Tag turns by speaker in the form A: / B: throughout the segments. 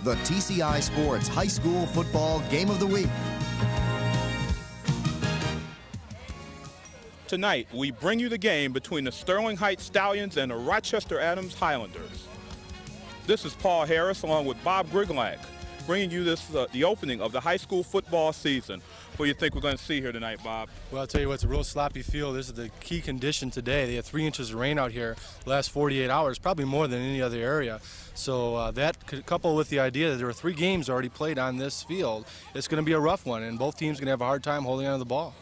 A: the TCI Sports High School Football Game of the Week.
B: Tonight, we bring you the game between the Sterling Heights Stallions and the Rochester Adams Highlanders. This is Paul Harris along with Bob Griglack, bringing you this the opening of the high school football season. What do you think we're going to see here tonight, Bob?
C: Well, I'll tell you what, it's a real sloppy field. This is the key condition today. They had 3 inches of rain out here the last 48 hours, probably more than any other area. So that coupled with the idea that there were 3 games already played on this field, it's going to be a rough one, and both teams are going to have a hard time holding on to the ball.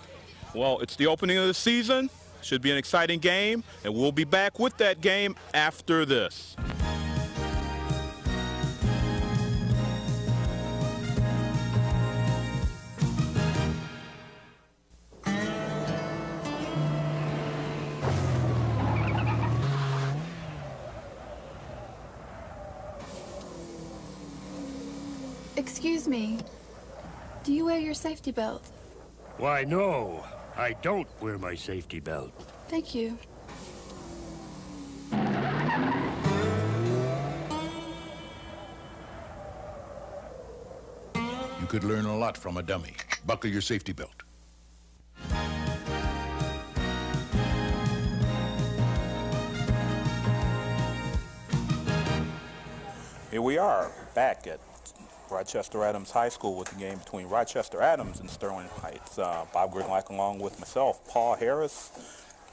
B: Well, it's the opening of the season. Should be an exciting game, and we'll be back with that game after this.
D: Excuse me, do you wear your safety belt?
E: Why, no, I don't wear my safety belt.
D: Thank you.
F: You could learn a lot from a dummy. Buckle your safety belt.
B: Here we are, back at Rochester Adams High School with the game between Rochester Adams and Sterling Heights. Bob Griglack along with myself, Paul Harris.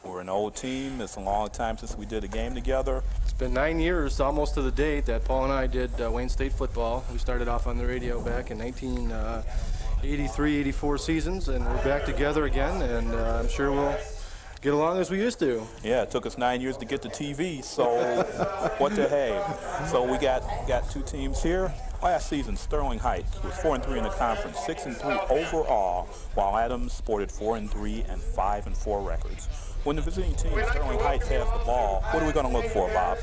B: We're an old team. It's a long time since we did a game together.
C: It's been 9 years, almost to the date, that Paul and I did Wayne State football. We started off on the radio back in 1983-84 seasons, and we're back together again, and I'm sure we'll get along as we used to.
B: Yeah, it took us 9 years to get to TV, so what the hey. So we got 2 teams here. Last season, Sterling Heights was 4-3 in the conference, 6-3 overall, while Adams sported 4-3 and 5-4 records. When the visiting team, Sterling Heights, has the ball, what are we going to look for, Bob?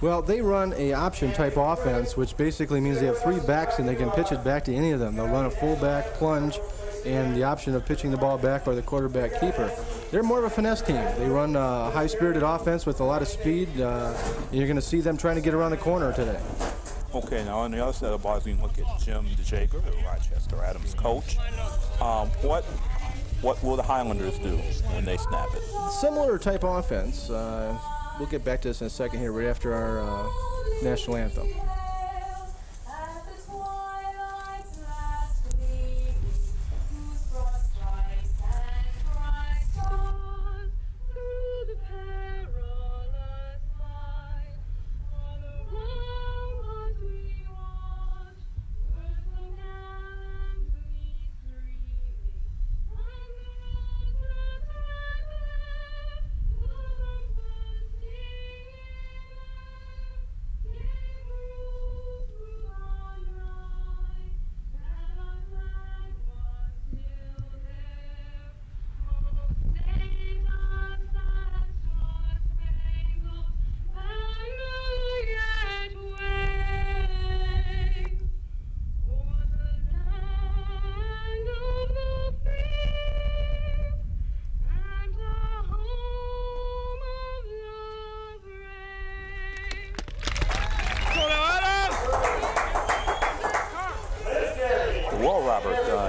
C: Well, they run a option type offense, which basically means they have 3 backs and they can pitch it back to any of them. They'll run a fullback, plunge, and the option of pitching the ball back by the quarterback keeper. They're more of a finesse team. They run a high-spirited offense with a lot of speed. You're going to see them trying to get around the corner today.
B: Okay, now on the other side of the ball, we can look at Jim DeJager, the Rochester Adams coach. What will the Highlanders do when they snap it?
C: Similar type offense. We'll get back to this in a second here, right after our national anthem.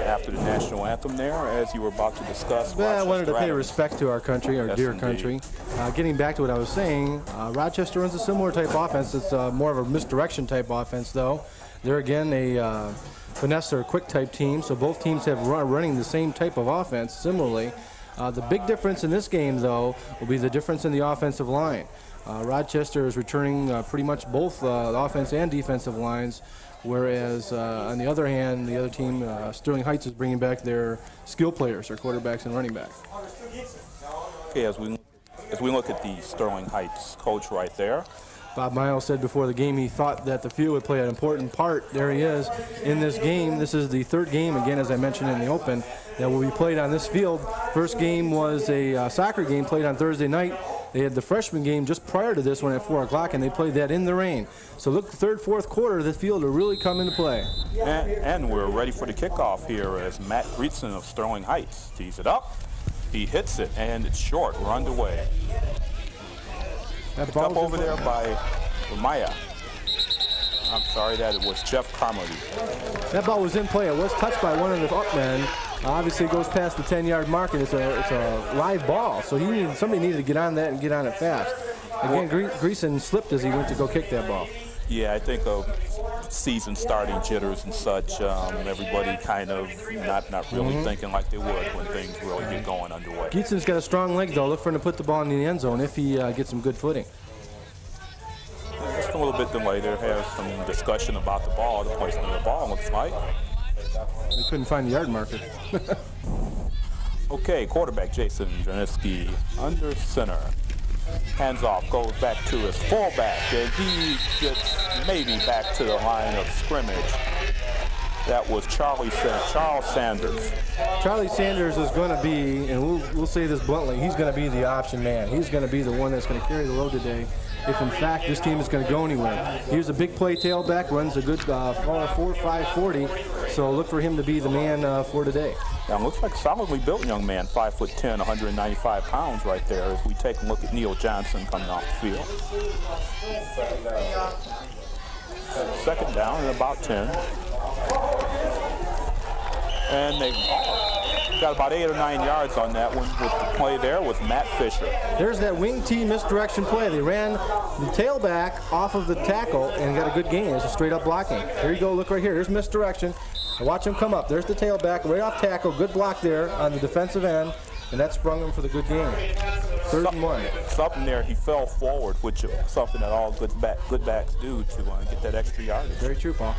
B: After the national anthem there, as you were about to discuss.
C: Well, I wanted to pay
B: Adams.
C: respect to our country, our dear country. Getting back to what I was saying, Rochester runs a similar type offense. It's more of a misdirection type offense, though. They're, again, a finesse or quick type team, so both teams have running the same type of offense similarly. The big difference in this game, though, will be the difference in the offensive line. Rochester is returning pretty much both the offense and defensive lines, whereas on the other hand, the other team, Sterling Heights, is bringing back their skill players, their quarterbacks and running back.
B: Okay, as we look at the Sterling Heights coach right there.
C: Bob Miles said before the game he thought that the field would play an important part. There he is in this game. This is the 3rd game, again, as I mentioned in the open, that will be played on this field. First game was a soccer game played on Thursday night. They had the freshman game just prior to this one at 4 o'clock, and they played that in the rain. So look, the 3rd, 4th quarter, the field will really come into play.
B: And we're ready for the kickoff here as Matt Greetson of Sterling Heights tees it up. He hits it, and it's short. We're underway. Picked up over there by Maya. I'm sorry, that it was Jeff Carmody.
C: That ball was in play. It was touched by one of the up men. Obviously, it goes past the 10-yard mark, and it's a live ball. So somebody needed to get on that and get on it fast. Again, Greason slipped as he went to go kick that ball.
B: Yeah, I think of season starting jitters and such. Everybody kind of not really thinking like they would when things really get going underway.
C: Geetson's got a strong leg, though. Look for him to put the ball in the end zone if he gets some good footing.
B: Just a little bit delayed. There has some discussion about the ball, the placement of the ball, looks like.
C: They couldn't find the yard marker.
B: Okay, quarterback Jason Jarniski under center. Hands off, goes back to his fullback, and he gets maybe back to the line of scrimmage. That was Charles Sanders.
C: Charlie Sanders is going to be, and we'll say this bluntly, he's going to be the option man. He's going to be the one that's going to carry the load today if, in fact, this team is going to go anywhere. Here's a big play tailback, runs a good 4.5 40, so look for him to be the man for today.
B: Now, looks like a solidly built young man, 5'10", 195 pounds right there, as we take a look at Neil Johnson coming off the field. Second down and about 10. And they got about 8 or 9 yards on that one with the play there with Matt Fisher.
C: There's that wing T misdirection play. They ran the tailback off of the tackle and got a good gain. It's a straight up blocking. Here you go, look right here. There's misdirection. Watch him come up. There's the tailback right off tackle. Good block there on the defensive end, and that sprung him for the good gain. 3rd and 1.
B: Something there, he fell forward, which is something that all good backs do to get that extra yardage.
C: Very true, Paul.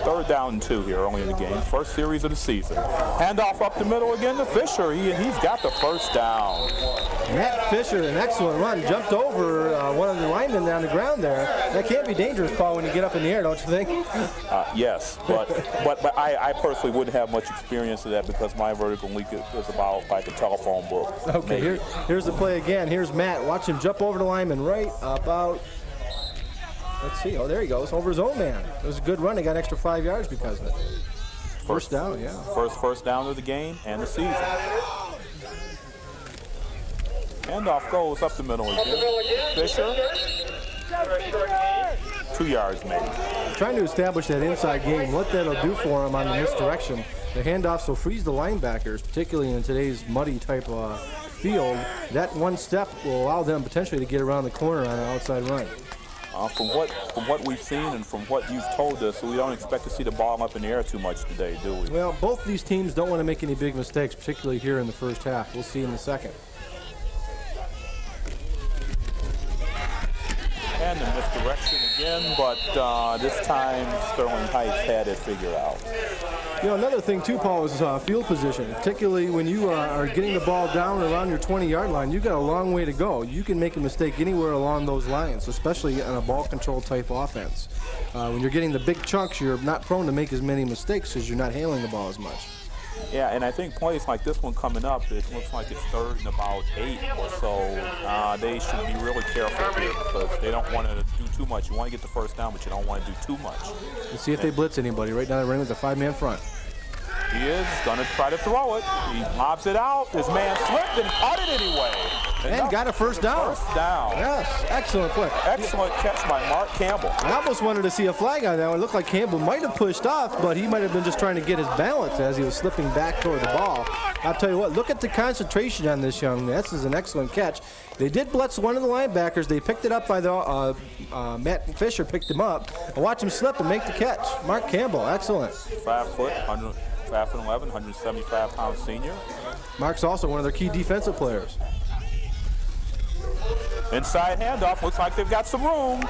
B: 3rd down and 2 here early in the game. First series of the season. Handoff up the middle again to Fisher. He's got the first down.
C: Matt Fisher, an excellent run. Jumped over one of the linemen down the ground there. That can't be dangerous, Paul, when you get up in the air, don't you think?
B: Yes, but I personally wouldn't have much experience of that because my vertical leap is about like a telephone book.
C: Okay, here's the play again. Here's Matt. Watch him jump over the lineman right about... Let's see. Oh, there he goes. Over his own man. It was a good run. They got an extra 5 yards because of it. First down, yeah.
B: First down of the game and the season. Handoff goes up the middle again. Fisher. 2 yards maybe.
C: Trying to establish that inside game. What that'll do for him on the misdirection. The handoffs will freeze the linebackers, particularly in today's muddy type field. That one step will allow them potentially to get around the corner on an outside run.
B: From what we've seen and from what you've told us, we don't expect to see the ball up in the air too much today, do we?
C: Well, both these teams don't want to make any big mistakes, particularly here in the first half. We'll see in the second.
B: And the misdirection again, but this time Sterling Heights had it figured out.
C: You know, another thing too, Paul, is field position. Particularly when you are getting the ball down around your 20-yard line, you've got a long way to go. You can make a mistake anywhere along those lines, especially on a ball control type offense. When you're getting the big chunks, you're not prone to make as many mistakes because you're not hailing the ball as much.
B: Yeah, and I think plays like this one coming up, it looks like it's 3rd and about 8 or so. They should be really careful here because they don't want to do too much. You want to get the first down, but you don't want to do too much.
C: Let's see if they blitz anybody. Right now they're running with a 5-man front.
B: He is going to try to throw it. He lobs it out. His man slipped and caught it anyway.
C: And got a first down.
B: First down.
C: Yes, excellent play.
B: Excellent catch by Mark Campbell.
C: I almost wanted to see a flag on that one. It looked like Campbell might have pushed off, but he might have been just trying to get his balance as he was slipping back toward the ball. I'll tell you what, look at the concentration on this young man. This is an excellent catch. They did blitz one of the linebackers. They picked it up by the Matt Fisher picked him up. And watch him slip and make the catch. Mark Campbell, excellent.
B: 5'11", 175-pound senior.
C: Mark's also one of their key defensive players.
B: Inside handoff, looks like they've got some room.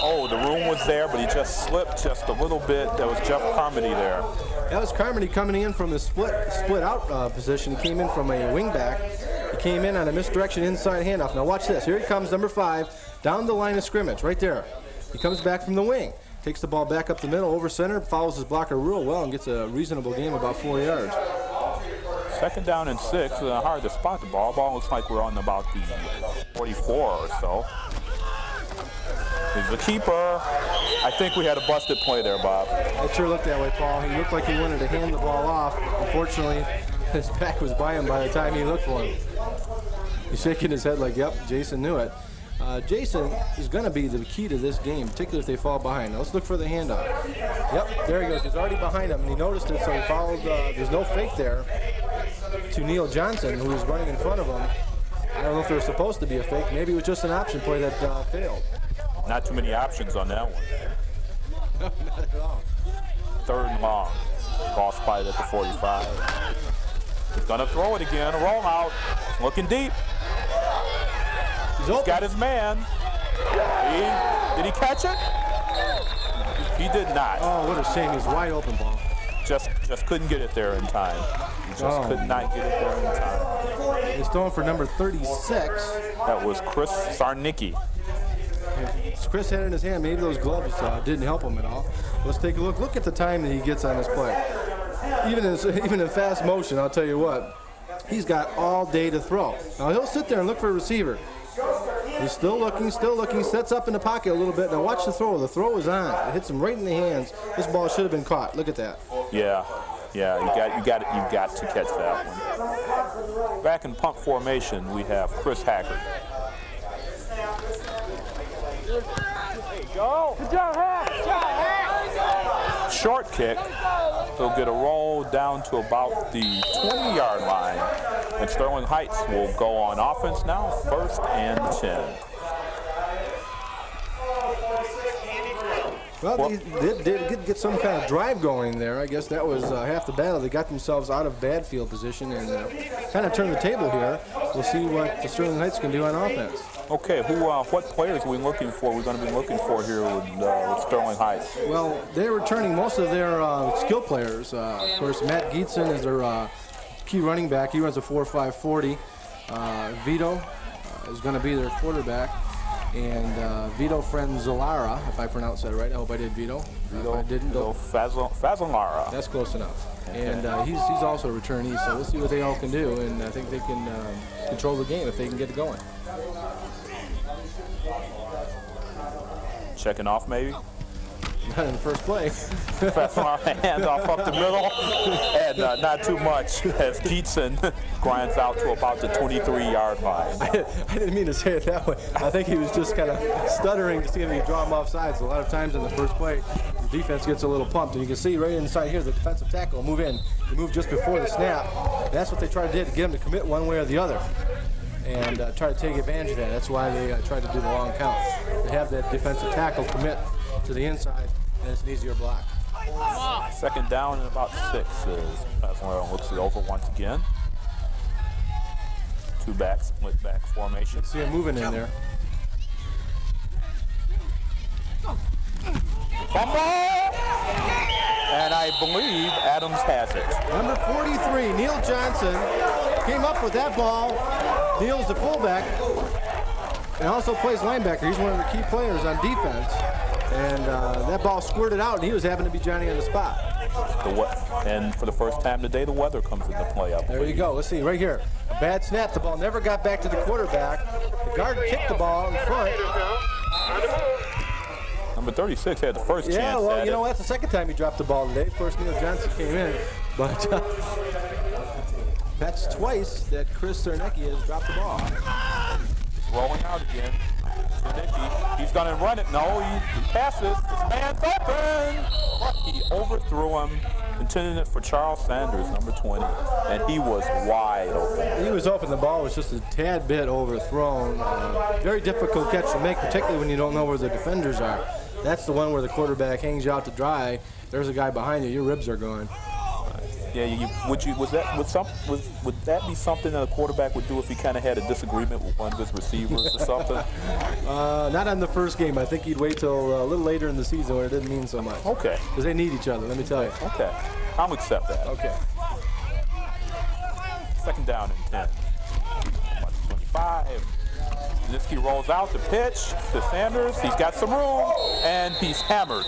B: Oh, the room was there, but he just slipped just a little bit. That was Jeff Carmody there.
C: That was Carmody coming in from the split out position. He came in from a wingback. He came in on a misdirection inside handoff. Now watch this. Here he comes, number 5, down the line of scrimmage, right there. He comes back from the wing. Takes the ball back up the middle, over center, follows his blocker real well, and gets a reasonable game, about 4 yards.
B: 2nd down and 6. Hard to spot the ball. Ball looks like we're on about the 44 or so. He's the keeper. I think we had a busted play there, Bob.
C: It sure looked that way, Paul. He looked like he wanted to hand the ball off. Unfortunately, his back was by him by the time he looked for him. He's shaking his head like, yep, Jason knew it. Jason is going to be the key to this game, particularly if they fall behind. Now let's look for the handoff. Yep, there he goes. He's already behind him, and he noticed it, so he followed. There's no fake there to Neil Johnson, who was running in front of him. I don't know if there was supposed to be a fake. Maybe it was just an option play that failed.
B: Not too many options on that one.
C: No, not at all.
B: 3rd and long. Ball spotted at the 45. He's going to throw it again. A rollout. Looking deep. He's got his man. Did he catch it? He did not.
C: Oh, what a shame. He's wide open ball.
B: Just couldn't get it there in time. He just could not get it there in time.
C: He's throwing for number 36.
B: That was Chris Sarnicki.
C: Chris had it in his hand. Maybe those gloves didn't help him at all. Let's take a look. Look at the time that he gets on this play. Even in fast motion, I'll tell you what, he's got all day to throw. Now he'll sit there and look for a receiver. He's still looking, sets up in the pocket a little bit. Now watch the throw. The throw is on. It hits him right in the hands. This ball should have been caught. Look at that.
B: Yeah, you've got to catch that one. Back in punt formation, we have Chris Hackard. Short kick. He'll get a roll down to about the 20-yard line. And Sterling Heights will go on offense now, 1st and 10.
C: Well, they did get some kind of drive going there. I guess that was half the battle. They got themselves out of bad field position and kind of turned the table here. We'll see what the Sterling Heights can do on offense.
B: Okay, what players are we looking for? We're going to be looking for here with Sterling Heights.
C: Well, they're returning most of their skill players. Of course, Matt Gietzen is their key running back. He runs a 4.5 40. Vito is going to be their quarterback. And Vito Frenzollara, if I pronounced that right. I hope I did, Vito. If I didn't,
B: Fazalara.
C: That's close enough. Okay. And he's also a returnee, so we'll see what they all can do. And I think they can control the game if they can get it going.
B: Checking off, maybe?
C: Not in the first play.
B: Fazalara hands off up the middle, and not too much as Gietzen grinds out to about the 23-yard line.
C: I didn't mean to say it that way. I think he was just kind of stuttering to see if he could draw him off sides. A lot of times in the first play, the defense gets a little pumped. And you can see right inside here, the defensive tackle will move in. He moved just before the snap. And that's what they tried to do to get him to commit one way or the other. And try to take advantage of that. That's why they tried to do the long count. They have that defensive tackle commit to the inside, and it's an easier block.
B: 2nd down and about 6 is Fazalara looks it over once again. 2-back, split back formation.
C: See him moving in there.
B: Fumble! And I believe Adams has it.
C: Number 43, Neil Johnson, came up with that ball. Neil's the fullback and also plays linebacker. He's one of the key players on defense. And that ball squirted out, and he was having to be Johnny on the spot.
B: And for the first time today, the weather comes into play.
C: There you go. Let's see, right here. A bad snap. The ball never got back to the quarterback. The guard kicked the ball in front.
B: Number 36 had the first chance.
C: Yeah, well, you know, that's the second time he dropped the ball today. First, Neil Johnson came in, but that's twice that Chris Sarnicki has dropped the ball.
B: It's rolling out again. Sarnicki, he's going to run it. No, he passes. His man's open. He overthrew him, intending it for Charles Sanders, number 20, and he was wide open.
C: He was open. The ball was just a tad bit overthrown. Very difficult catch to make, particularly when you don't know where the defenders are. That's the one where the quarterback hangs you out to dry. There's a guy behind you. Your ribs are gone.
B: Yeah, would that be something that a quarterback would do if he kind of had a disagreement with one of his receivers or something?
C: Not on the first game. I think he'd wait till a little later in the season where it didn't mean so much.
B: Okay.
C: Because they need each other, let me tell you.
B: Okay. I'll accept that.
C: Okay.
B: 2nd down and 10. 25. Niski rolls out the pitch to Sanders. He's got some room, and he's hammered.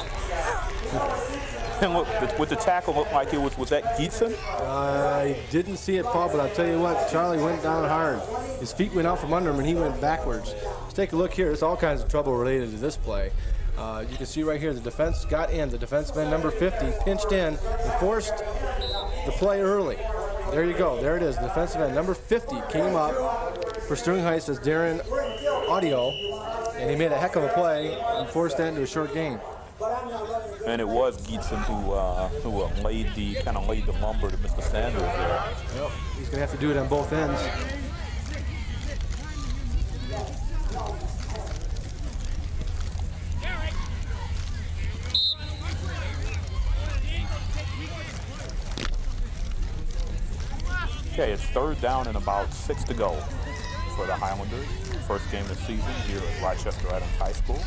B: And look, with the tackle, looked like it was that Gietzen?
C: I didn't see it, Paul, but I'll tell you what, Charlie went down hard. His feet went out from under him, and he went backwards. Let's take a look here. There's all kinds of trouble related to this play. You can see right here, the defense got in. The defenseman, number 50, pinched in and forced the play early. There you go. There it is. The defensive end, number 50, came up for Sterling Heights as Darren audio, and he made a heck of a play and forced that into a short game.
B: And it was Gietzen who laid the lumber to Mr. Sanders there.
C: Yep. He's going to have to do it on both ends.
B: Okay, it's 3rd down and about 6 to go for the Highlanders. First game of the season here at Rochester Adams High School.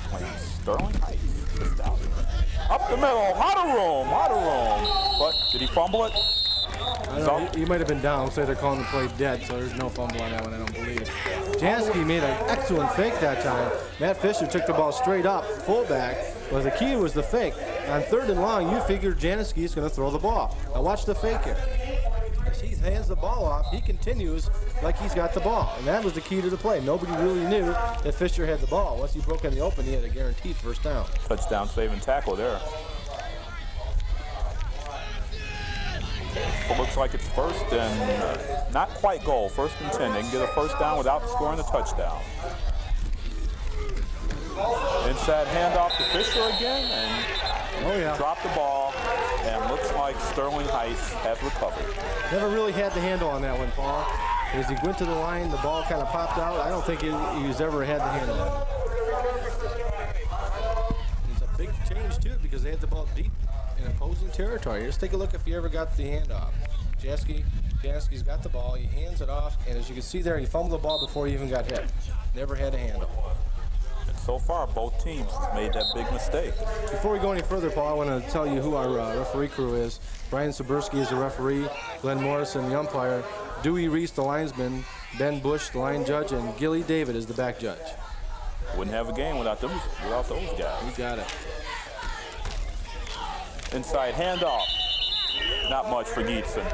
B: Playing Sterling Heights. Up the middle, lot of room. But did he fumble it?
C: I don't know, he might have been down, so they're calling the play dead, so there's no fumble on that one, I don't believe. Jansky made an excellent fake that time. Matt Fisher took the ball straight up, fullback, but the key was the fake. On 3rd and long, you figured Jansky is going to throw the ball. Now watch the fake here. As he hands the ball off, he continues like he's got the ball, and that was the key to the play. Nobody really knew that Fisher had the ball. Once he broke in the open, he had a guaranteed first down.
B: Touchdown saving tackle there. It looks like it's 1st and not quite goal. 1st and 10. They can get a first down without scoring a touchdown. Inside handoff to Fisher again, and dropped the ball. And looks like Sterling Heights has recovered.
C: Never really had the handle on that one, Paul. As he went to the line, the ball kind of popped out. I don't think he's ever had the handle on it. It's a big change, too, because they had the ball deep in opposing territory. Just take a look if you ever got the handoff. Jansky's got the ball. He hands it off, and as you can see there, he fumbled the ball before he even got hit. Never had a handle.
B: So far, both teams made that big mistake.
C: Before we go any further, Paul, I want to tell you who our referee crew is. Brian Sabursky is the referee, Glenn Morrison, the umpire, Dewey Reese, the linesman, Ben Bush, the line judge, and Gilly David is the back judge.
B: Wouldn't have a game without those guys.
C: You got it.
B: Inside handoff. Not much for Gietzen.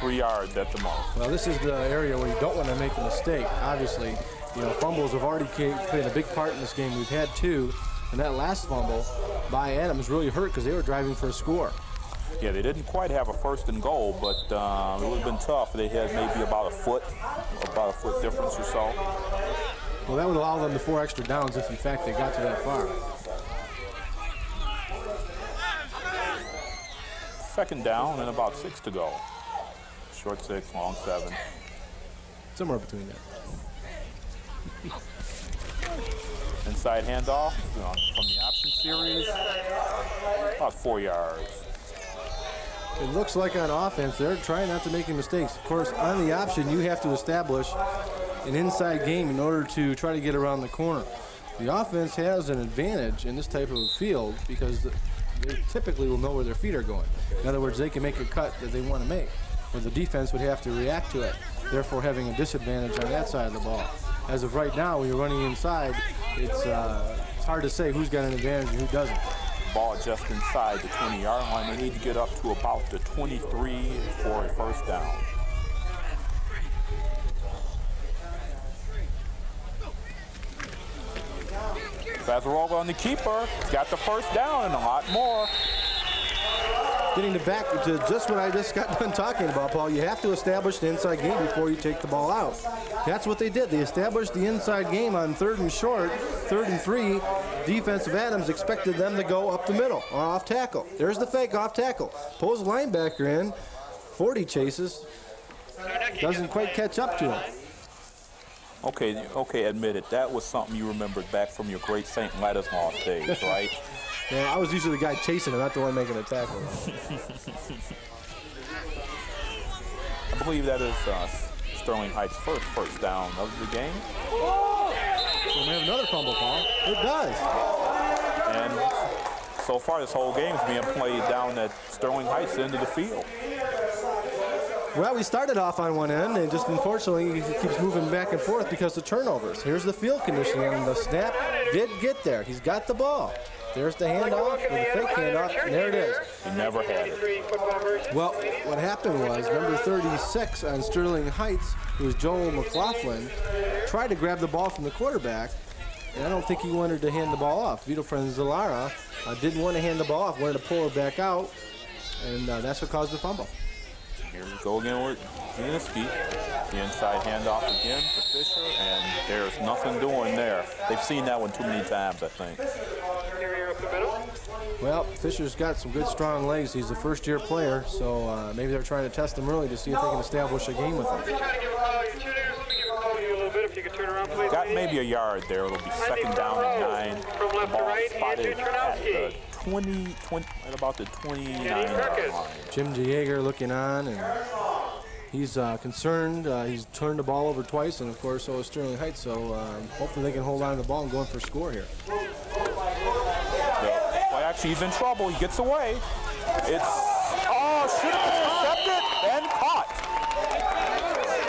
B: 3 yards at the most.
C: Well, this is the area where you don't want to make a mistake, obviously. You know, fumbles have already played a big part in this game. We've had 2, and that last fumble by Adams really hurt because they were driving for a score.
B: Yeah, they didn't quite have a 1st and goal, but it would have been tough. They had maybe about a foot difference or so.
C: Well, that would allow them to 4 extra downs if, in fact, they got to that far.
B: 2nd down and about 6 to go. Short 6, long 7.
C: Somewhere between that.
B: Inside handoff from the option series, about 4 yards.
C: It looks like on offense, they're trying not to make any mistakes. Of course, on the option, you have to establish an inside game in order to try to get around the corner. The offense has an advantage in this type of field because they typically will know where their feet are going. In other words, they can make a cut that they want to make, where the defense would have to react to it, therefore having a disadvantage on that side of the ball. As of right now, when you're running inside, it's hard to say who's got an advantage and who doesn't.
B: Ball just inside the 20-yard line. They need to get up to about the 23 for a first down. Fazaroga on the keeper. He's got the first down and a lot more.
C: Getting back to just what I just got done talking about, Paul, you have to establish the inside game before you take the ball out. That's what they did. They established the inside game on 3rd and short, 3rd and 3. Defensive Adams expected them to go up the middle or off tackle. There's the fake off tackle. Pulls the linebacker in, 40 chases, doesn't quite catch up to him.
B: Okay, admit it. That was something you remembered back from your great St. Ladislaus days, right?
C: Yeah, I was usually the guy chasing him, not the one making a tackle.
B: I believe that is Sterling Heights' first down of the game.
C: So we have another fumble, Paul. It does.
B: And so far this whole game is being played down at Sterling Heights end of the field.
C: Well, we started off on one end, and just unfortunately he keeps moving back and forth because of turnovers. Here's the field conditioning, and the snap did get there. He's got the ball. There's the handoff, or the fake handoff, and there it is.
B: He never had it.
C: Well, what happened was number 36 on Sterling Heights, who was Joel McLaughlin, tried to grab the ball from the quarterback, and I don't think he wanted to hand the ball off. Vito Franzalara didn't want to hand the ball off, wanted to pull it back out, and that's what caused the fumble.
B: Here we go again with Gineski. The inside handoff again to Fisher, and there's nothing doing there. They've seen that one too many times, I think.
C: Well, Fisher's got some good, strong legs. He's a first-year player, so maybe they're trying to test him early to see if they can establish a game with him.
B: Got maybe a yard there. It'll be second down and 9.
G: From left to right,
B: spotted at at about the 29-yard line.
C: Jim Jaeger looking on, and he's concerned. He's turned the ball over twice, and of course so is Sterling Heights. So hopefully they can hold on to the ball and go in for a score here.
B: Well, actually, he's in trouble. He gets away. Should have been intercepted and caught.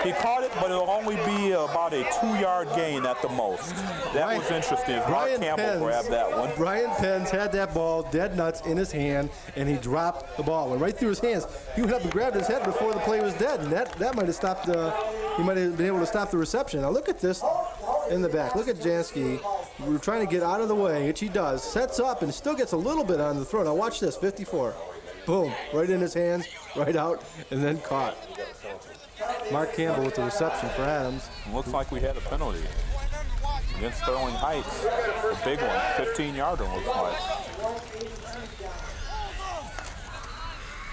B: He caught it, but it'll only be about a 2-yard gain at the most. That was interesting. Mark Campbell grabbed that one.
C: Brian Penns had that ball dead nuts in his hand, and he dropped the ball. It went right through his hands. He went up and grabbed his head before the play was dead, and that might have stopped he might have been able to stop the reception. Now look at this in the back. Look at Jansky. We're trying to get out of the way, which he does. Sets up and still gets a little bit on the throw. Now watch this, 54. Boom, right in his hands, right out, and then caught. Mark Campbell with the reception for Adams.
B: Looks like we had a penalty against Sterling Heights. A big one, 15-yarder looks like.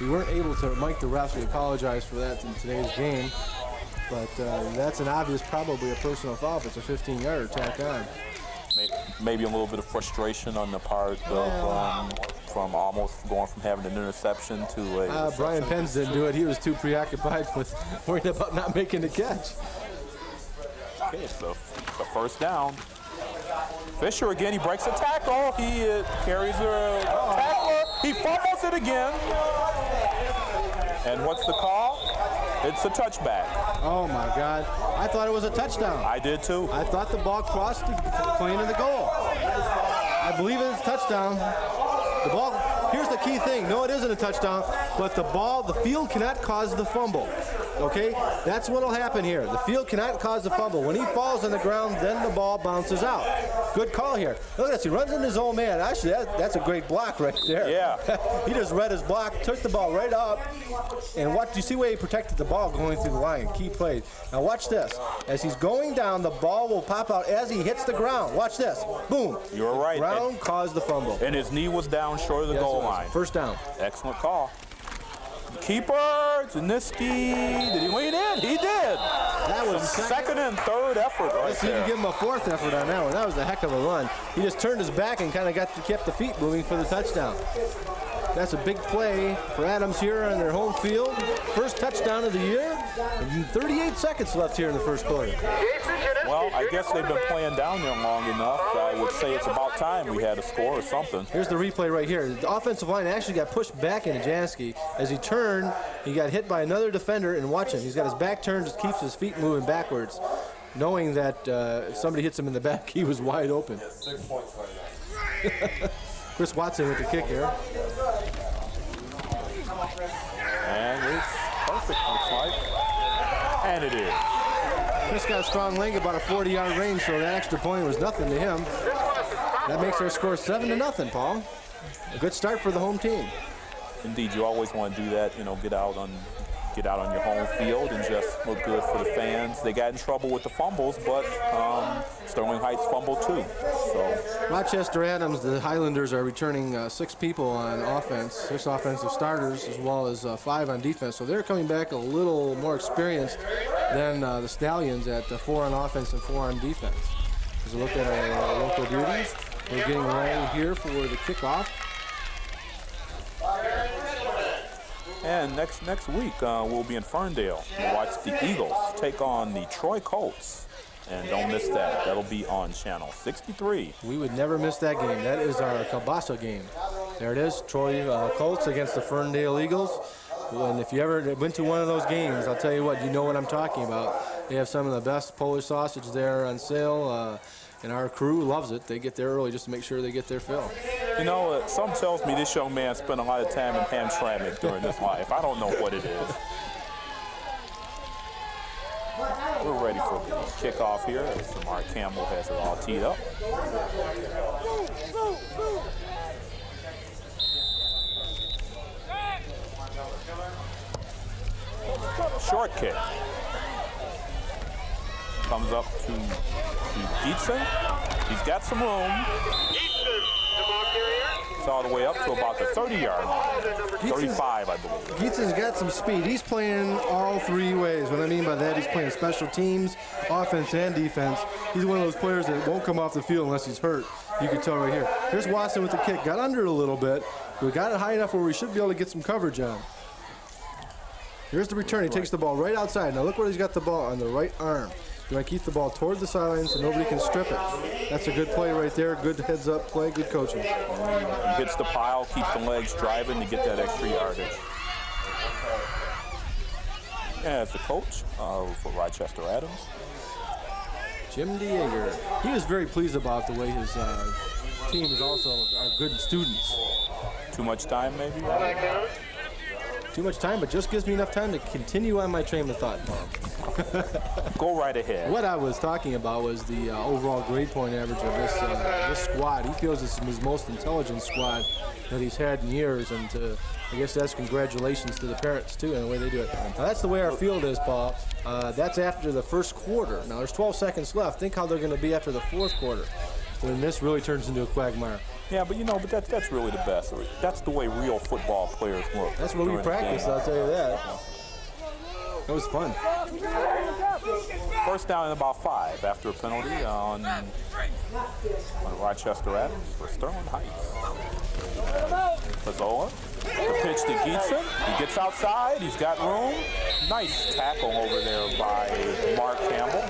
C: We weren't able to mic the refs. We apologize for that in today's game. But that's an obvious, probably a personal foul if it's a 15-yarder tacked on.
B: Maybe a little bit of frustration on the part of from almost going from having an interception to a
C: Brian Penns didn't do it. He was too preoccupied with worrying about not making the catch.
B: Okay, so the first down. Fisher again, he breaks a tackle. He carries a tackler. He fumbles it again. And what's the call? It's a touchback.
C: Oh my God. I thought it was a touchdown.
B: I did too.
C: I thought the ball crossed the plane of the goal. I believe it's a touchdown. The ball, here's the key thing. No, it isn't a touchdown, but the field cannot cause the fumble. Okay? That's what will happen here. The field cannot cause the fumble. When he falls on the ground, then the ball bounces out. Good call here. Look at this. He runs into his own man. Actually, that's a great block right there.
B: Yeah.
C: He just read his block, took the ball right up, and you see where he protected the ball going through the line. Key play. Now watch this. As he's going down, the ball will pop out as he hits the ground. Watch this. Boom.
B: You're right.
C: The ground caused the fumble.
B: And his knee was down short of the goal line.
C: First down.
B: Excellent call. Keeper, Gineski, did he lean in? He did.
C: That was
B: second and third effort right
C: Let's see if you give him a fourth effort on that one. That was a heck of a run. He just turned his back and kind of kept the feet moving for the touchdown. That's a big play for Adams here on their home field. First touchdown of the year. And 38 seconds left here in the first quarter.
B: Well, I guess they've been playing down there long enough. I would say it's about time we had a score or something.
C: Here's the replay right here. The offensive line actually got pushed back into Jansky. As he turned, he got hit by another defender, and watch him. He's got his back turned, just keeps his feet moving backwards, knowing that if somebody hits him in the back, he was wide open.
H: 6 points right now.
C: Chris Watson with the kick here.
B: And it's perfect, looks like. And it is.
C: Chris got a strong leg, about a 40-yard range, so that extra point was nothing to him. That makes our score 7-0, Paul. A good start for the home team.
B: Indeed, you always want to do that, you know, get out on your home field and just look good for the fans. They got in trouble with the fumbles, but Sterling Heights fumbled too. So
C: Rochester Adams, the Highlanders are returning 6 people on offense, 6 offensive starters, as well as 5 on defense. So they're coming back a little more experienced than the Stallions at 4 on offense and 4 on defense. As we look at our local beauties, we're getting ready here for the kickoff.
B: And next week, we'll be in Ferndale to watch the Eagles take on the Troy Colts. And don't miss that. That'll be on Channel 63.
C: We would never miss that game. That is our Kielbasa game. There it is, Troy Colts against the Ferndale Eagles. And if you ever went to one of those games, I'll tell you what, you know what I'm talking about. They have some of the best Polish sausage there on sale. And our crew loves it. They get there early just to make sure they get their fill.
B: You know, something tells me this young man spent a lot of time in Hamtramck during his life. I don't know what it is. We're ready for the kickoff here as Mark Campbell has it all teed up. short kick. Comes up to Gietzen. He's got some room. It's all the way up to about the 30-yard line. 35, I believe.
C: Gietzen's got some speed. He's playing all three ways. What I mean by that, he's playing special teams, offense, and defense. He's one of those players that won't come off the field unless he's hurt. You can tell right here. Here's Watson with the kick. Got under it a little bit. We got it high enough where we should be able to get some coverage on him. Here's the return. He takes the ball right outside. Now look where he's got the ball on the right arm. You want to keep the ball toward the sidelines so nobody can strip it. That's a good play right there. Good heads-up play. Good coaching.
B: He hits the pile, keeps the legs driving to get that extra yardage. As the coach for Rochester Adams,
C: Jim DeYager. He was very pleased about the way his team is also are good students.
B: Too much time, maybe?
C: Too much time, but just gives me enough time to continue on my train of thought.
B: Go right ahead.
C: What I was talking about was the overall grade point average of this squad. He feels it's his most intelligent squad that he's had in years, and I guess that's congratulations to the parents, too, and the way they do it. Now, that's the way our field is, Paul. That's after the first quarter. Now, there's 12 seconds left. Think how they're going to be after the fourth quarter, when this really turns into a quagmire.
B: Yeah, but that's really the best. That's the way real football players work.
C: That's what we practiced, I'll tell you that. That was fun.
B: First down and about 5 after a penalty on Rochester Adams for Sterling Heights. Pizzola, the pitch to Gietzen. He gets outside. He's got room. Nice tackle over there by Mark Campbell.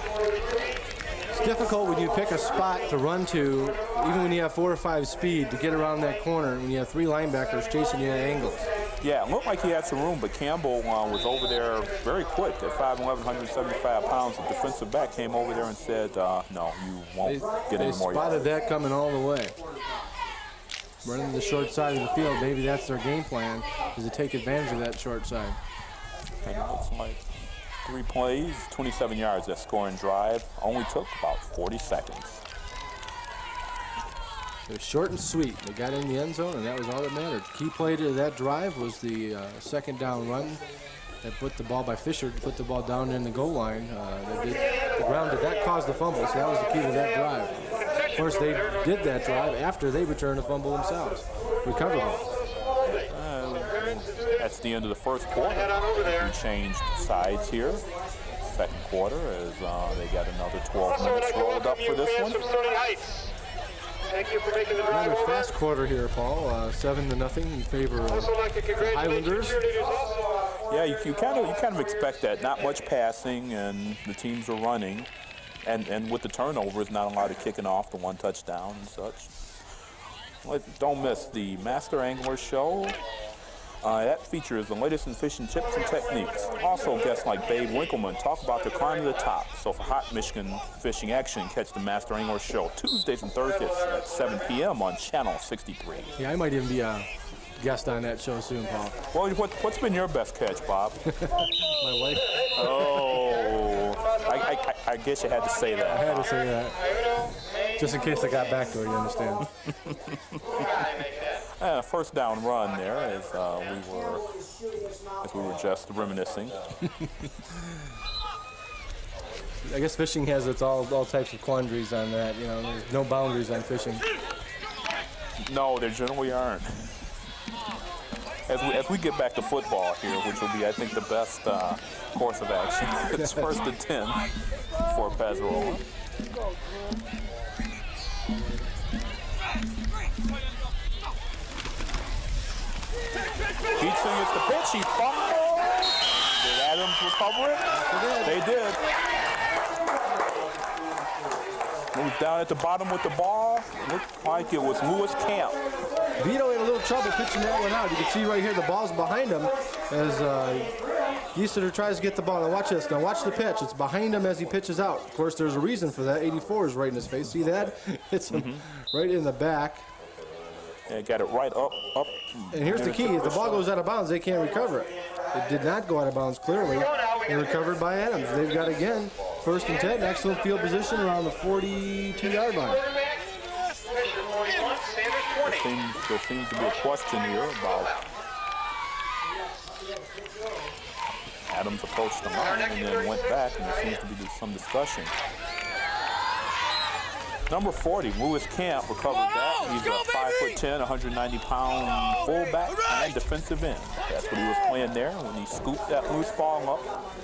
C: It's difficult when you pick a spot to run to, even when you have 4 or 5 speed, to get around that corner when you have 3 linebackers chasing you at angles.
B: Yeah, it looked like he had some room, but Campbell was over there very quick. At 5'11", 175 pounds, the defensive back came over there and said, no, you won't get any more.
C: They spotted that coming all the way. Running to the short side of the field, maybe that's their game plan, is to take advantage of that short side.
B: And it looks like 3 plays, 27 yards. That scoring drive only took about 40 seconds.
C: It was short and sweet. They got in the end zone, and that was all that mattered. Key play to that drive was the second down run that put the ball by Fisher to put the ball down in the goal line. The ground did not cause the fumble, so that was the key to that drive. Of course, they did that drive after they returned a fumble themselves. Recovered it.
B: That's the end of the first quarter. We changed sides here. Second quarter as they got another 12 minutes rolled up for this one.
G: Thank you for making the drive.
C: Another fast quarter here, Paul. 7-0 in favor of the Highlanders.
B: Yeah, you kind of expect that. Not much passing, and the teams are running, and with the turnovers, not a lot of kicking off, the 1 touchdown and such. Don't miss the Master Angler Show. That features the latest in fishing tips and techniques. Also, guests like Babe Winkleman talk about the climb to the top. So for hot Michigan fishing action, catch the Master Angler Show Tuesdays and Thursdays at 7 p.m. on Channel 63.
C: Yeah, I might even be a guest on that show soon, Paul.
B: Well, what's been your best catch, Bob?
C: My wife.
B: Oh, I guess you had to say that.
C: I had to say that. Just in case I got back to her, you understand.
B: First down run there as we were just reminiscing.
C: I guess fishing has its all types of quandaries on that. You know, there's no boundaries on fishing.
B: No, there generally aren't. As we get back to football here, which will be, I think, the best course of action. It's 1st and 10 for Pizzola. Gietzen gets the pitch. He fumbled. Did Adams recover it? They did. Moved down at the bottom with the ball. Looked like it was Lewis Camp.
C: Vito had a little trouble pitching that one out. You can see right here the ball's behind him as Gietzen tries to get the ball. Now watch this. Now watch the pitch. It's behind him as he pitches out. Of course, there's a reason for that. 84 is right in his face. See that? Hits him right in the back.
B: Yeah, got it right up.
C: And here's the key. If the ball goes out of bounds, they can't recover it. It did not go out of bounds clearly and recovered by Adams. They've got, again, 1st and 10, excellent field position around the 42-yard line.
B: There seems to be a question here about Adams approached the line and then went back, and there seems to be some discussion. Number 40, Lewis Camp, recovered that. He's a 5'10", 190-pound fullback and defensive end. That's what he was playing there when he scooped that loose ball up,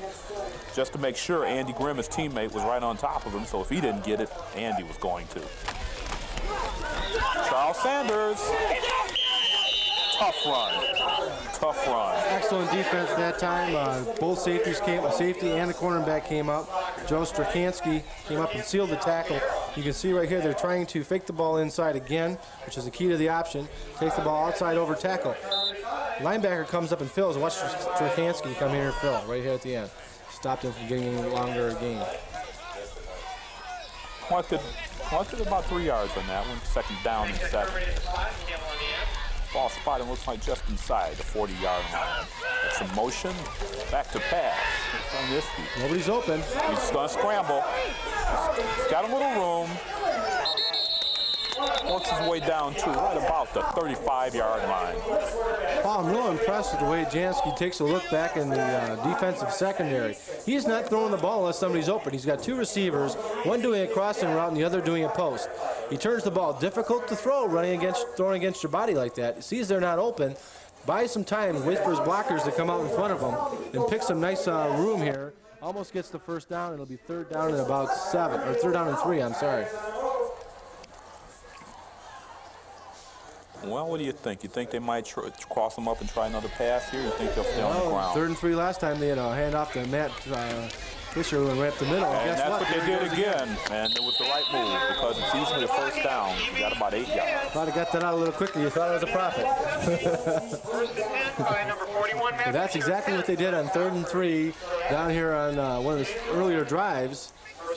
B: just to make sure Andy Grimm, his teammate, was right on top of him. So if he didn't get it, Andy was going to. Charles Sanders. Tough run. Tough run.
C: Excellent defense that time. Both safeties came, a safety and the cornerback came up. Joe Straczynski came up and sealed the tackle. You can see right here they're trying to fake the ball inside again, which is the key to the option. Takes the ball outside over tackle. Linebacker comes up and fills. Watch Straczynski come here and fill right here at the end. Stopped him from getting any longer a gain.
B: Collected about 3 yards on that one. Second down and 7. Ball spotted looks like just inside the 40-yard line. That's some motion. Back to pass.
C: Nobody's open.
B: He's going to scramble. He's got a little room. Works his way down to right about the 35-yard line.
C: Wow, I'm real impressed with the way Jansky takes a look back in the defensive secondary. He's not throwing the ball unless somebody's open. He's got two receivers, one doing a crossing route and the other doing a post. He turns the ball difficult to throw, throwing against your body like that. He sees they're not open, buys some time, waits for his blockers to come out in front of him, and picks some nice room here. Almost gets the first down. It'll be third down and about 7, or third down and 3, I'm sorry.
B: Well, what do you think? You think they might cross them up and try another pass here? Or you think they'll stay on the ground?
C: 3rd and 3 last time. They had a handoff to Matt Fisher who went up the middle.
B: And that's what they did again. And it was the right move because it's easily a first down. You got about 8 yards.
C: Thought I got that out a little quicker. You thought it was a profit. But that's exactly what they did on 3rd and 3 down here on one of the earlier drives,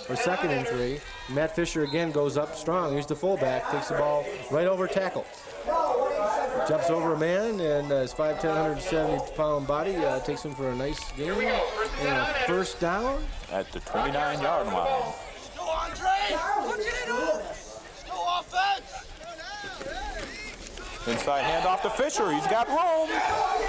C: or 2nd and 3. Matt Fisher again goes up strong. Here's the fullback, takes the ball right over tackle. Jumps over a man, and his 5'10", 170-pound body takes him for a nice gain. And a first down.
B: At the 29-yard line.
I: Go, Andre! What you do? Go offense!
B: Inside handoff to Fisher. He's got room.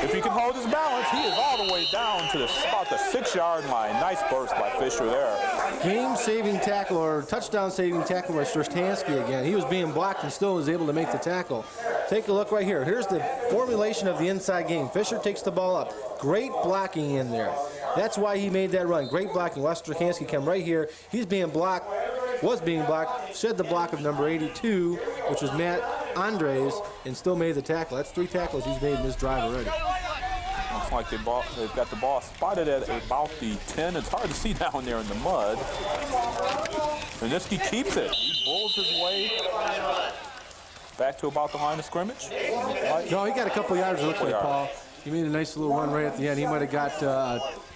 B: If he can hold his balance, he is all the way down to about the 6-yard line. Nice burst by Fisher there.
C: Game-saving tackle, or touchdown-saving tackle by Straczynski again. He was being blocked and still was able to make the tackle. Take a look right here. Here's the formulation of the inside game. Fisher takes the ball up. Great blocking in there. That's why he made that run. Great blocking. Watch Straczynski come right here. He's being blocked, was being blocked, shed the block of number 82, which was Matt Andres, and still made the tackle. That's 3 tackles he's made in this drive already.
B: Looks like they've got the ball spotted at about the 10. It's hard to see down there in the mud. Straczynski keeps it. He bulls his way back to about the line of scrimmage.
C: No, he got a couple yards, it looks like, Paul. He made a nice little run right at the end. He might have got,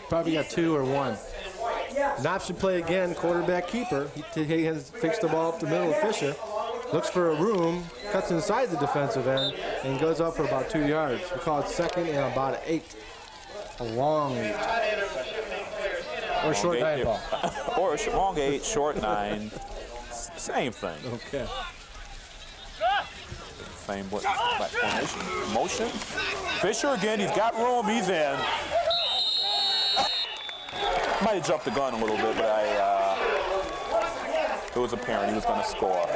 C: probably got 2 or 1. An option play again, quarterback keeper. He takes the ball up the middle of Fisher. Looks for a room, cuts inside the defensive end, and goes up for about 2 yards. We call it 2nd and about 8. A long 8. Or short 9 ball.
B: Or a long 8, short 9. Same thing.
C: Okay.
B: Same formation. Motion. Fisher again, he's got room, he's in. Might have jumped the gun a little bit, but it was apparent he was going to score.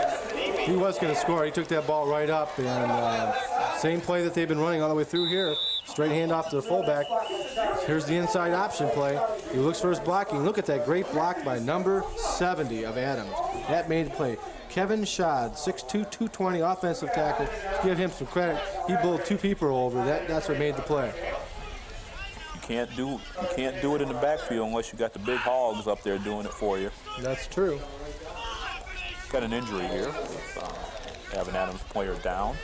C: He was going to score. He took that ball right up, and same play that they've been running all the way through here. Straight handoff to the fullback. Here's the inside option play. He looks for his blocking. Look at that great block by number 70 of Adams. That made the play. Kevin Schad, 6'2", 220 offensive tackle. Give him some credit. He bowled 2 people over. That's what made the play.
B: You can't do it in the backfield unless you got the big hogs up there doing it for you.
C: That's true.
B: Got an injury here. Have an Adams player down.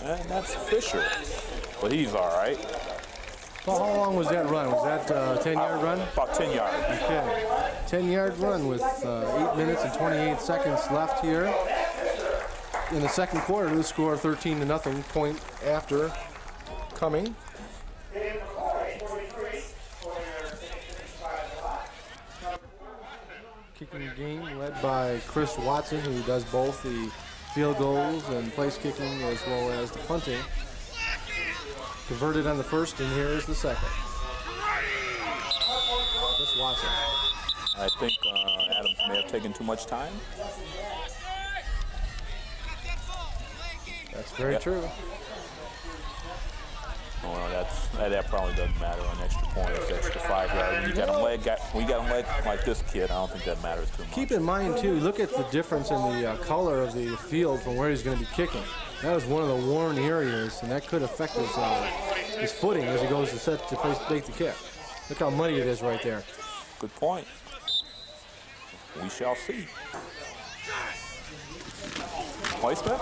B: And that's Fisher. But he's all right.
C: Well, how long was that run? Was that a 10-yard run?
B: About 10 yards.
C: Okay. 10-yard run with 8 minutes and 28 seconds left here. In the second quarter, the score 13-0, point after coming. Kicking game led by Chris Watson, who does both the field goals and place kicking as well as the punting. Converted on the first, and here is the second. Chris Watson.
B: I think Adams may have taken too much time.
C: That's very true.
B: Well, that probably doesn't matter on extra point. It's extra 5 yards. When you got a leg like this kid, I don't think that matters too much.
C: Keep in mind too, look at the difference in the color of the field from where he's going to be kicking. That was one of the worn areas, and that could affect his footing as he goes to take the kick. Look how muddy it is right there.
B: Good point. We shall see. Placement.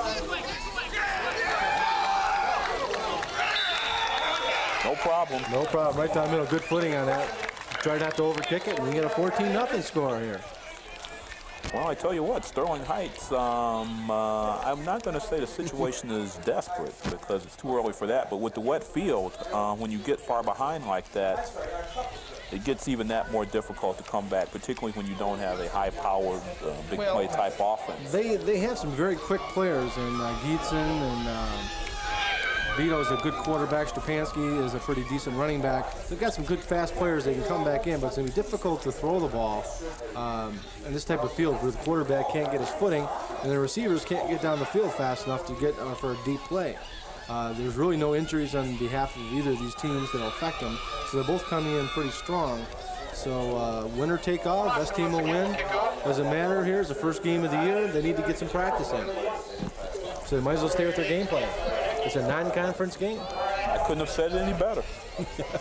B: No problem.
C: No problem. Right down the middle. Good footing on that. Try not to overkick it, and you get a 14-0 score here.
B: Well, I tell you what, Sterling Heights, I'm not going to say the situation is desperate because it's too early for that, but with the wet field, when you get far behind like that, it gets even that more difficult to come back, particularly when you don't have a high-powered, big play type offense.
C: They have some very quick players, and Gietzen and Vito's a good quarterback. Stepanski is a pretty decent running back. They've got some good fast players. They can come back in, but it's going to be difficult to throw the ball in this type of field where the quarterback can't get his footing and the receivers can't get down the field fast enough to get for a deep play. There's really no injuries on behalf of either of these teams that will affect them, so they're both coming in pretty strong. So winner take all, best team will win. Doesn't matter here. It's the first game of the year. They need to get some practice in. So they might as well stay with their game plan. It's a non-conference game.
B: I couldn't have said it any better.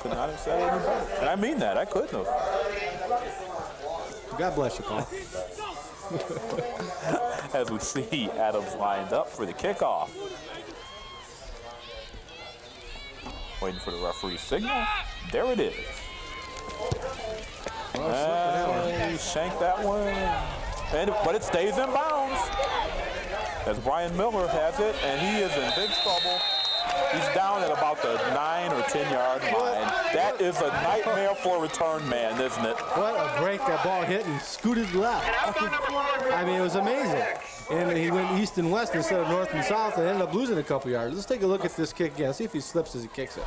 B: Could not have said it any better. And I mean that. I couldn't have.
C: God bless you, Paul.
B: As we see Adams lined up for the kickoff. Waiting for the referee's signal. There it is. And shank that one. But it stays in bounds. As Brian Miller has it, and he is in big trouble. He's down at about the 9 or 10 yard line. That is a nightmare for a return man, isn't it?
C: What a break. That ball hit and scooted left. I mean, it was amazing. And he went east and west instead of north and south and ended up losing a couple yards. Let's take a look at this kick again. See if he slips as he kicks it.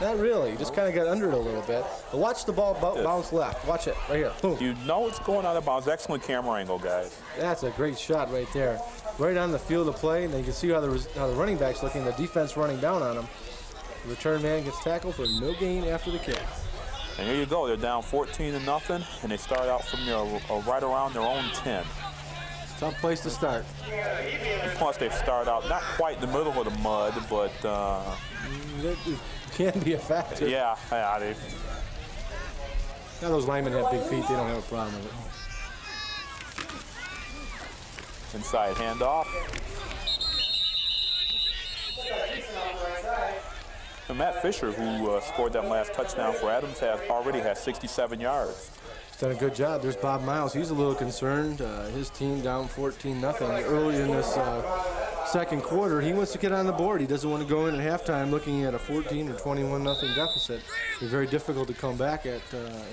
C: Not really. He just kind of got under it a little bit. But watch the ball bounce left. Watch it right here. Boom.
B: You know it's going out of bounds. Excellent camera angle, guys.
C: That's a great shot right there. Right on the field of play. And then you can see how the running back's looking. The defense running down on him. The return man gets tackled for no gain after the kick.
B: And here you go. They're down 14-0, and they start out from right around their own 10.
C: Tough place to start.
B: And plus, they start out not quite in the middle of the mud, but
C: it can be a factor.
B: Yeah.
C: Now those linemen have big feet. They don't have a problem with it.
B: Inside handoff. And Matt Fisher, who scored that last touchdown for Adams, already has 67 yards.
C: He's done a good job. There's Bob Miles. He's a little concerned. His team down 14-0 early in this second quarter. He wants to get on the board. He doesn't want to go in at halftime looking at a 14 or 21-0 deficit. It'll be very difficult to come back at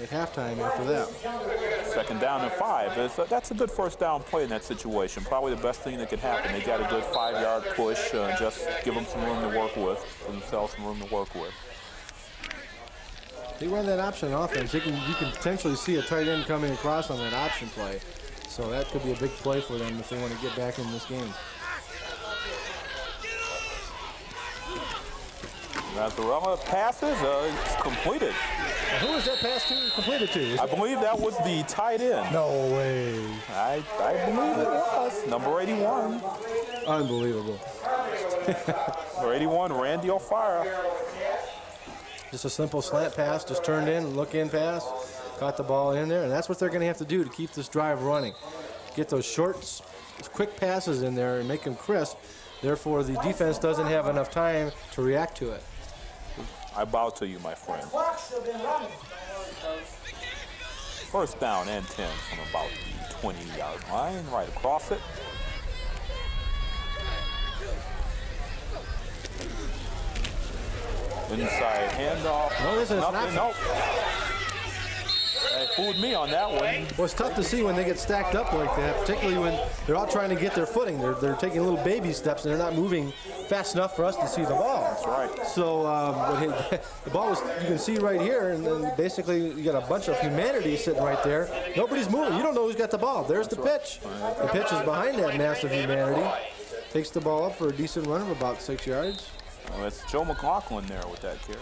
C: halftime after that.
B: Second down and 5. That's a good first down play in that situation. Probably the best thing that could happen. They got a good 5-yard push. Just give them some room to work with. Give themselves some room to work with.
C: They run that option offense. You can potentially see a tight end coming across on that option play. So that could be a big play for them if they want to get back in this game.
B: Mazzarella passes, it's completed.
C: Now, who was that pass completed to?
B: I believe that was the tight end.
C: No way.
B: I believe it was. Number 81.
C: Unbelievable.
B: Number 81, Randy O'Fara.
C: Just a simple slant pass, just turned in, look-in pass, got the ball in there, and that's what they're going to have to do to keep this drive running. Get those short, quick passes in there and make them crisp. Therefore, the defense doesn't have enough time to react to it.
B: I bow to you, my friend. First down and 10 from about the 20-yard line, right across it. Inside handoff.
C: No, this is
B: nothing. Nope. They fooled me on that one.
C: Well, it's tough to see when they get stacked up like that, particularly when they're all trying to get their footing. They're taking little baby steps, and they're not moving fast enough for us to see the ball.
B: That's right.
C: So the ball was, you can see right here, and then basically you got a bunch of humanity sitting right there. Nobody's moving. You don't know who's got the ball. There's the pitch. The pitch is behind that massive humanity. Takes the ball up for a decent run of about 6 yards.
B: Well, it's Joe McLaughlin there with that carry.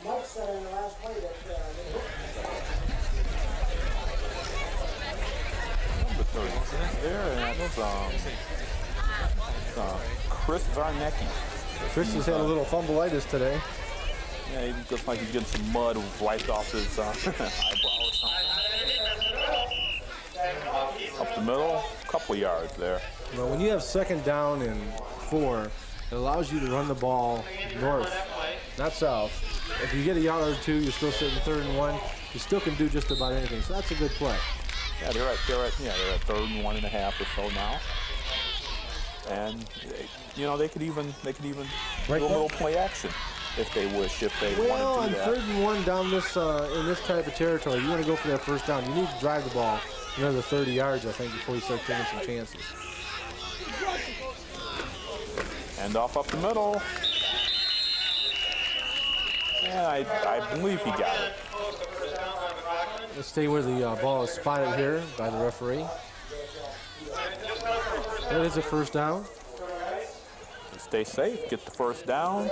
B: Number 36 there, and that's Chris Zarnecki.
C: Chris has had a little fumbleitis today.
B: Yeah, he looks like he's getting some mud wiped off his eyebrow or something. Up the middle, a couple yards there.
C: Well, when you have 2nd down and 4, it allows you to run the ball north, not south. If you get a yard or 2, you're still sitting 3rd and 1. You still can do just about anything. So that's a good play.
B: Yeah, they're at 3rd and 1.5 or so now. And they could even do a little play action if they wish, if they want to do that.
C: 3rd and 1 down this in this type of territory, you want to go for that 1st down. You need to drive the ball another 30 yards, I think, before you start taking some chances.
B: And off up the middle. Yeah, I believe he got it.
C: Let's stay where the ball is spotted here by the referee. That is a 1st down.
B: Stay safe, get the 1st down.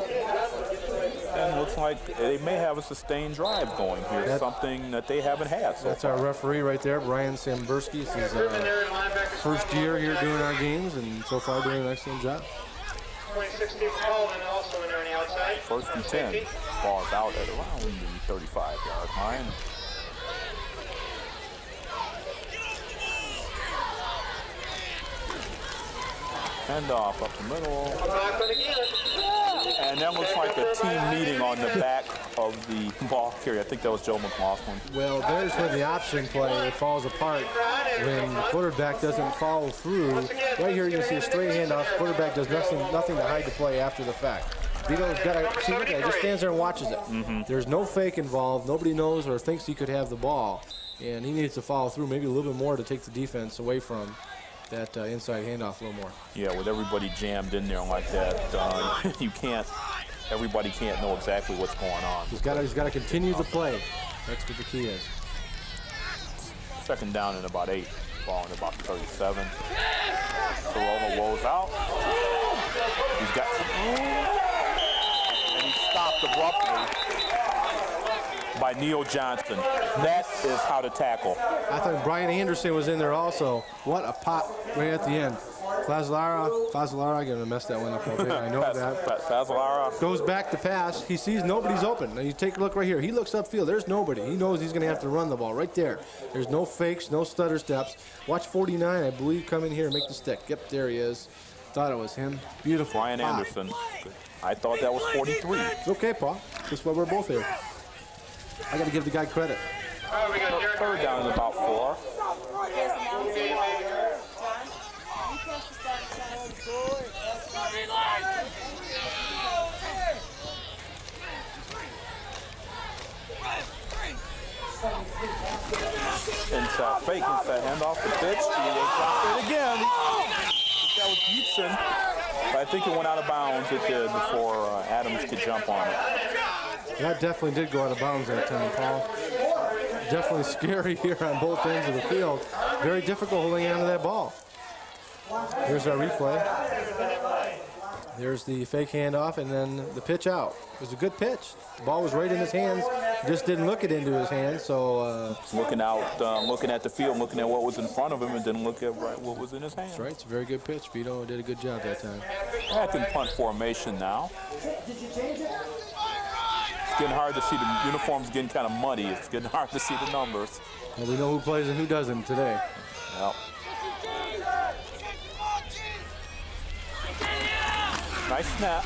B: And looks like they may have a sustained drive going here, something that they haven't had so
C: That's
B: far.
C: our referee right there, Brian Sambursky. This is our 1st year here doing our games, and so far doing an excellent job.
B: 1st and 10. Ball's out at around the 35-yard line. Hand off up the middle. And that looks like a team meeting on the back of the ball carrier. I think that was Joe McLaughlin.
C: Well, there's where the option play falls apart when the quarterback doesn't follow through. Right here you can see a straight handoff. Quarterback does nothing to hide the play after the fact. Vito's got to see, look at it, just stands there and watches it. There's no fake involved. Nobody knows or thinks he could have the ball. And he needs to follow through maybe a little bit more to take the defense away from that inside handoff a little more.
B: Yeah, with everybody jammed in there like that, everybody can't know exactly what's going on.
C: He's got to continue the play. That's what the key is.
B: 2nd down and about 8. Ball in about 37. Corolla rolls out. He's got and he's stopped abruptly by Neil Johnson. That is how to tackle.
C: I thought Brian Anderson was in there also. What a pop right at the end. Fazalara, I'm going to mess that one up a bit. I know that.
B: Fazalara
C: goes back to pass. He sees nobody's open. Now you take a look right here. He looks upfield. There's nobody. He knows he's going to have to run the ball right there. There's no fakes, no stutter steps. Watch 49, I believe, come in here and make the stick. Yep, there he is. Thought it was him. Beautiful.
B: Brian Anderson. I thought that was 43.
C: It's okay, Paul. That's why we're both here. I got to give the guy credit.
B: 3rd down and about 4. Inside fake, inside handoff, the pitch. He dropped it again. That was Gibson. But I think it went out of bounds. It did before Adams could jump on it.
C: That definitely did go out of bounds that time, Paul. Definitely scary here on both ends of the field. Very difficult holding on to that ball. Here's our replay. There's the fake handoff and then the pitch out. It was a good pitch. The ball was right in his hands. Just didn't look it into his hands. So
B: looking out, looking at the field, looking at what was in front of him, and didn't look at what was in his hands.
C: That's right. It's a very good pitch. Vito did a good job that time.
B: Back in punt formation now. It's getting hard to see. The uniforms getting kind of muddy. It's getting hard to see the numbers.
C: Well, we know who plays and who doesn't today.
B: Yep. Nice snap.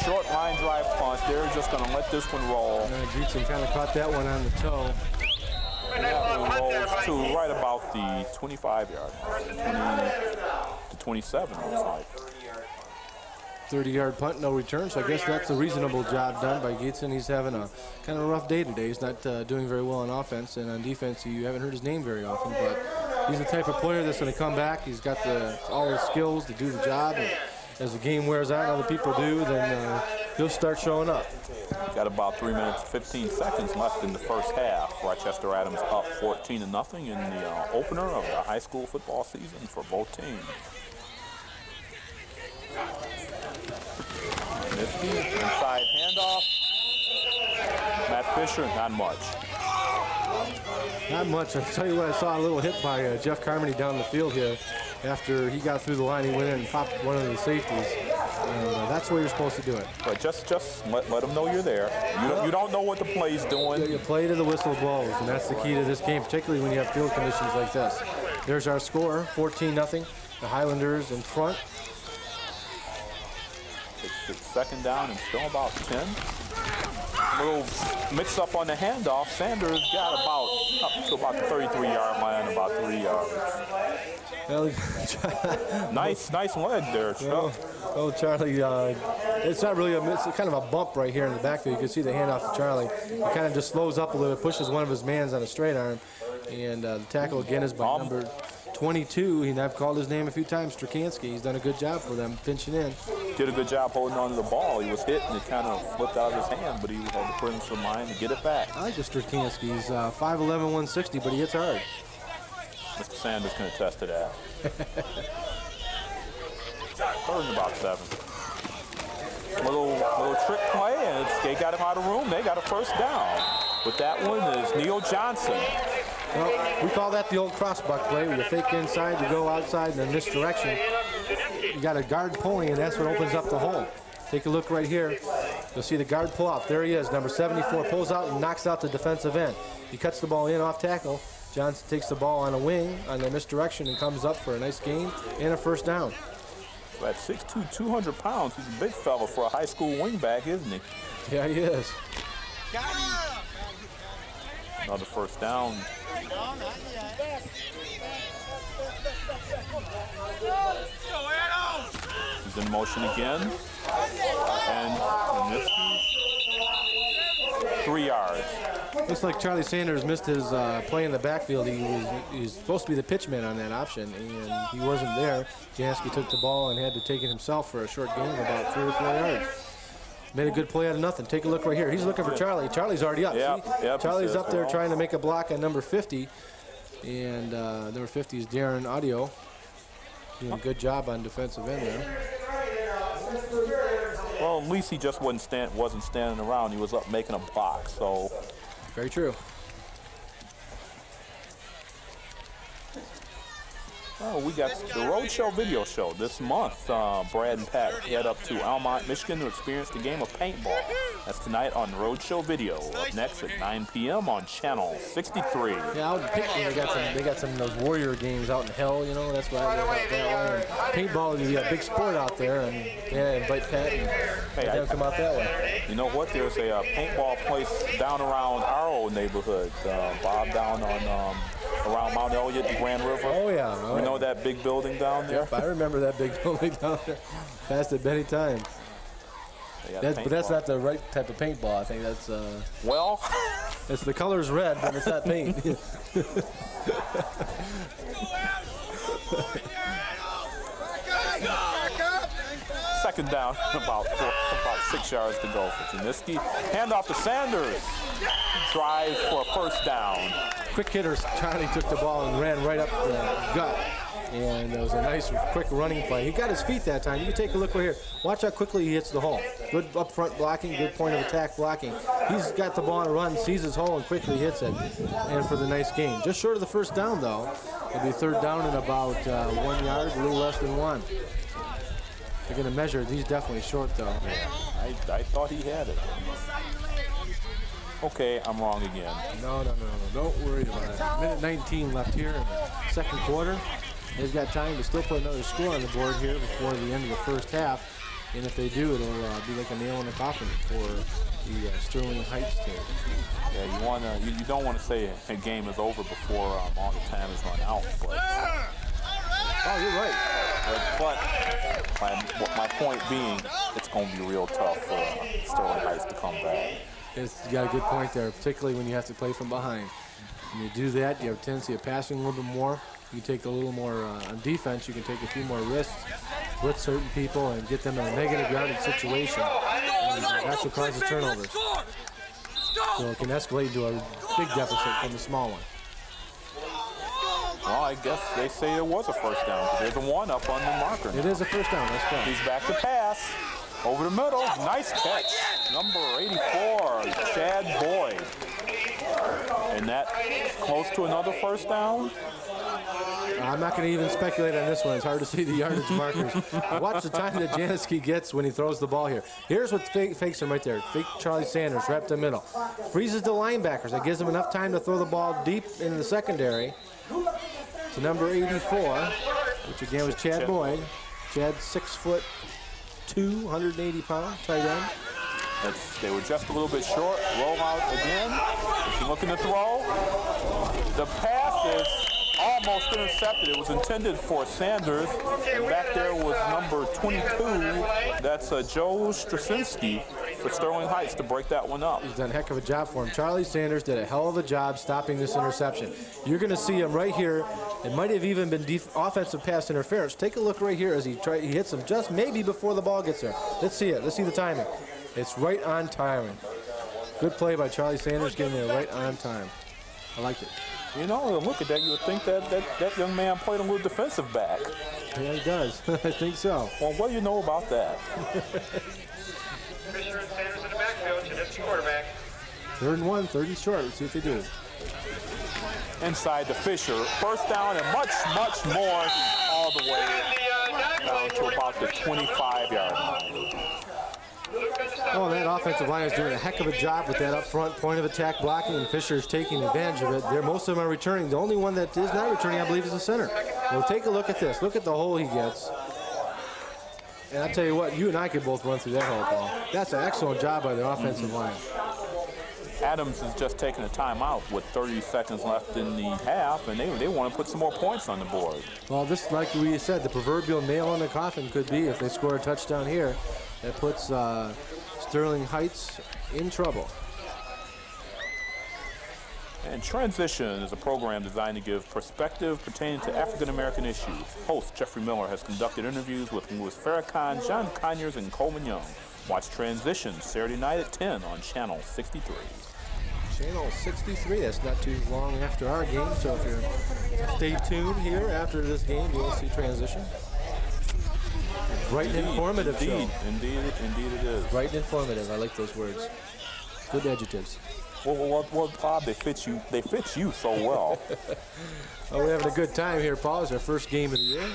B: Short line drive punt. They're just going to let this one roll.
C: Gibson kind of caught that one on the toe.
B: And that one rolls to right about the 25-yard, 20 to 27, looks like.
C: 30-yard punt, no return, so I guess that's a reasonable job done by Gateson. He's having a kind of a rough day today. He's not doing very well on offense, and on defense, you haven't heard his name very often, but he's the type of player that's going to come back. He's got all the skills to do the job, and as the game wears on, other people do, then he'll start showing up.
B: Got about 3 minutes, 15 seconds left in the first half. Rochester Adams up 14-0 in the opener of the high school football season for both teams. Inside handoff. Matt Fisher, not much.
C: Not much. I'll tell you what, I saw a little hit by Jeff Carmody down the field here. After he got through the line, he went in and popped one of the safeties. And that's where you're supposed to do it.
B: But just let them know you're there. You don't know what the play's doing.
C: You play to the whistle blows, and that's the key to this game, particularly when you have field conditions like this. There's our score, 14-0. The Highlanders in front.
B: It's second down and still about 10. Little mix up on the handoff. Sanders got up to about the 33-yard line, about 3 yards.
C: Well,
B: nice leg there, Chuck.
C: Oh, Charlie, it's not really it's kind of a bump right here in the backfield. You can see the handoff to Charlie. He kind of just slows up a little bit, pushes one of his mans on a straight arm, and the tackle again is by number 22. I've called his name a few times, Strakansky. He's done a good job for them, pinching in.
B: Did a good job holding on to the ball. He was hit and it kind of flipped out of his hand, but he had to put in some line to get it back.
C: I like the Strakansky. He's 5'11", 160, but he hits hard.
B: Mr. Sanders can attest to that. Third and about 7. Little trick play, and they got him out of room. They got a first down. With that one is Neil Johnson.
C: Well, we call that the old crossbuck play, where you fake inside, you go outside in this direction. You got a guard pulling, and that's what opens up the hole. Take a look right here. You'll see the guard pull out. There he is, number 74, pulls out and knocks out the defensive end. He cuts the ball in off tackle. Johnson takes the ball on a wing on the misdirection and comes up for a nice gain and a first down.
B: At 6'2", 200 pounds, he's a big fella for a high school wingback, isn't he?
C: Yeah, he is.
B: Another first down. He's in motion again. And this 3 yards.
C: Looks like Charlie Sanders missed his play in the backfield. He's supposed to be the pitchman on that option, and he wasn't there. Jansky took the ball and had to take it himself for a short gain of about 3 or 4 yards. Made a good play out of nothing. Take a look right here. He's looking for Charlie. Charlie's already up.
B: Yep,
C: Charlie's up there trying to make a block on number 50, and number 50 is Darren Audio. Doing a good job on defensive end there.
B: Well, at least he just wasn't standing around. He was up making a block, so.
C: Very true.
B: Oh, we got the Roadshow video show this month. Brad and Pat head up to Almont, Michigan to experience the game of paintball. That's tonight on Roadshow Video. Up next at 9 p.m. on Channel 63.
C: Yeah, out in Pittsburgh, they got some of those warrior games out in hell, you know, that's why I live out that way. And paintball is a big sport out there, and yeah, invite Pat and have come out that way.
B: You know what? There's a paintball place down around our old neighborhood, Bob, down on around Mount Elliott and Grand River.
C: Oh, yeah. Oh,
B: you know that big building down there?
C: Yep, I remember that big building down there. Passed it many times. But that's not the right type of paintball. I think that's...
B: well...
C: it's the color's red, but it's not paint.
B: Second down, about 6 yards to go for Janiski. Hand off to Sanders. Drive for a first down.
C: Quick hitter, Charlie took the ball and ran right up the gut. And it was a nice, quick running play. He got his feet that time. You can take a look right here. Watch how quickly he hits the hole. Good up front blocking, good point of attack blocking. He's got the ball on a run, sees his hole, and quickly hits it. And for the nice gain. Just short of the first down, though. It'll be third down in about 1 yard, a little less than 1. They're going to measure. He's definitely short, though.
B: Yeah, I thought he had it. Okay, I'm wrong again.
C: No. Don't worry about it. Minute 19 left here in the second quarter. He's got time to still put another score on the board here before the end of the first half. And if they do, it'll be like a nail in the coffin for the Sterling Heights team.
B: Yeah, you don't want to say a game is over before all the time is run out. But.
C: Oh, you're right.
B: But my point being, it's going to be real tough for Sterling Heights to come back.
C: You got a good point there, particularly when you have to play from behind. When you do that, you have a tendency of passing a little bit more. You can take a little more on defense. You can take a few more risks with certain people and get them in a negative yardage situation. And that's what causes turnovers. So it can escalate into a big deficit from the small one.
B: Well, I guess they say it was a first down. There's a 1 up on the marker.
C: It is a first down. That's correct.
B: He's back to pass. Over the middle. Nice catch. Number 84, Chad Boyd. And that close to another first down.
C: I'm not going to even speculate on this one. It's hard to see the yardage markers. Watch the time that Janicki gets when he throws the ball here. Here's what fakes him right there. Fake Charlie Sanders, right up the middle. Freezes the linebackers. That gives him enough time to throw the ball deep into the secondary to number 84, which again was Chad Boyd. Chad, 6'2", 180 pounds, tight end.
B: They were just a little bit short. Roll out again. If you're looking to throw, the pass is almost intercepted. It was intended for Sanders, and back there was number 22. That's Joe Straczynski for Sterling Heights to break that one up.
C: He's done a heck of a job for him. Charlie Sanders did a hell of a job stopping this interception. You're going to see him right here. It might have even been offensive pass interference. Take a look right here as he hits him just maybe before the ball gets there. Let's see it. Let's see the timing. It's right on timing. Good play by Charlie Sanders, getting there right on time. I liked it.
B: You know, look at that. You would think that young man played a little defensive back.
C: Yeah, he does. I think so.
B: Well, what do you know about that?
G: Fisher and Sanders in the backfield to this quarterback.
C: 3rd and 1, 30 short. Let's see what they do.
B: Inside to Fisher. First down and much, much more all the way down to about the 25-yard line.
C: Oh, that offensive line is doing a heck of a job with that up front point of attack blocking, and Fisher's taking advantage of it. Most of them are returning. The only one that is not returning, I believe, is the center. Well, take a look at this. Look at the hole he gets. And I'll tell you what, you and I could both run through that hole, Paul. That's an excellent job by the offensive line.
B: Adams is just taking a timeout with 30 seconds left in the half, and they want to put some more points on the board.
C: Well, this, like we said, the proverbial nail in the coffin could be if they score a touchdown here. That puts Sterling Heights in trouble.
B: And Transition is a program designed to give perspective pertaining to African-American issues. Host Jeffrey Miller has conducted interviews with Louis Farrakhan, John Conyers, and Coleman Young. Watch Transition Saturday night at 10 on Channel 63.
C: Channel 63, that's not too long after our game, so if you're stay tuned here after this game, you'll see Transition. Bright and informative show.
B: Indeed it is.
C: Bright and informative, I like those words. Good adjectives.
B: Well, Bob, they fit you so well.
C: Oh, we're having a good time here, Paul. It's our first game of the year.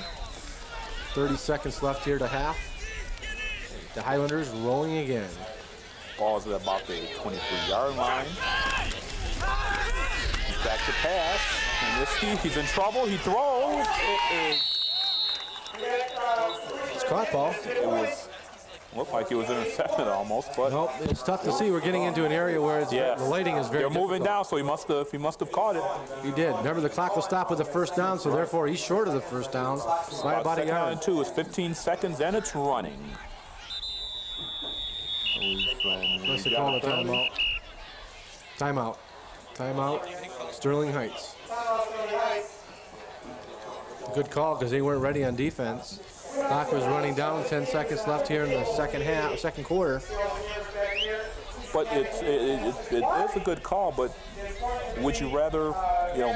C: 30 seconds left here to half. The Highlanders rolling again.
B: Ball's at about the 23-yard line. He's back to pass. And he's in trouble. He throws.
C: It's caught, Paul.
B: Looked like it was intercepted almost, but
C: nope. It's tough to see. We're getting into an area where the lighting is very.
B: They're moving down, so he must have caught it.
C: He did. Remember, the clock will stop with the first down, so therefore he's short of the first down by about a yard.
B: And 2 is 15 seconds, and it's running.
C: Let's call a timeout. Timeout. Sterling Heights. Good call because they weren't ready on defense. Clock was running down. 10 seconds left here in the second quarter.
B: But it is a good call. But would you rather,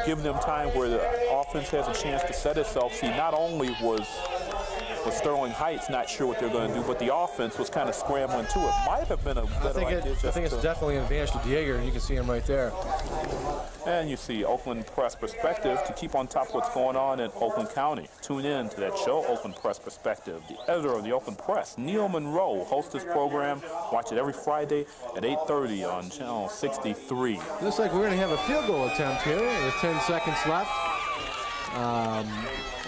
B: give them time where the offense has a chance to set itself? See, not only was Sterling Heights not sure what they're going to do, but the offense was kind of scrambling too. It might have been a better idea.
C: I think it's definitely an advantage to Dieger, and you can see him right there.
B: And you see Oakland Press Perspective to keep on top of what's going on in Oakland County. Tune in to that show, Oakland Press Perspective. The editor of the Oakland Press, Neil Monroe, hosts this program. Watch it every Friday at 8:30 on Channel 63.
C: Looks like we're going to have a field goal attempt here with 10 seconds left.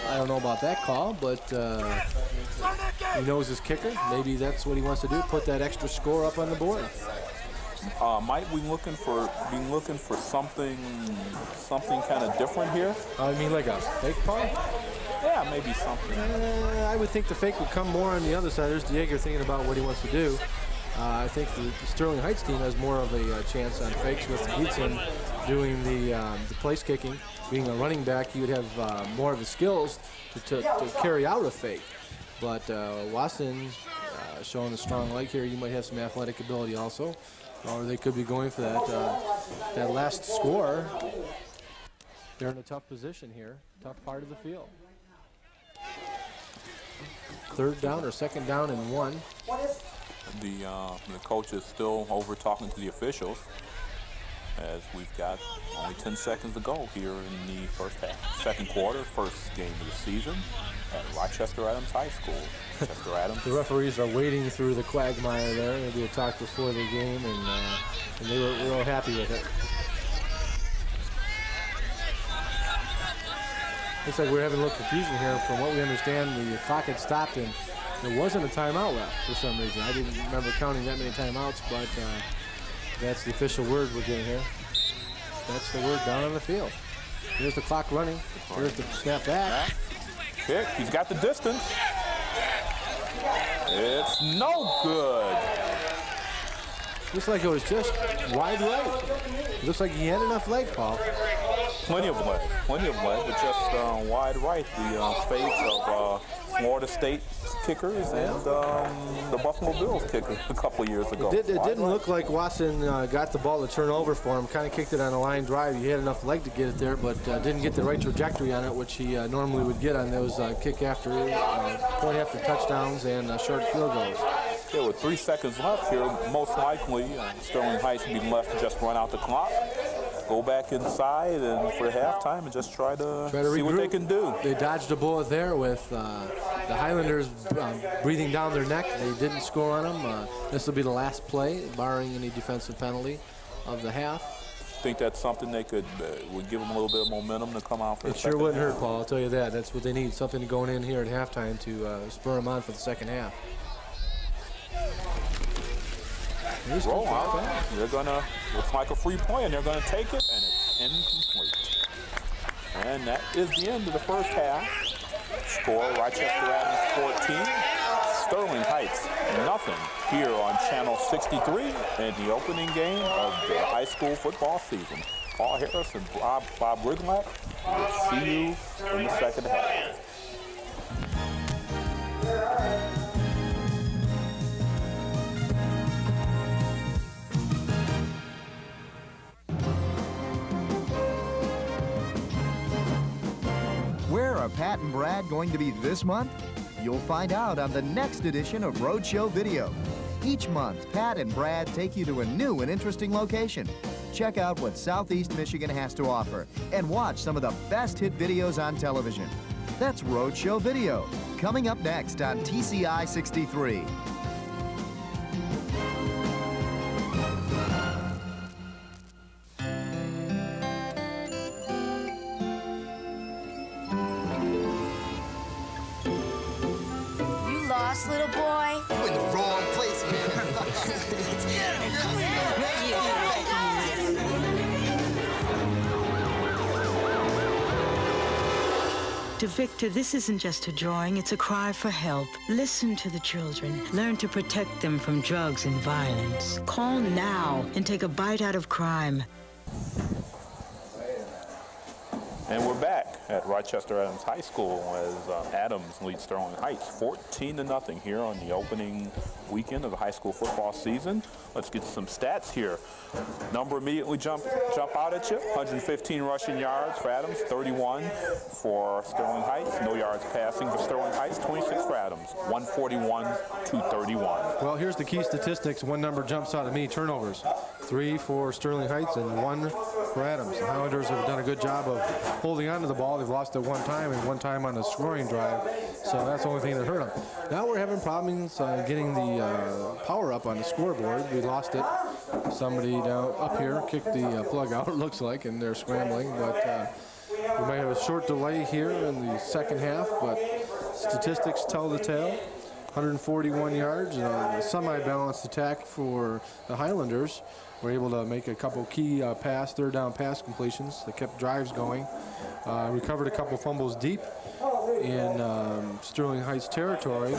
C: I don't know about that call, but he knows his kicker. Maybe that's what he wants to do, put that extra score up on the board.
B: Might we be looking for something kind of different here?
C: I mean, like a fake call?
B: Yeah, maybe something.
C: I would think the fake would come more on the other side. There's Diego thinking about what he wants to do. I think the Sterling Heights team has more of a chance on fakes with Heaton doing the place kicking. Being a running back, he would have more of the skills to carry out a fake. But Watson showing a strong leg here. You might have some athletic ability also. Or they could be going for that last score. They're in a tough position here, tough part of the field. 3rd down or 2nd down and 1.
B: The coach is still over talking to the officials as we've got only 10 seconds to go here in the first half. Second quarter, first game of the season at Rochester Adams High School. Rochester Adams.
C: The referees are wading through the quagmire there. Maybe a talk before the game, and they were real happy with it. Looks like we're having a little confusion here. From what we understand, the clock had stopped and there wasn't a timeout left for some reason. I didn't remember counting that many timeouts, but that's the official word we're getting here. That's the word down on the field. Here's the clock running. Here's the snap back.
B: Kick. He's got the distance. It's no good.
C: Looks like it was just wide right. It looks like he had enough leg, Paul.
B: Plenty of leg, but just wide right. The fate of Florida State kickers and the Buffalo Bills kicker a couple of years ago.
C: It didn't look like Watson got the ball to turn over for him. Kind of kicked it on a line drive. He had enough leg to get it there, but didn't get the right trajectory on it, which he normally would get on those kick after, point after touchdowns and short field goals.
B: Yeah, with 3 seconds left here, most likely Sterling Heights will be left to just run out the clock, go back inside and for halftime and just try to see regroup. What they can do.
C: They dodged a bullet there with the Highlanders breathing down their neck. They didn't score on them. This will be the last play, barring any defensive penalty of the half.
B: Think that's something they could would give them a little bit of momentum to come out for the second half.
C: It sure wouldn't hurt, Paul. I'll tell you that. That's what they need, something going in here at halftime to spur them on for the second half.
B: Roll out. They're gonna, looks like a free play, and they're gonna take it, and it's incomplete. And that is the end of the first half. Score, Rochester Adams 14, Sterling Heights nothing here on Channel 63 in the opening game of the high school football season. Paul Harris and Bob Riglack will see you in the second half.
A: Where are Pat and Brad going to be this month? You'll find out on the next edition of Roadshow Video. Each month, Pat and Brad take you to a new and interesting location. Check out what Southeast Michigan has to offer and watch some of the best hit videos on television. That's Roadshow Video, coming up next on TCI 63.
I: Little boy.
J: You're in the wrong place, man. Let's get him.
K: To Victor, this isn't just a drawing, it's a cry for help. Listen to the children. Learn to protect them from drugs and violence. Call now and take a bite out of crime.
B: And we're back at Rochester Adams High School as Adams leads Sterling Heights 14-0 here on the opening weekend of the high school football season. Let's get some stats here. Number immediately jump out at you. 115 rushing yards for Adams, 31 for Sterling Heights. No yards passing for Sterling Heights, 26 for Adams, 141-31.
C: Well, here's the key statistics. One number jumps out at me, turnovers. 3 for Sterling Heights and 1 for Adams. The Highlanders have done a good job of holding on to the ball. They've lost it one time and one time on a scoring drive. So that's the only thing that hurt them. Now we're having problems getting the power up on the scoreboard. We lost it. Somebody down up here kicked the plug out, it looks like, and they're scrambling. But we might have a short delay here in the second half, but statistics tell the tale. 141 yards, a semi-balanced attack for the Highlanders. We're able to make a couple key third down pass completions that kept drives going. Recovered a couple fumbles deep in Sterling Heights territory.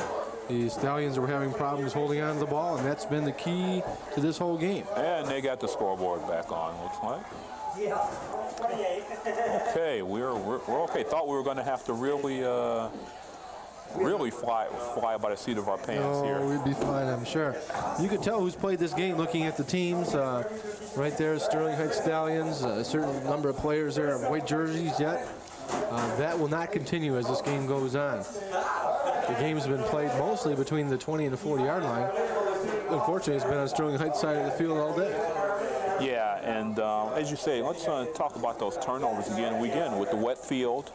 C: The Stallions were having problems holding on to the ball, and that's been the key to this whole game.
B: And they got the scoreboard back on, looks like. Okay, we're okay. Thought we were going to have to really fly by the seat of our pants here.
C: Oh, we'd be fine, I'm sure. You could tell who's played this game looking at the teams. Right there, Sterling Heights Stallions, a certain number of players there in white jerseys yet. That will not continue as this game goes on. The game's been played mostly between the 20 and the 40-yard line. Unfortunately, it's been on Sterling Heights side of the field all day.
B: Yeah, and as you say, let's talk about those turnovers again with the wet field.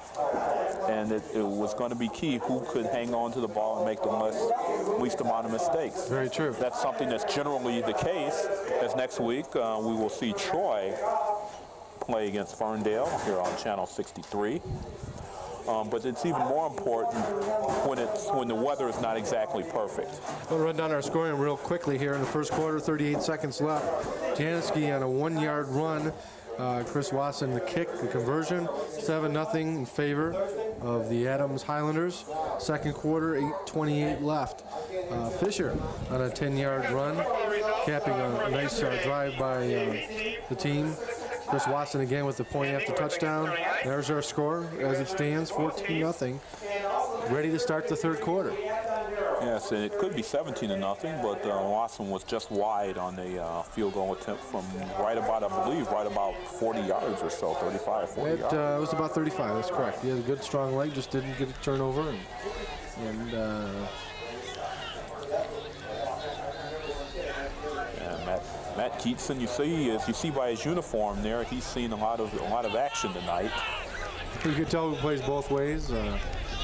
B: And it was going to be key who could hang on to the ball and make the least amount of mistakes.
C: Very true.
B: That's something that's generally the case, as next week we will see Troy play against Ferndale here on Channel 63. But it's even more important when the weather is not exactly perfect.
C: We'll run down our scoring real quickly here in the first quarter, 38 seconds left. Janicki on a 1-yard run. Chris Watson the kick, the conversion, 7-0 in favor of the Adams Highlanders. Second quarter, 8:28 left. Fisher on a 10-yard run, capping a nice drive by the team. Chris Watson again with the point after touchdown. There's our score as it stands, 14-0. Ready to start the third quarter.
B: Yes, and it could be 17-0, but Watson was just wide on a field goal attempt from right about 40 yards or so, 35, 40 yards.
C: It was about 35, that's correct. He had a good strong leg, just didn't get a turnover. And
B: Matt Keatson, you see by his uniform there, he's seen a lot of action tonight.
C: You can tell he plays both ways.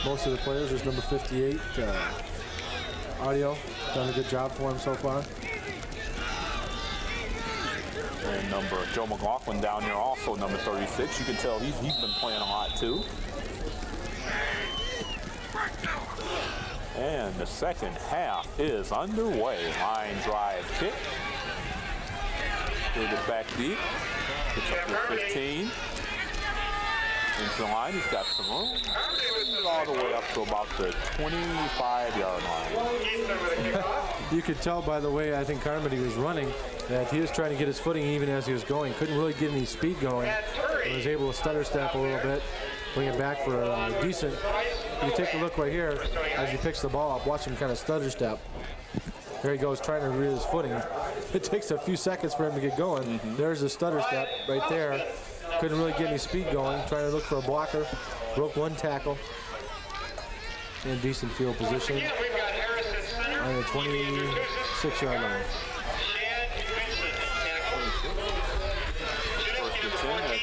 C: Most of the players, there's number 58. Audio, done a good job for him so far.
B: And Joe McLaughlin down there also, number 36. You can tell he's been playing a lot too. And the second half is underway. Line drive kick. He'll get back deep. It's up to 15. Into the line, he's got some room. All the way up to about the 25-yard line.
C: You could tell by the way I think Carmody was running that he was trying to get his footing even as he was going. Couldn't really get any speed going. He was able to stutter step a little bit, bring it back for a decent. You take a look right here as he picks the ball up. Watch him kind of stutter step. There he goes trying to rear his footing. It takes a few seconds for him to get going. There's a stutter step right there. Couldn't really get any speed going. Trying to look for a blocker. Broke one tackle. In decent field position. On the 26-yard line.
B: First and 10 as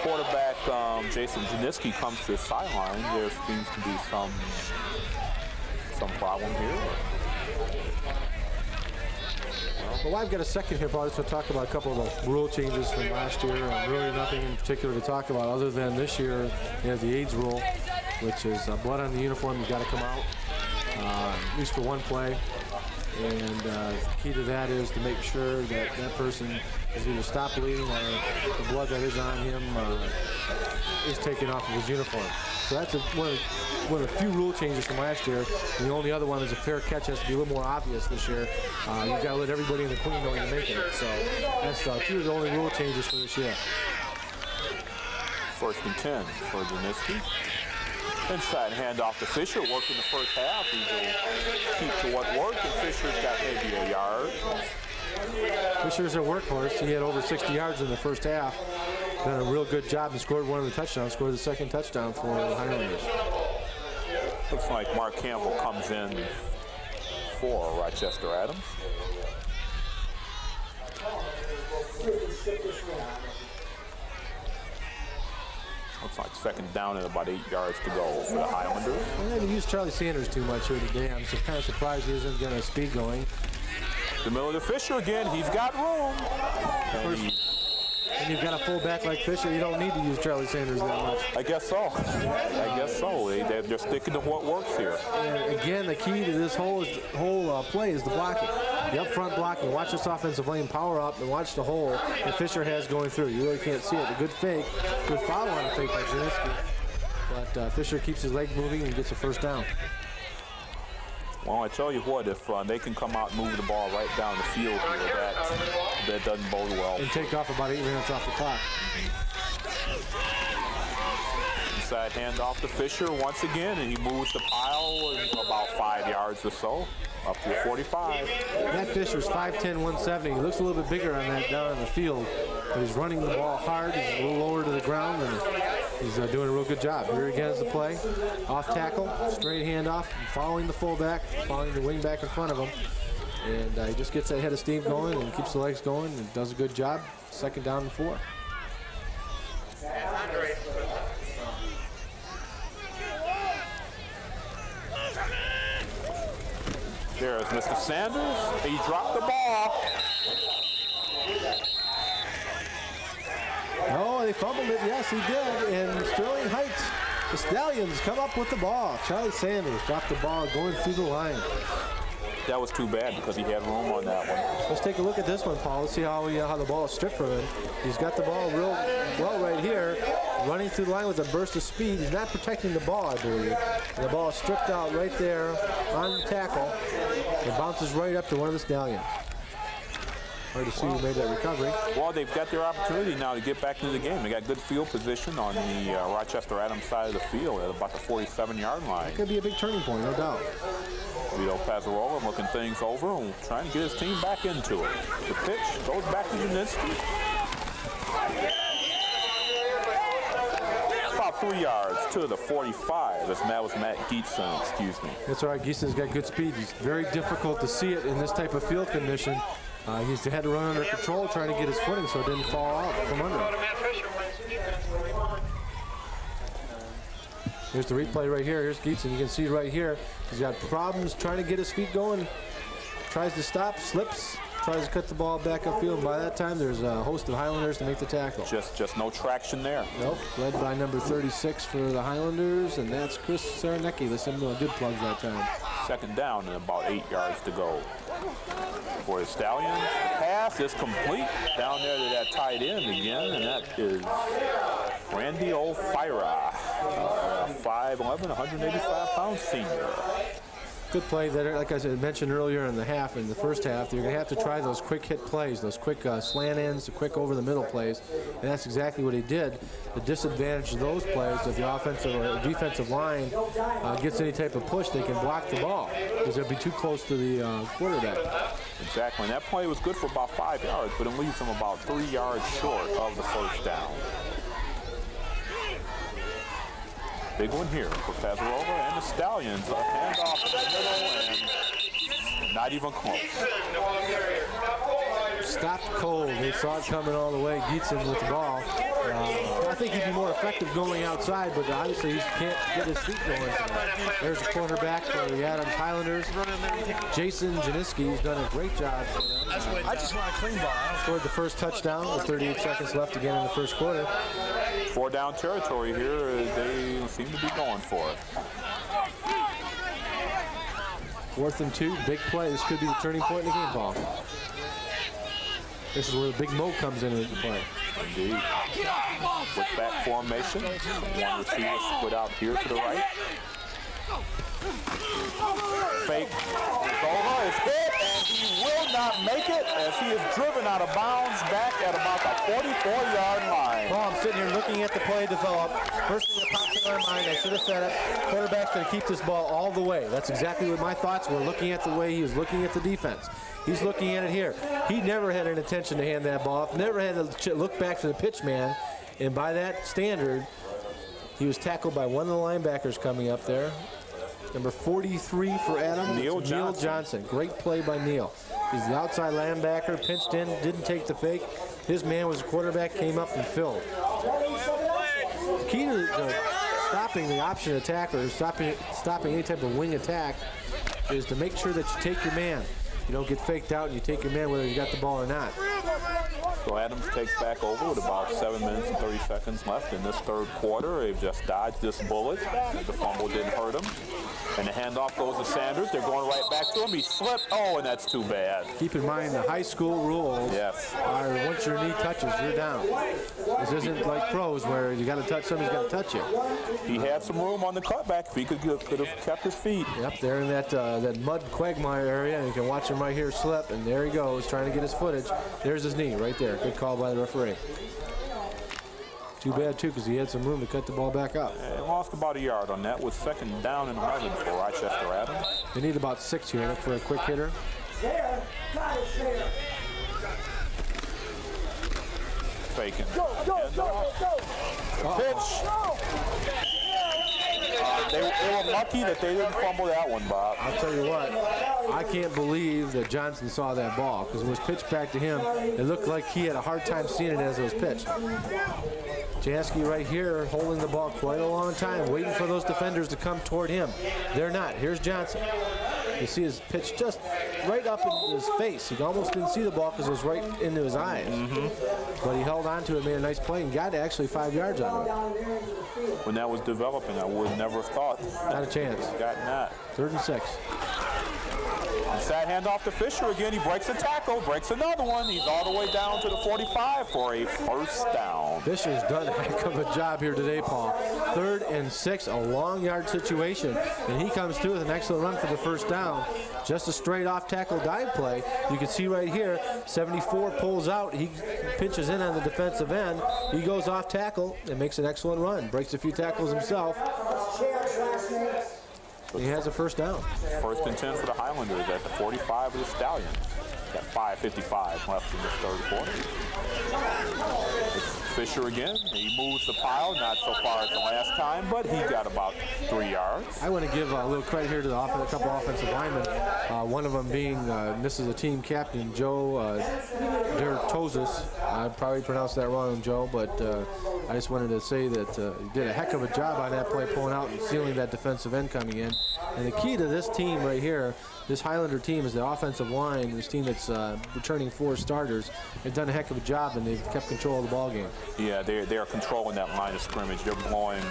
B: quarterback Jason Janicki comes to the sideline. There seems to be some problem here.
C: Well, I've got a second here, Paul, just to talk about a couple of the rule changes from last year. Really nothing in particular to talk about other than this year you have the AIDS rule, which is blood on the uniform has got to come out, at least for one play. And the key to that is to make sure that that person is either stop bleeding or the blood that is on him is taken off of his uniform. So that's one of the few rule changes from last year. And the only other one is a fair catch has to be a little more obvious this year. You've got to let everybody in the queen know you're making it. So that's two of the only rule changes for this year.
B: First and 10 for Janicki. Inside handoff to Fisher. Worked in the first half. He will keep to what worked, and Fisher's got maybe a yard.
C: Fisher's a workhorse. He had over 60 yards in the first half. Done a real good job and scored one of the touchdowns. Scored the second touchdown for the Highlanders.
B: Looks like Mark Campbell comes in for Rochester Adams. Looks like second down and about 8 yards to go for the Highlanders.
C: Well, they used Charlie Sanders too much here today. I'm kind of surprised he isn't getting a speed going.
B: The middle to Fisher again. He's got room.
C: And you've got a fullback like Fisher, you don't need to use Charlie Sanders that much.
B: I guess so. I guess so. They're sticking to what works here.
C: And again, the key to this whole play is the blocking. The up-front blocking. Watch this offensive lane power up and watch the hole that Fisher has going through. You really can't see it. A good fake. Good follow on a fake by Janicki. But Fisher keeps his leg moving and gets a first down.
B: Well, I tell you what, if they can come out and move the ball right down the field here, that doesn't bode well.
C: And take off about 8 minutes off the clock.
B: Inside handoff to Fisher once again, and he moves the pile about 5 yards or so, up to 45.
C: Matt Fisher's 5'10", 170. He looks a little bit bigger on that down on the field, but he's running the ball hard. He's a little lower to the ground, and he's doing a real good job. Here again is the play. Off tackle, straight handoff, following the fullback, following the wing back in front of him. And he just gets that head of steam going and keeps the legs going and does a good job. 2nd down and 4.
B: There's Mr. Sanders. He dropped the ball.
C: Oh, they fumbled it. Yes, he did. And Sterling Heights, the Stallions come up with the ball. Charlie Sanders dropped the ball going through the line.
B: That was too bad because he had room on that one.
C: Let's take a look at this one, Paul. Let's see how the ball is stripped from him. He's got the ball real well right here, running through the line with a burst of speed. He's not protecting the ball, I believe. And the ball is stripped out right there on the tackle. It bounces right up to one of the Stallions. Hard to see who made that recovery.
B: Well, they've got their opportunity now to get back into the game. They got good field position on the Rochester Adams side of the field at about the 47-yard line.
C: It could be a big turning point, no doubt.
B: Vito Pazzarola looking things over and trying to get his team back into it. The pitch goes back to Uninsky. About 3 yards to the 45. That was Matt Geetson, excuse me.
C: That's all right. Geetson's got good speed. It's very difficult to see it in this type of field condition. He's had to run under control trying to get his footing so it didn't fall out from under him. Here's the replay right here. Here's Geetson. You can see right here. He's got problems trying to get his feet going. Tries to stop, slips, tries to cut the ball back upfield. And by that time, there's a host of Highlanders to make the tackle.
B: Just no traction there.
C: Nope. Led by number 36 for the Highlanders, and that's Chris Saranecki. Listen to a good plug that time.
B: 2nd down and about 8 yards to go. For the Stallions, the pass is complete down there to that tight end again, and that is Randy O'Fira, 5'11", 185-pound senior.
C: Good play there. Like I mentioned earlier in the first half, you're going to have to try those quick hit plays, those quick slant ends, the quick over the middle plays, and that's exactly what he did. The disadvantage of those plays, if the offensive or defensive line gets any type of push, they can block the ball because they'll be too close to the quarterback.
B: Exactly, and that play was good for about 5 yards, but it leaves them about 3 yards short of the 1st down. Big one here for Pazzarola and the Stallions. A handoff in the middle and not even close.
C: Stopped cold. They saw it coming all the way. Geetson with the ball. I think he'd be more effective going outside, but obviously he can't get his feet going. There's the cornerback for the Adams Highlanders. Jason Janiski has done a great job for them.
I: I just want a clean ball.
C: Scored the first touchdown with 38 seconds left again in the first quarter.
B: 4 down territory here. They seem to be going for it.
C: 4th and 2, big play. This could be the turning point in the game, Paul. This is where the big Mo comes in at the play.
B: Indeed. With back formation, one receiver split out here to the right. Fake. Zola is hit, and he will not make it as he is driven out of bounds back at about the 44-yard line.
C: Well, I'm sitting here looking at the play develop. First thing that pops in our mind, I should have said it, quarterback's going to keep this ball all the way. That's exactly what my thoughts were, looking at the way he was looking at the defense. He's looking at it here. He never had an intention to hand that ball off, never had to look back to the pitch man, and by that standard, he was tackled by one of the linebackers coming up there. Number 43 for Adam,
B: Neil
C: Johnson. Great play by Neil. He's the outside linebacker, pinched in, didn't take the fake. His man was a quarterback, came up and filled. The key to stopping the option attack or stopping any type of wing attack is to make sure that you take your man. you don't get faked out and you take your man whether you got the ball or not.
B: So Adams takes back over with about 7 minutes and 30 seconds left in this third quarter. They've just dodged this bullet. The fumble didn't hurt him. And the handoff goes to Sanders. They're going right back to him. He slipped. Oh, and that's too bad.
C: Keep in mind the high school rules are once your knee touches, you're down. This isn't like pros where you got to touch somebody's got to touch you.
B: He had some room on the cutback. If he could have kept his feet.
C: Yep, they're in that mud quagmire area, and you can watch him right here slip, and there he goes trying to get his footage. There's his knee right there. Good call by the referee. Too bad, too, because he had some room to cut the ball back up.
B: They lost about a yard on that with 2nd down and 11 for Rochester Adams.
C: They need about 6 here. Look for a quick hitter.
B: Faking. Pitch. They were lucky that they didn't fumble that one, Bob.
C: I'll tell you what, I can't believe that Johnson saw that ball, because it was pitched back to him. It looked like he had a hard time seeing it as it was pitched. Jansky right here holding the ball quite a long time, waiting for those defenders to come toward him. They're not. Here's Johnson. You see his pitch just right up into his face. He almost didn't see the ball because it was right into his eyes. But he held on to it, made a nice play, and got actually 5 yards on it.
B: When that was developing, I would never have thought.
C: Not a chance.
B: Got that.
C: 3rd and 6.
B: Inside handoff to Fisher again. He breaks a tackle, breaks another one. He's all the way down to the 45 for a first down.
C: Fisher's done a heck of a job here today, Paul. 3rd and 6, a long yard situation. And he comes through with an excellent run for the first down. Just a straight off tackle dive play. You can see right here, 74 pulls out. He pitches in on the defensive end. He goes off tackle and makes an excellent run. Breaks a few tackles himself. He has a first down.
B: 1st and 10 for the Highlanders at the 45 of the Stallions. Got 5:55 left in this third quarter. It's Fisher again. He moves the pile, not so far as the last time, but he got about 3 yards.
C: I want to give a little credit here to a couple offensive linemen. One of them being, this is a team captain, Joe Dertozis. I probably pronounced that wrong, Joe, but I just wanted to say that he did a heck of a job on that play, pulling out and sealing that defensive end coming in. And the key to this team right here, this Highlander team, is the offensive line. This team that's returning 4 starters. They've done a heck of a job, and they've kept control of the ball game.
B: Yeah, they're controlling that line of scrimmage. They're blowing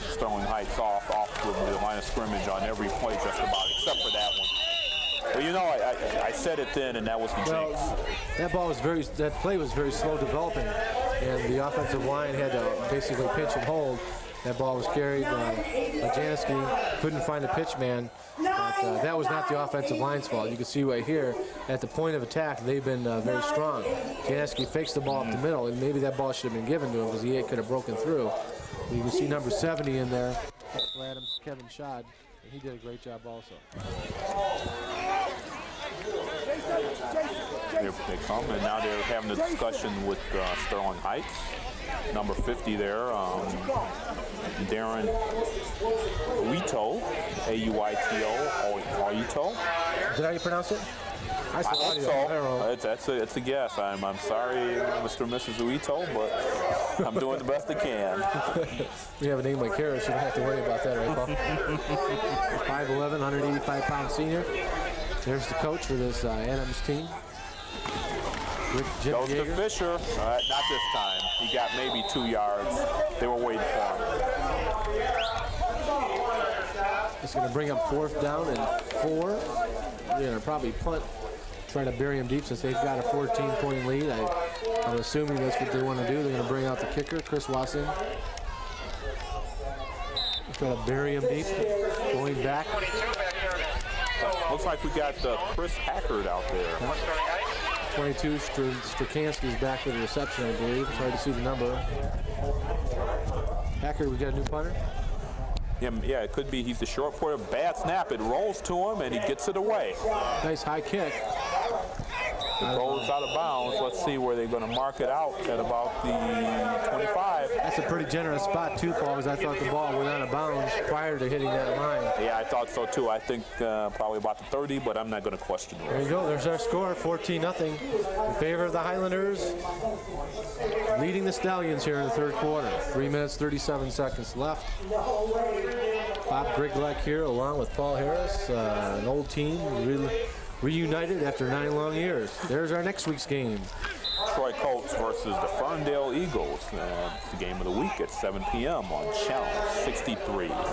B: Sterling Heights off the line of scrimmage on every play just about, except for that one. Well, you know, I said it then, and that was the jinx.
C: That play was very slow developing, and the offensive line had to basically pinch and hold. That ball was carried by Jansky. Couldn't find a pitch man. But that was not the offensive line's fault. You can see right here, at the point of attack, they've been very strong. Jansky fakes the ball up the middle, and maybe that ball should have been given to him because he could have broken through. You can see number 70 in there, Adams, Kevin Schad, and he did a great job also.
B: They come, and now they're having a discussion with Sterling Heights. Number 50 there, Darren Uito, A-U-I-T-O,
C: Is that how you pronounce it?
B: I hope so. It's a guess. I'm sorry, Mr. and Mrs. Uito, but I'm doing the best I can.
C: We have a name like Harris, you don't have to worry about that, right, Paul? 5'11", 185-pound senior. There's the coach for this Adams team.
B: Goes to Fisher. Not this time. He got maybe 2 yards. They were waiting for him.
C: It's going to bring up 4th down and 4. They're going to probably punt, try to bury him deep since they've got a 14-point lead. I'm assuming that's what they want to do. They're going to bring out the kicker, Chris Watson. Try to bury him deep, going back.
B: Looks like we got Chris Hackard out there.
C: 22, Strakansky is back for the reception, I believe. It's hard to see the number. Hackard, we got a new punter?
B: Yeah, it could be. He's the short quarter. Bad snap. It rolls to him, and he gets it away.
C: Nice high kick.
B: It rolls out of bounds. Let's see where they're going to mark it out at about the 25.
C: That's a pretty generous spot, too, Paul, because I thought the ball went out of bounds prior to hitting that line.
B: Yeah, I thought so, too. I think probably about the 30, but I'm not going to question it.
C: There you go. There's our score, 14-0 in favor of the Highlanders, leading the Stallions here in the third quarter. 3 minutes, 37 seconds left. Bob Griglek here along with Paul Harris, an old team, reunited after 9 long years. There's our next week's game.
B: Troy Colts versus the Ferndale Eagles. It's the game of the week at 7 p.m. on Channel 63. Yeah,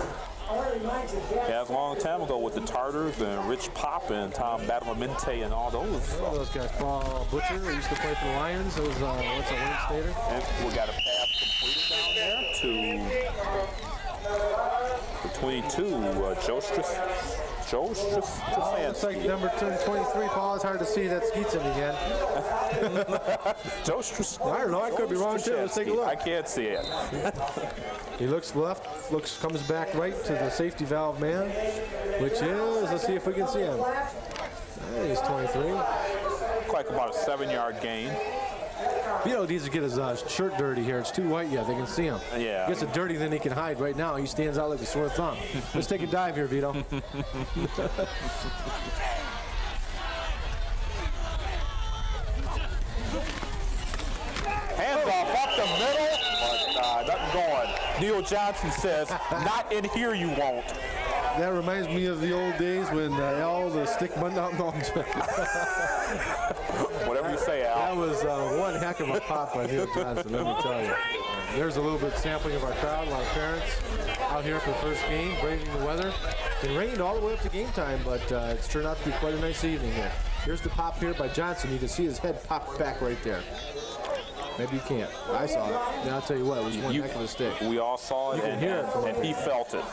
B: it was a long time ago with the Tartars and Rich Pop and Tom Badalamenti and all those.
C: Oh, those guys. Paul Butcher, who used to play for the Lions. It was, what's a Wayne Stater?
B: And we got a pass completed down there to the 22, Joe Strafanski.
C: It's like number 23, Paul. It's hard to see. That's Skeetson again.
B: Joe Strafanski.
C: I don't know. I could be wrong, too. Let's take a look.
B: I can't see it.
C: He looks left, comes back right to the safety valve man, which is, let's see if we can see him. He's 23.
B: Like about a 7-yard gain.
C: Vito needs to get his shirt dirty here. It's too white yet. They can see him.
B: Yeah.
C: He gets it dirty, then he can hide. Right now, he stands out like a sore thumb. Let's take a dive here, Vito.
B: Handoff up the middle, but nothing going. Neil Johnson says, not in here you won't.
C: That reminds me of the old days when Al, the stick bun down.
B: Whatever you say, Al.
C: That was one heck of a pop by Neil Johnson, let me tell you. There's a little bit sampling of our crowd, a lot of parents out here for the first game, braving the weather. It rained all the way up to game time, but it's turned out to be quite a nice evening here. Here's the pop here by Johnson. You can see his head pop back right there. Maybe you can't. I saw it. Now I'll tell you what, it was one heck of a stick.
B: We all saw it, and he felt it.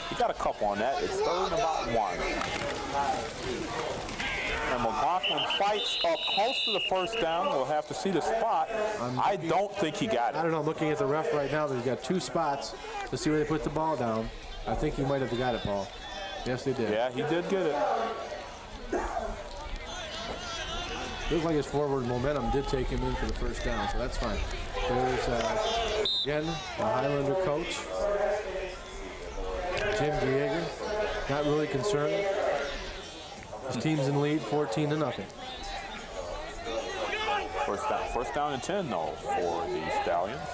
B: He got a couple on that. It's 3rd and about 1. And McLaughlin fights up close to the first down. We'll have to see the spot. I don't think he got it.
C: I don't know. I'm looking at the ref right now. He's got 2 spots to see where they put the ball down. I think he might have got it, Paul. Yes, they did.
B: Yeah, he did get it.
C: Looks like his forward momentum did take him in for the first down, so that's fine. There's, again, the Highlander coach, Jim Dieger. Not really concerned. His team's in lead, 14-0.
B: First down and 10, though, for the Stallions.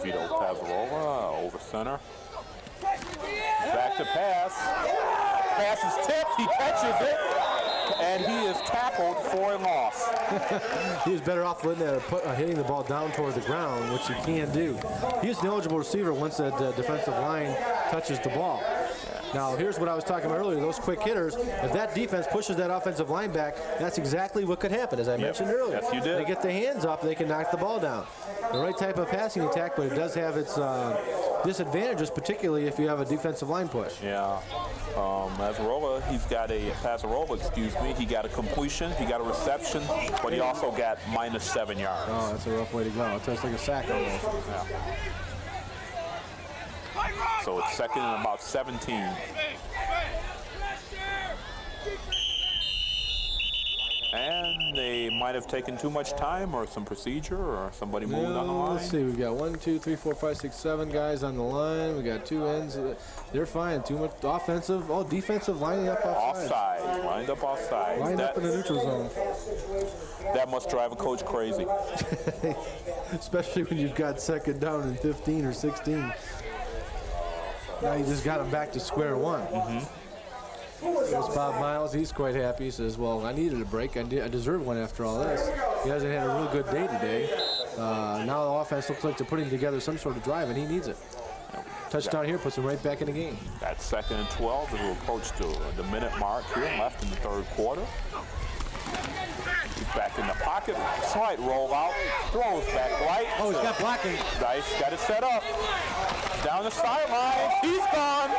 B: Vito Pazarova over center. Back to pass. Pass is tipped. He catches it. And he is tackled for a loss.
C: He was better off hitting the ball down toward the ground, which he can do. He's an eligible receiver once that defensive line touches the ball. Now, here's what I was talking about earlier, those quick hitters. If that defense pushes that offensive line back, that's exactly what could happen, as I mentioned earlier.
B: Yes, you did.
C: They get their hands up, they can knock the ball down. The right type of passing attack, but it does have its disadvantages, particularly if you have a defensive line push.
B: Yeah. Pazarova, he got a completion, he got a reception, but he also got -7 yards.
C: Oh, that's a rough way to go. It's like a sack almost.
B: Yeah. So it's 2nd and about 17. And they might have taken too much time or some procedure or somebody moved on the line.
C: Let's see, we've got 1, 2, 3, 4, 5, 6, 7 guys on the line. We got 2 ends. They're fine. Too much offensive. Oh, defensive lining up offside.
B: Offside. Lined up offside.
C: Lined up in the neutral zone.
B: That must drive a coach crazy.
C: Especially when you've got 2nd down and 15 or 16. Now you just got him back to square one. There's Bob Miles. He's quite happy. He says, well, I needed a break. I deserve one after all this. He hasn't had a real good day today. Now the offense looks like they're putting together some sort of drive, and he needs it. Touchdown here puts him right back in the game.
B: That's 2nd and 12 as we approach the minute mark here, left in the 3rd quarter. He's back in the pocket. Slight rollout. Throws back right.
C: Oh, he's got blocking.
B: Nice. Got it set up. Down the sideline. He's gone.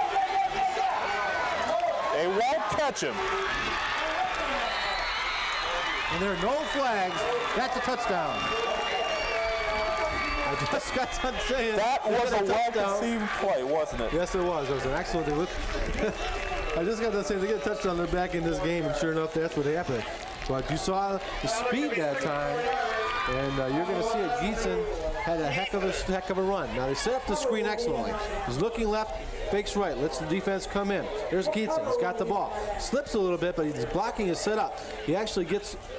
B: They won't catch him.
C: And there are no flags. That's a touchdown. I just got done saying
B: that was a well-conceived play, wasn't it?
C: Yes, it was. It was an excellent. I just got done saying they get a touchdown. They're back in this game, and sure enough, that's what happened. But you saw the speed that time, and you're going to see it. Geetson had a heck of a run. Now they set up the screen excellently. He's looking left, fakes right, lets the defense come in. There's Geetson. He's got the ball. Slips a little bit, but his blocking is set up. He actually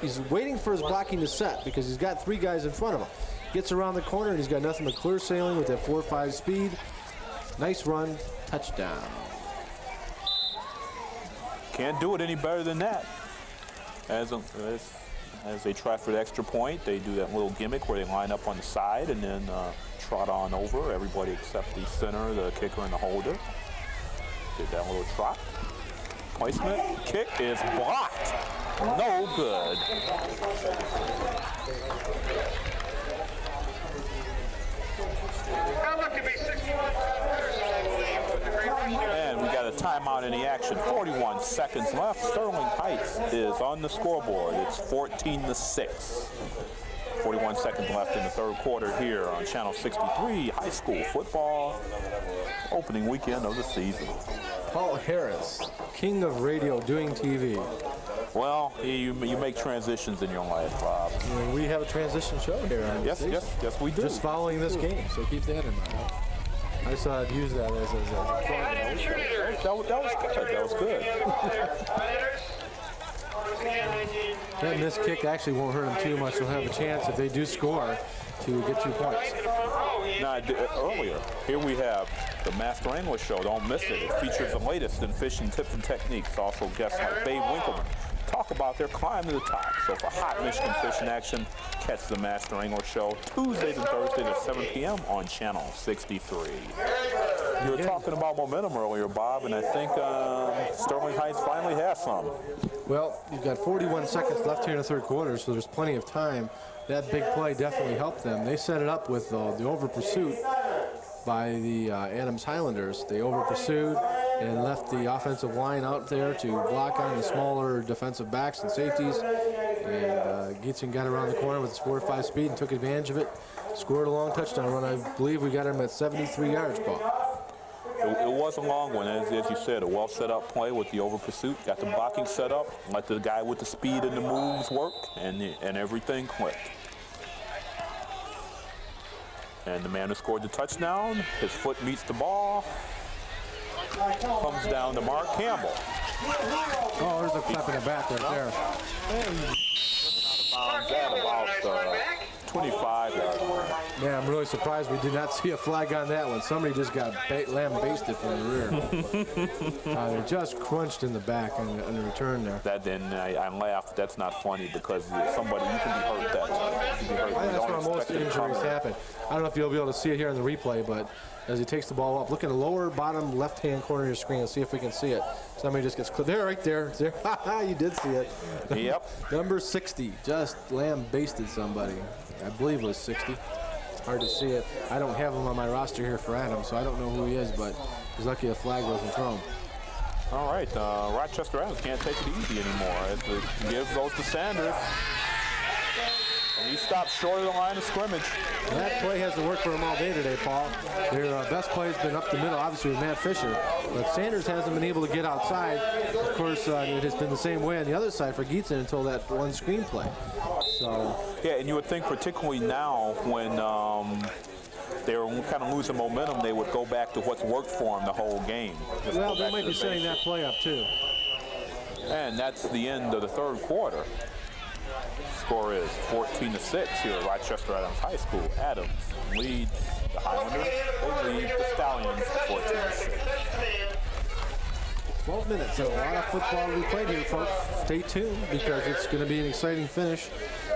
C: he's waiting for his blocking to set because he's got 3 guys in front of him. Gets around the corner, and he's got nothing but clear sailing with that 4.5 speed. Nice run, touchdown.
B: Can't do it any better than that. As they try for the extra point, they do that little gimmick where they line up on the side and then trot on over. Everybody except the center, the kicker, and the holder. Did that little trot. Placement. Kick is blocked. No good. And we got a timeout in the action. 41 seconds left. Sterling Heights is on the scoreboard. It's 14-6. 41 seconds left in the third quarter here on Channel 63, high school football, opening weekend of the season.
C: Paul Harris, king of radio, doing TV.
B: Well, you make transitions in your life, Bob.
C: We have a transition show here on
B: Yes, we do.
C: Just following this game, so keep that in mind. I just thought I'd use that as a
B: that was good. That was good.
C: That missed kick actually won't hurt them too much. They'll have a chance if they do score to get 2 points.
B: Now, earlier, here we have the Master Angler Show. Don't miss it. It features the latest in fishing tips and techniques. Also, guests like Babe Winkleman talk about their climb to the top. So for hot Michigan fishing action, catch the Master Angler Show Tuesdays and Thursdays at 7 p.m. on Channel 63. You were talking about momentum earlier, Bob, and I think Sterling Heights finally has some.
C: Well, you've got 41 seconds left here in the third quarter, so there's plenty of time. That big play definitely helped them. They set it up with the over pursuit by the Adams Highlanders. They over pursued and left the offensive line out there to block on the smaller defensive backs and safeties. And Gietzen got around the corner with his 4.5 speed and took advantage of it. Scored a long touchdown run. I believe we got him at 73 yards, Paul.
B: It was a long one, as you said, a well set up play with the over pursuit. Got the blocking set up, let the guy with the speed and the moves work, and everything clicked. And the man who scored the touchdown, his foot meets the ball, comes down to Mark Campbell.
C: Oh, there's a clap in the back right there.
B: At about 25 yards.
C: Man, I'm really surprised we did not see a flag on that one. Somebody just got lamb-basted from the rear. They just crunched in the back on the return there.
B: I laughed. That's not funny because somebody, you can be hurt that time.
C: That's where most injuries happen. I don't know if you'll be able to see it here in the replay, but as he takes the ball up, look in the lower bottom left-hand corner of your screen and see if we can see it. Somebody just gets clipped. There, right there. There. You did see it.
B: Yep.
C: Number 60, just lamb-basted somebody. I believe it was 60. It's hard to see it. I don't have him on my roster here for Adams, so I don't know who he is, but he's lucky a flag wasn't thrown.
B: All right, Rochester Adams can't take it easy anymore as the give goes to Sanders. And he stopped short of the line of scrimmage.
C: And that play has to work for them all day today, Paul. Their best play has been up the middle, obviously with Matt Fisher. But Sanders hasn't been able to get outside. Of course, it has been the same way on the other side for Gietzen until that one screen play. So.
B: Yeah, and you would think particularly now when they were kind of losing momentum, they would go back to what's worked for them the whole game.
C: Well, they might be setting that play up too.
B: And that's the end of the third quarter. Score is 14-6 here at Rochester Adams High School. Adams lead the Highlanders. They lead the Stallions 14-6.
C: 12 minutes and a lot of football to be played here, folks. Stay tuned because it's going to be an exciting finish.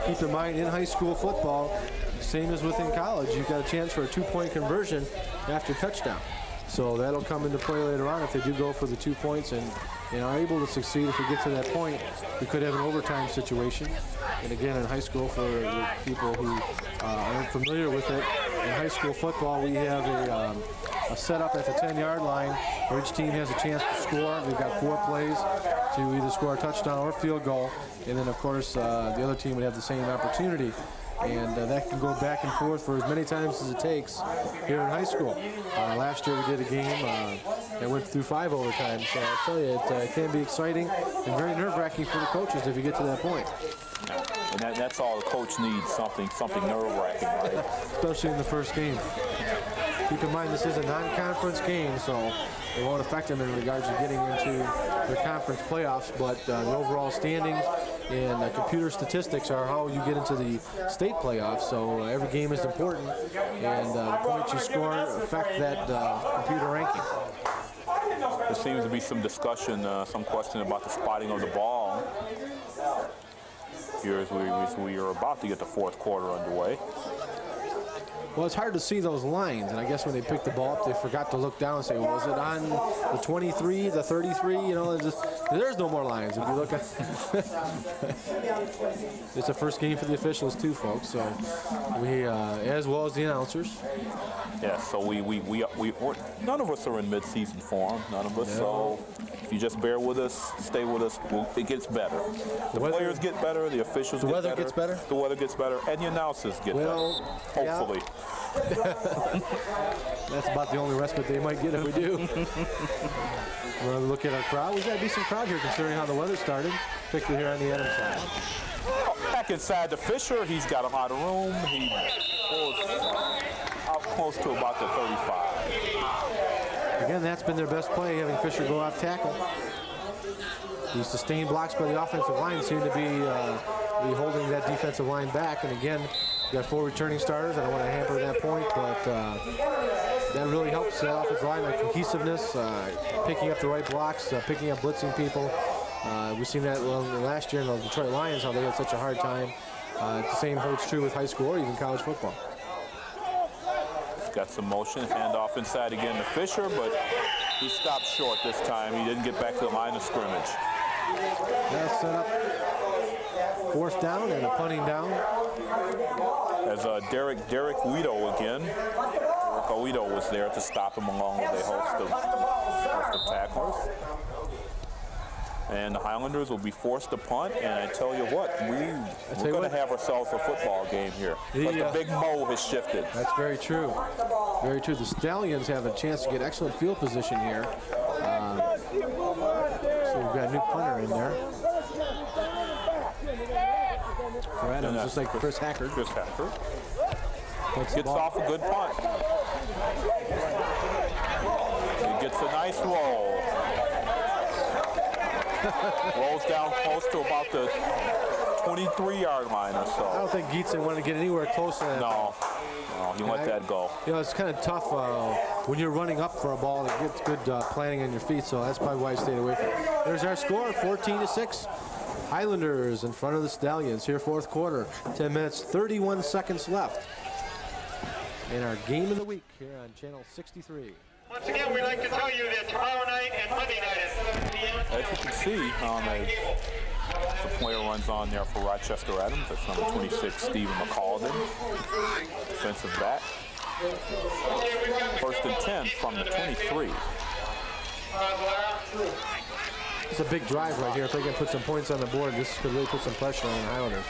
C: Keep in mind, in high school football, same as within college, you've got a chance for a 2-point conversion after touchdown. So that'll come into play later on if they do go for the 2 points and are able to succeed. If we get to that point, we could have an overtime situation. And again, in high school, for the people who aren't familiar with it, in high school football, we have a setup at the 10-yard line where each team has a chance to score. We've got 4 plays to either score a touchdown or a field goal. And then, of course, the other team would have the same opportunity. And that can go back and forth for as many times as it takes here in high school. Last year we did a game that went through 5 overtimes. So I'll tell you, it can be exciting and very nerve-wracking for the coaches if you get to that point.
B: And that's all the coach needs, something nerve-wracking, right?
C: Especially in the first game. Keep in mind, this is a non-conference game, so it won't affect them in regards to getting into their conference playoffs, but the overall standings and computer statistics are how you get into the state playoffs, so every game is important, and the points you score affect that computer ranking.
B: It seems to be some discussion, some question about the spotting of the ball here as we are about to get the fourth quarter underway.
C: Well, it's hard to see those lines, and I guess when they picked the ball up, they forgot to look down and say, well, was it on the 23, the 33? You know, there's no more lines if you look at It's the first game for the officials too, folks, so we, as well as the announcers.
B: Yeah, so we're, none of us are in mid-season form, none of us, so if you just bear with us, stay with us, it gets better. The players get better, the officials get better.
C: The weather gets better?
B: The weather gets better, and the announcers get better, hopefully.
C: Yeah. That's about the only respite they might get if we do. We're going to look at our crowd. We've got a decent crowd here considering how the weather started, particularly here on the Adams side.
B: Back inside to Fisher, he's got a lot of room. He pulls out close to about the 35.
C: Again, that's been their best play, having Fisher go off tackle. These sustained blocks by the offensive line seem to be holding that defensive line back. And again, we've got 4 returning starters. I don't want to hamper that point, but that really helps the offensive line, like cohesiveness, picking up the right blocks, picking up blitzing people. We've seen that last year in the Detroit Lions, how they had such a hard time. The same holds true with high school or even college football.
B: Got some motion, handoff inside again to Fisher, but he stopped short this time. He didn't get back to the line of scrimmage.
C: Now set up 4th down and a punting down.
B: As Derek Guido again. Guido was there to stop him along with a host of tacklers. And the Highlanders will be forced to punt, and I tell you what, we're going to have ourselves a football game here. But the big mo has shifted.
C: That's very true. Very true. The Stallions have a chance to get excellent field position here. So we've got a new punter in there. For Adams, just like Chris Hackard.
B: Gets off a good punt. He gets a nice roll. Rolls down close to about the 23-yard line or so.
C: I don't think Gietzen wanted to get anywhere close to that.
B: No, he let that go.
C: You know, it's kind of tough when you're running up for a ball to get good planning on your feet, so that's probably why I stayed away from it. There's our score, 14-6. Highlanders in front of the Stallions here, 4th quarter. 10 minutes, 31 seconds left. In our game of the week here on Channel 63.
G: Once again, we'd like to tell you that tomorrow night and Monday night at 7 p.m.
B: As you can see, the player runs on there for Rochester Adams. That's number 26, Stephen McCaldon, defensive back. 1st and 10 from the 23.
C: It's a big drive right here. If they can put some points on the board, this could really put some pressure on the Highlanders.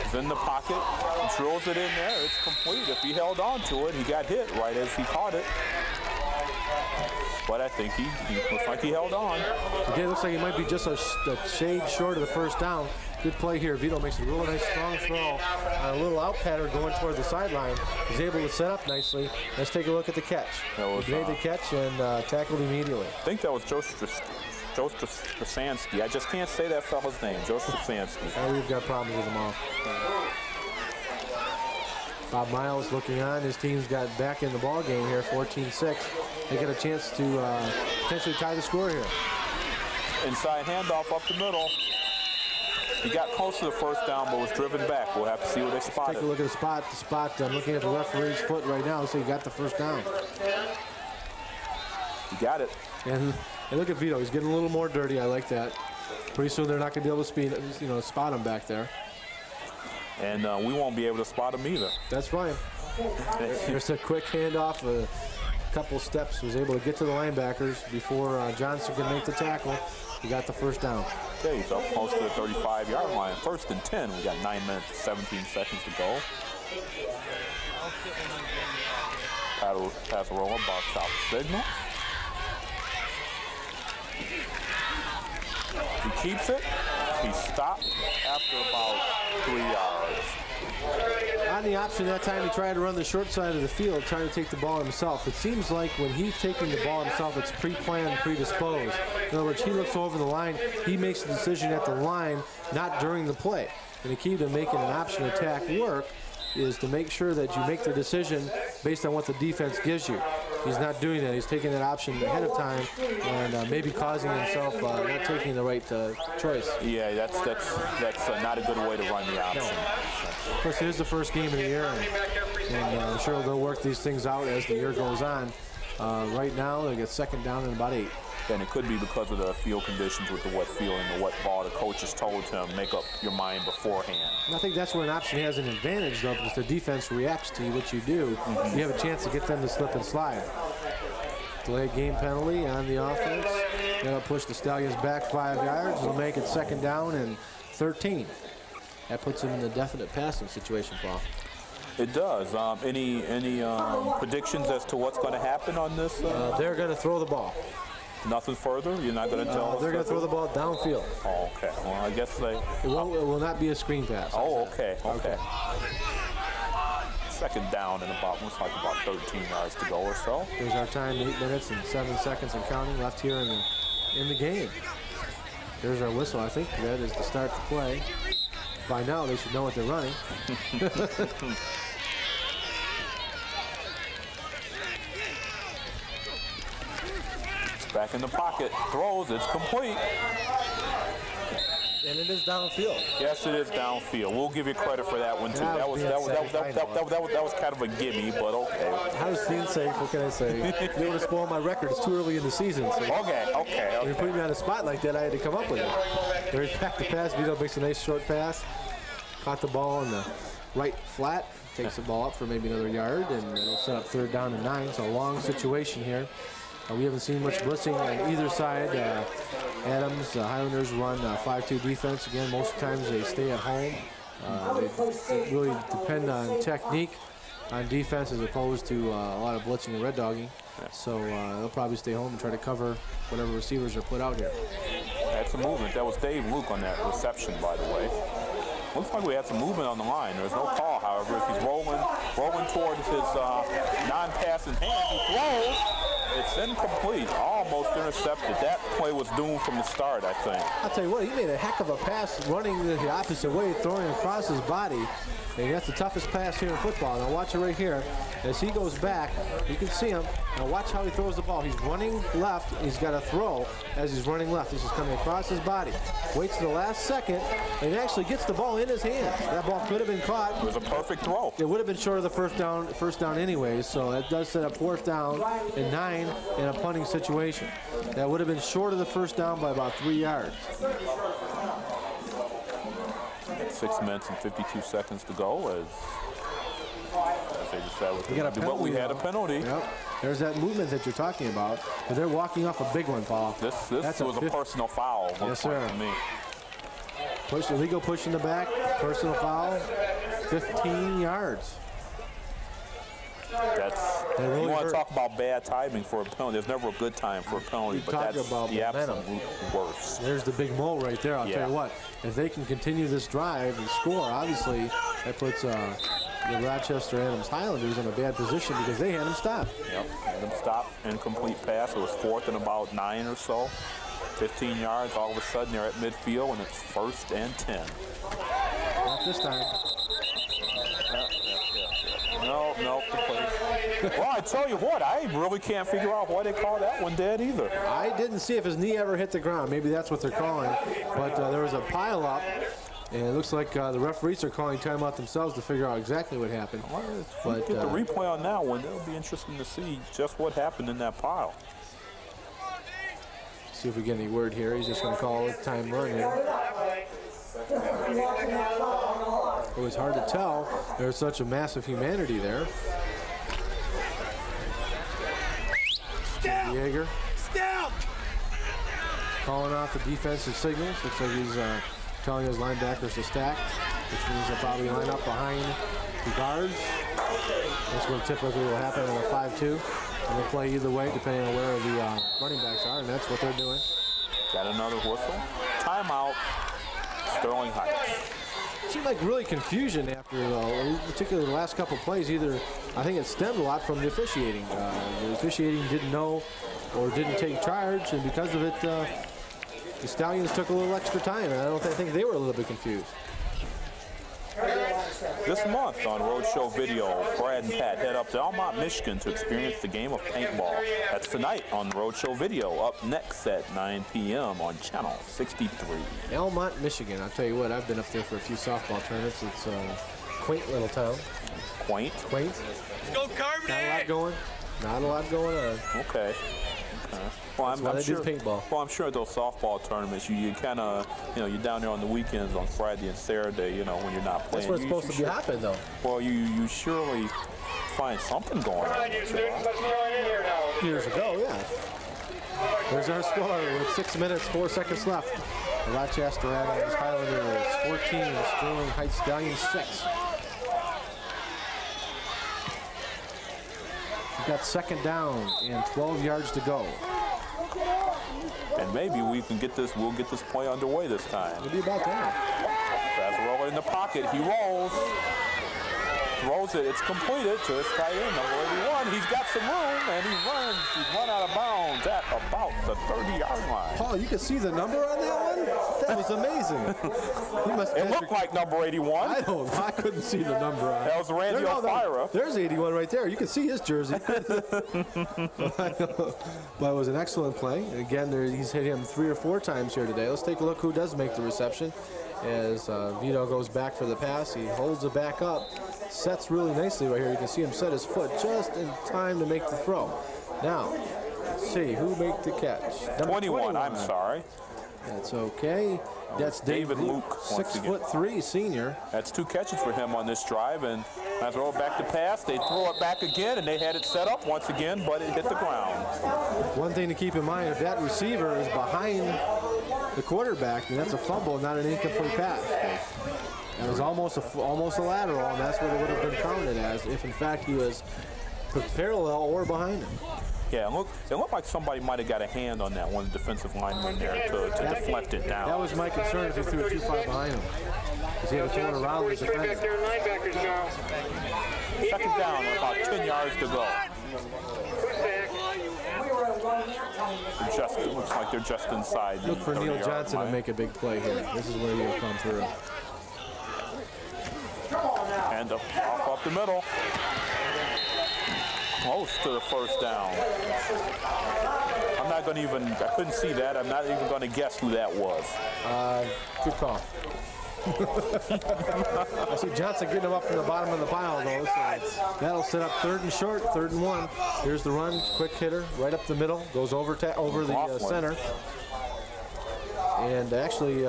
B: He's in the pocket, drills it in there. It's complete. If he held on to it, he got hit right as he caught it. But I think he looks like he held on.
C: Again, it looks like he might be just a shade short of the 1st down. Good play here. Vito makes a really nice strong throw. A little out pattern going toward the sideline. He's able to set up nicely. Let's take a look at the catch. He made the catch and tackled immediately.
B: I think that was Joe Strasansky. I just can't say that fella's name, Joe Strasansky.
C: We've got problems with them all. Bob Miles looking on. His team's got back in the ball game here, 14-6. They get a chance to potentially tie the score here.
B: Inside handoff up the middle. He got close to the 1st down, but was driven back. We'll have to see what they spotted.
C: Take a look at the spot. I'm looking at the referee's foot right now, so he got the 1st down.
B: He got it.
C: And look at Vito. He's getting a little more dirty. I like that. Pretty soon they're not going to be able to spot him back there.
B: And we won't be able to spot him either.
C: That's fine. There's a quick handoff. A couple steps. Was able to get to the linebackers before Johnson could make the tackle. He got the 1st down.
B: Okay, he's up close to the 35-yard line. 1st and 10. We got 9 minutes, 17 seconds to go. Pass roller, box out signal. He keeps it. He stopped after about 3 yards.
C: On the option that time, he tried to run the short side of the field, trying to take the ball himself. It seems like when he's taking the ball himself, it's pre-planned, predisposed. In other words, he looks over the line. He makes the decision at the line, not during the play. And the key to making an option attack work is to make sure that you make the decision based on what the defense gives you. he's not doing that. He's taking that option ahead of time and maybe causing himself not taking the right choice.
B: Yeah, that's not a good way to run the option.
C: No. Of course, it is the first game of the year, and I'm sure they'll work these things out as the year goes on. Right now, they get second down and about 8.
B: And it could be because of the field conditions with the wet field and the wet ball. The coach has told him, make up your mind beforehand.
C: And I think that's where an option has an advantage, though, because the defense reacts to what you do. You have a chance to get them to slip and slide. Delayed game penalty on the offense. That'll push the Stallions back 5 yards. It'll make it second down and 13. That puts them in a definite passing situation, Paul.
B: It does. Any predictions as to what's going to happen on this?
C: They're going to throw the ball.
B: Nothing further? You're not going to tell us?
C: They're going to throw the ball downfield.
B: Oh, okay. Well, I guess they...
C: It will not be a screen pass.
B: Oh, okay. Second down and looks like about 13 yards to go or so.
C: There's our time, 8 minutes and 7 seconds and counting left here in the game. There's our whistle. I think that is to start the play. By now, they should know what they're running.
B: Back in the pocket, throws, it's complete.
C: And it is downfield.
B: Yes, it is downfield. We'll give you credit for that one too. That was kind of a gimme, but okay.
C: I was being safe. What can I say? They would have spoiled my record. It's too early in the season. So
B: Okay.
C: When you put me on a spot like that, I had to come up with it. There's back the pass. Vito makes a nice short pass. Caught the ball in the right flat. Takes the ball up for maybe another yard, and it'll set up third down and 9. So a long situation here. We haven't seen much blitzing on either side. Adams, Highlanders run 5-2 defense. Again, most of the times they stay at home. They really depend on technique on defense as opposed to a lot of blitzing and red dogging. So they'll probably stay home and try to cover whatever receivers are put out here.
B: Had some movement. That was Dave Luke on that reception, by the way. Looks like we had some movement on the line. There's no call, however. If he's rolling towards his non-passing hands, he throws. It's incomplete, almost intercepted. That play was doomed from the start, I think.
C: I'll tell you what, he made a heck of a pass running the opposite way, throwing across his body. And that's the toughest pass here in football. Now watch it right here. As he goes back, you can see him. Now watch how he throws the ball. He's running left. He's got a throw as he's running left. This is coming across his body. Waits to the last second and actually gets the ball in his hands. That ball could have been caught.
B: It was a perfect throw.
C: It would have been short of the first down anyways, so that does set up 4th down and 9 in a punting situation. That would have been short of the first down by about 3 yards.
B: 6 minutes and 52 seconds to go as they decided but we had a penalty.
C: Yep. There's that movement that you're talking about, but they're walking off a big one, Paul.
B: This was a personal foul.
C: Yes, sir.
B: To me.
C: Push, illegal push in the back, personal foul, 15 yards.
B: You want to talk about bad timing for a penalty. There's never a good time for a penalty, but that's the absolute worst.
C: There's the big mole right there. I'll tell you what, if they can continue this drive and score, obviously that puts the Rochester Adams Highlanders in a bad position because they had him stopped.
B: Yep, had him stopped, incomplete pass. It was 4th and about 9 or so. 15 yards, all of a sudden they're at midfield and it's 1st and 10.
C: Not this time.
B: No, well, I tell you what, I really can't figure out why they call that one dead either.
C: I didn't see if his knee ever hit the ground. Maybe that's what they're calling. But there was a pile up, and it looks like the referees are calling timeout themselves to figure out exactly what happened.
B: But get the replay on that one. That'll be interesting to see just what happened in that pile.
C: See if we get any word here. He's just going to call it time run here. It was hard to tell. There's such a massive humanity there. Yeager calling off the defensive signals. Looks like he's telling his linebackers to stack, which means they'll probably line up behind the guards. That's what typically will happen in a 5-2. And they'll play either way depending on where the running backs are, and that's what they're doing.
B: Got another whistle. Timeout, Sterling Heights.
C: Seemed like really confusion after, particularly the last couple plays. Either, I think it stemmed a lot from the officiating. The officiating didn't know or didn't take charge, and because of it, the Stallions took a little extra time, and I think they were a little bit confused.
B: This month on Roadshow Video, Brad and Pat head up to Elmont, Michigan to experience the game of paintball. That's tonight on Roadshow Video, up next at 9 p.m. on Channel 63.
C: Elmont, Michigan. I'll tell you what, I've been up there for a few softball tournaments. It's a quaint little town.
B: Quaint?
C: Quaint.
I: Go Carbonate!
C: Not a lot going. Not a lot going on.
B: Okay. Well, I'm sure.
C: Paintball.
B: Well, I'm sure those softball tournaments, you kind of, you're down there on the weekends on Friday and Saturday, when you're not playing.
C: That's what it's supposed to be happening, though.
B: Well, you surely find something going on.
C: Years ago, yeah. There's our score with 6 minutes, 4 seconds left. The Rochester Adams Highlanders 14 and Sterling Heights Stallions 6. We've got second down and 12 yards to go.
B: And maybe we'll get this play underway this time.
C: It'll be about that.
B: Fazzarola in the pocket, he rolls. Throws it, it's completed to his tight end, number 81. He's got some room, and he runs. He's run out of bounds at about the 30-yard line.
C: Paul, you can see the number on that one? That was amazing.
B: It looked like number 81.
C: I couldn't see the number on it.
B: That was Randy O'Fira.
C: There's 81 right there. You can see his jersey. But it was an excellent play. And again, he's hit him 3 or 4 times here today. Let's take a look who does make the reception. As Vito goes back for the pass, he holds it back up, sets really nicely right here. You can see him set his foot just in time to make the throw. Now, let's see who made the catch. Number
B: 21, I'm sorry.
C: That's okay. That's David Luke, 6'3", senior.
B: That's 2 catches for him on this drive, and I throw it back to pass. They throw it back again, and they had it set up once again, but it hit the ground.
C: One thing to keep in mind, if that receiver is behind the quarterback, then that's a fumble, not an incomplete pass. It was almost a lateral, and that's what it would have been counted as if, in fact, he was parallel or behind him.
B: Yeah, it looked like somebody might have got a hand on that one defensive lineman there to deflect it down.
C: That was my concern if he threw it too far behind him, because he had to throw it around the defender.
B: Second down, about 10 yards to go. It looks like they're just inside.
C: Look for Neil Johnson to make a big play here. This is where he'll come through.
B: And off up the middle. Close to the first down. I'm not going to I couldn't see that. I'm not even going to guess who that was.
C: Good call. I see Johnson getting him up from the bottom of the pile, though. So that'll set up 3rd and short, 3rd and 1. Here's the run, quick hitter, right up the middle, goes over the center. And actually,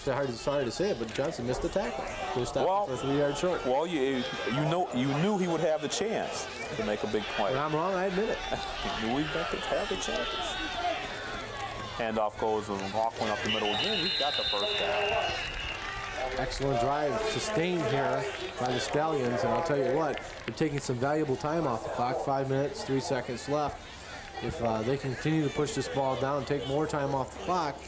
C: sorry to say it, but Johnson missed the tackle. Could stopped for 3 yards short.
B: Well, you knew he would have the chance to make a big play.
C: And I'm wrong, I admit it.
B: We have the chances. Handoff goes to McLaughlin up the middle again. He's got the first down.
C: Excellent drive sustained here by the Stallions, and I'll tell you what, they're taking some valuable time off the clock. 5 minutes, 3 seconds left. If they continue to push this ball down and take more time off the clock,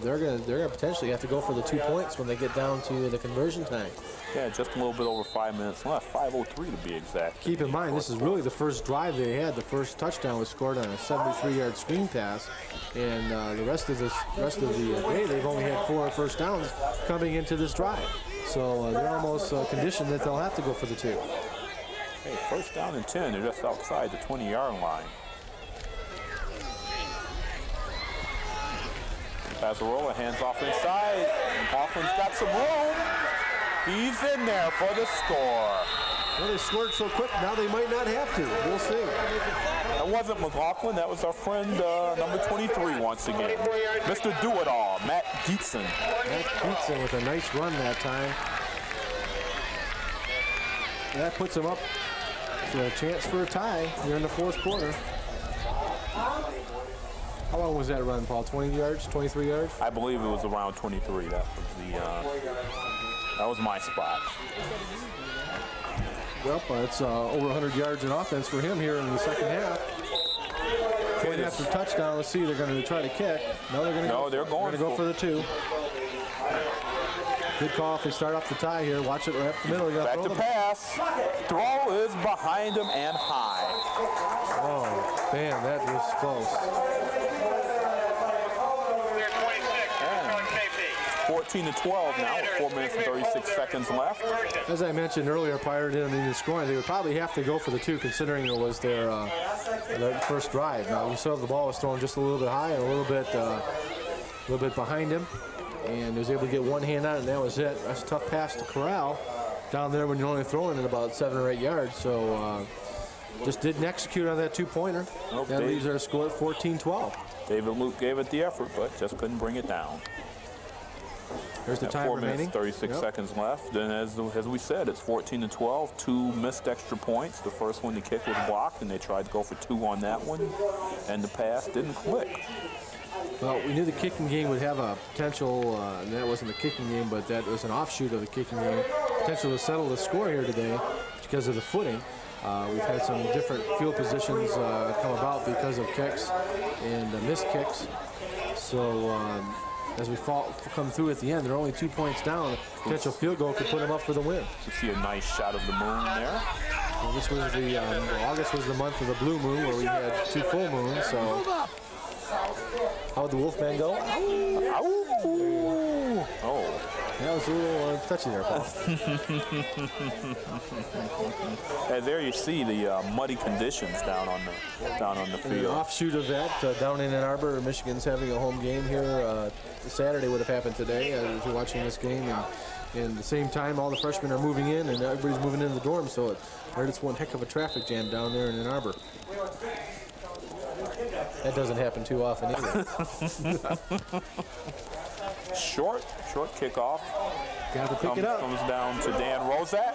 C: they're gonna potentially have to go for the 2 points when they get down to the conversion time.
B: Yeah, just a little bit over 5 minutes left, 5:03 to be exact.
C: Keep in mind, this is really the first drive they had. The first touchdown was scored on a 73-yard screen pass, and the rest of the day they've only had 4 first downs coming into this drive. So they're almost conditioned that they'll have to go for the 2.
B: Hey, first down and 10. They're just outside the 20-yard line. Fazzarola hands off inside. Coughlin's got some room. He's in there for the score.
C: Well, they scored so quick, now they might not have to. We'll see.
B: That wasn't McLaughlin. That was our friend, number 23, once again. Mr. Do-It-All, Matt Dietzen.
C: Matt Dietzen with a nice run that time. That puts him up to a chance for a tie here in the 4th quarter. How long was that run, Paul? 20 yards, 23 yards?
B: I believe it was around 23. That was my spot.
C: Well, it's over 100 yards in offense for him here in the second half. Point after touchdown. Let's see. They're going to try to kick. No, they're going to go for the 2. Good call if they start off the tie here. Watch it right up the middle.
B: Back to pass. Throw is behind him and high.
C: Oh, man, that was close.
B: 14-12 now with 4 minutes and 36 seconds left.
C: As I mentioned earlier, prior to them even scoring, they would probably have to go for the 2, considering it was their first drive. Now you saw the ball was thrown just a little bit high and a little bit behind him, and he was able to get one hand on it, and that was it. That's a tough pass to Corral down there when you're only throwing it about 7 or 8 yards. So just didn't execute on that 2-pointer.
B: Nope,
C: that leaves our score at 14-12.
B: David Luke gave it the effort, but just couldn't bring it down.
C: There's the time
B: 4
C: remaining.
B: minutes, 36 seconds left. And as we said, it's 14-12. 2 missed extra points. The first one, the kick was blocked, and they tried to go for 2 on that one, and the pass didn't click.
C: Well, we knew the kicking game would have a potential, and that wasn't the kicking game, but that was an offshoot of the kicking game, potential to settle the score here today because of the footing. We've had some different field positions come about because of kicks and missed kicks. So as we come through at the end, they're only 2 points down. A potential field goal could put them up for the win.
B: You see a nice shot of the moon there.
C: Well, this was the August was the month of the blue moon, where we had 2 full moons. So how'd the Wolfman go?
B: Oh.
C: That was a little touchy there, Paul.
B: And there you see the muddy conditions down on the field.
C: An offshoot of that, down in Ann Arbor, Michigan's having a home game here. Saturday would have happened today if you're watching this game. And at the same time, all the freshmen are moving in, and everybody's moving into the dorm. So I heard it's one heck of a traffic jam down there in Ann Arbor. That doesn't happen too often either.
B: Short kickoff.
C: Got to pick it up.
B: Comes down to Dan Rozak.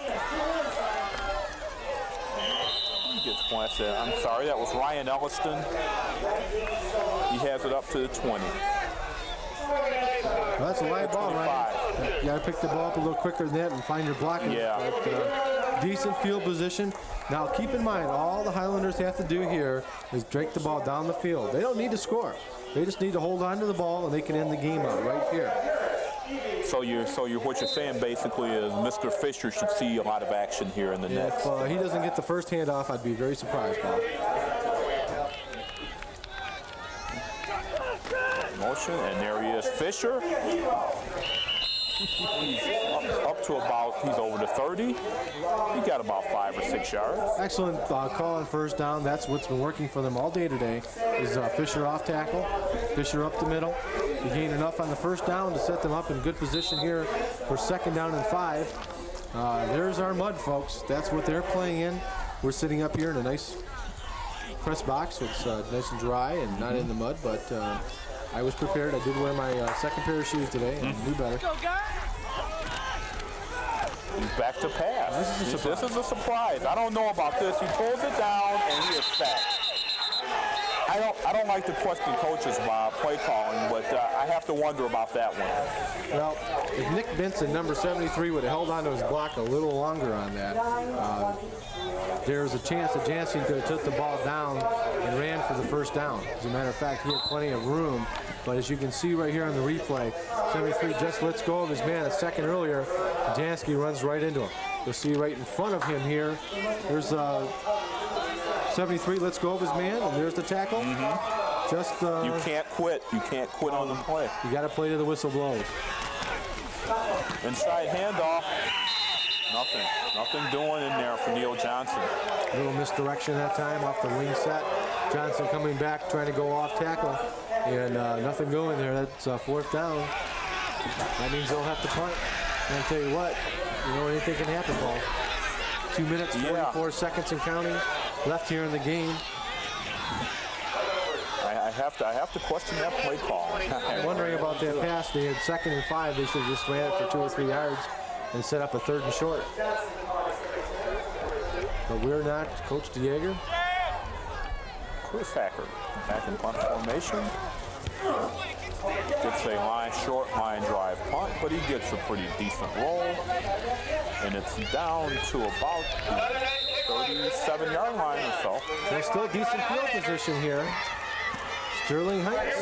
B: He gets points there. I'm sorry, that was Ryan Elliston. He has it up to the 20.
C: Well, that's a live ball, Ryan. You got to pick the ball up a little quicker than that and find your blocker.
B: Yeah.
C: But, decent field position. Now, keep in mind, all the Highlanders have to do here is drink the ball down the field. They don't need to score. They just need to hold on to the ball, and they can end the game out right here.
B: So what you're saying basically is Mr. Fisher should see a lot of action here in the next.
C: If he doesn't get the first handoff, I'd be very surprised, Bob.
B: Motion, and there he is, Fisher. He's up to about, he's over the 30. He got about 5 or 6 yards.
C: Excellent call on first down. That's what's been working for them all day today is Fisher off tackle, Fisher up the middle. He gained enough on the first down to set them up in good position here for 2nd down and 5. There's our mud, folks. That's what they're playing in. We're sitting up here in a nice press box. It's nice and dry and not in the mud, but I was prepared. I did wear my 2nd pair of shoes today and knew better.
B: He's back to pass. This is a surprise. I don't know about this. He pulls it down and he is sacked. I don't like to question coaches about play calling, but I have to wonder about that one.
C: Well, if Nick Benson, number 73, would have held on to his block a little longer on that, there's a chance that Jansen could have took the ball down and ran for the first down. As a matter of fact, he had plenty of room, but as you can see right here on the replay, 73 just lets go of his man a second earlier, and Jansky runs right into him. You'll see right in front of him here, there's 73 lets go of his man, and there's the tackle. Just
B: you can't quit. You can't quit on the play.
C: You got to play to the whistle blows.
B: Inside handoff. Nothing doing in there for Neil Johnson.
C: A little misdirection that time off the wing set. Johnson coming back, trying to go off tackle, and nothing going there. That's 4th down. That means they'll have to punt. And I'll tell you what, anything can happen, Paul. 2 minutes, 44 seconds and counting left here in the game.
B: I have to question that play call.
C: I'm wondering about that pass. They had 2nd and 5. They should have just ran it for 2 or 3 yards and set up a 3rd and short. But we're not. Coach DeJager.
B: Chris Hacker back in punt formation. Gets a short line drive punt, but he gets a pretty decent roll. And it's down to about the 37-yard line or so.
C: There's still decent field position here. Sterling Heights,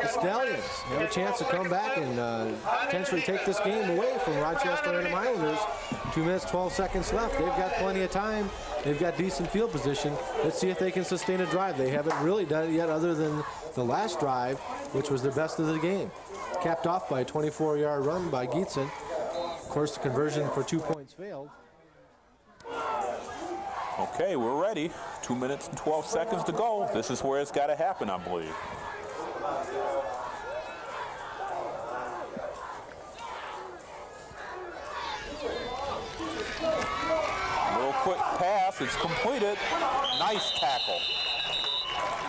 C: the Stallions, have a chance to come back and potentially take this game away from Rochester and the Islanders. 2 minutes, 12 seconds left. They've got plenty of time. They've got decent field position. Let's see if they can sustain a drive. They haven't really done it yet other than the last drive, which was their best of the game. capped off by a 24-yard run by Gietzen. Of course, the conversion for 2 points failed.
B: Okay, we're ready. 2 minutes and 12 seconds to go. This is where it's got to happen, I believe. A little quick pass. It's completed. Nice tackle.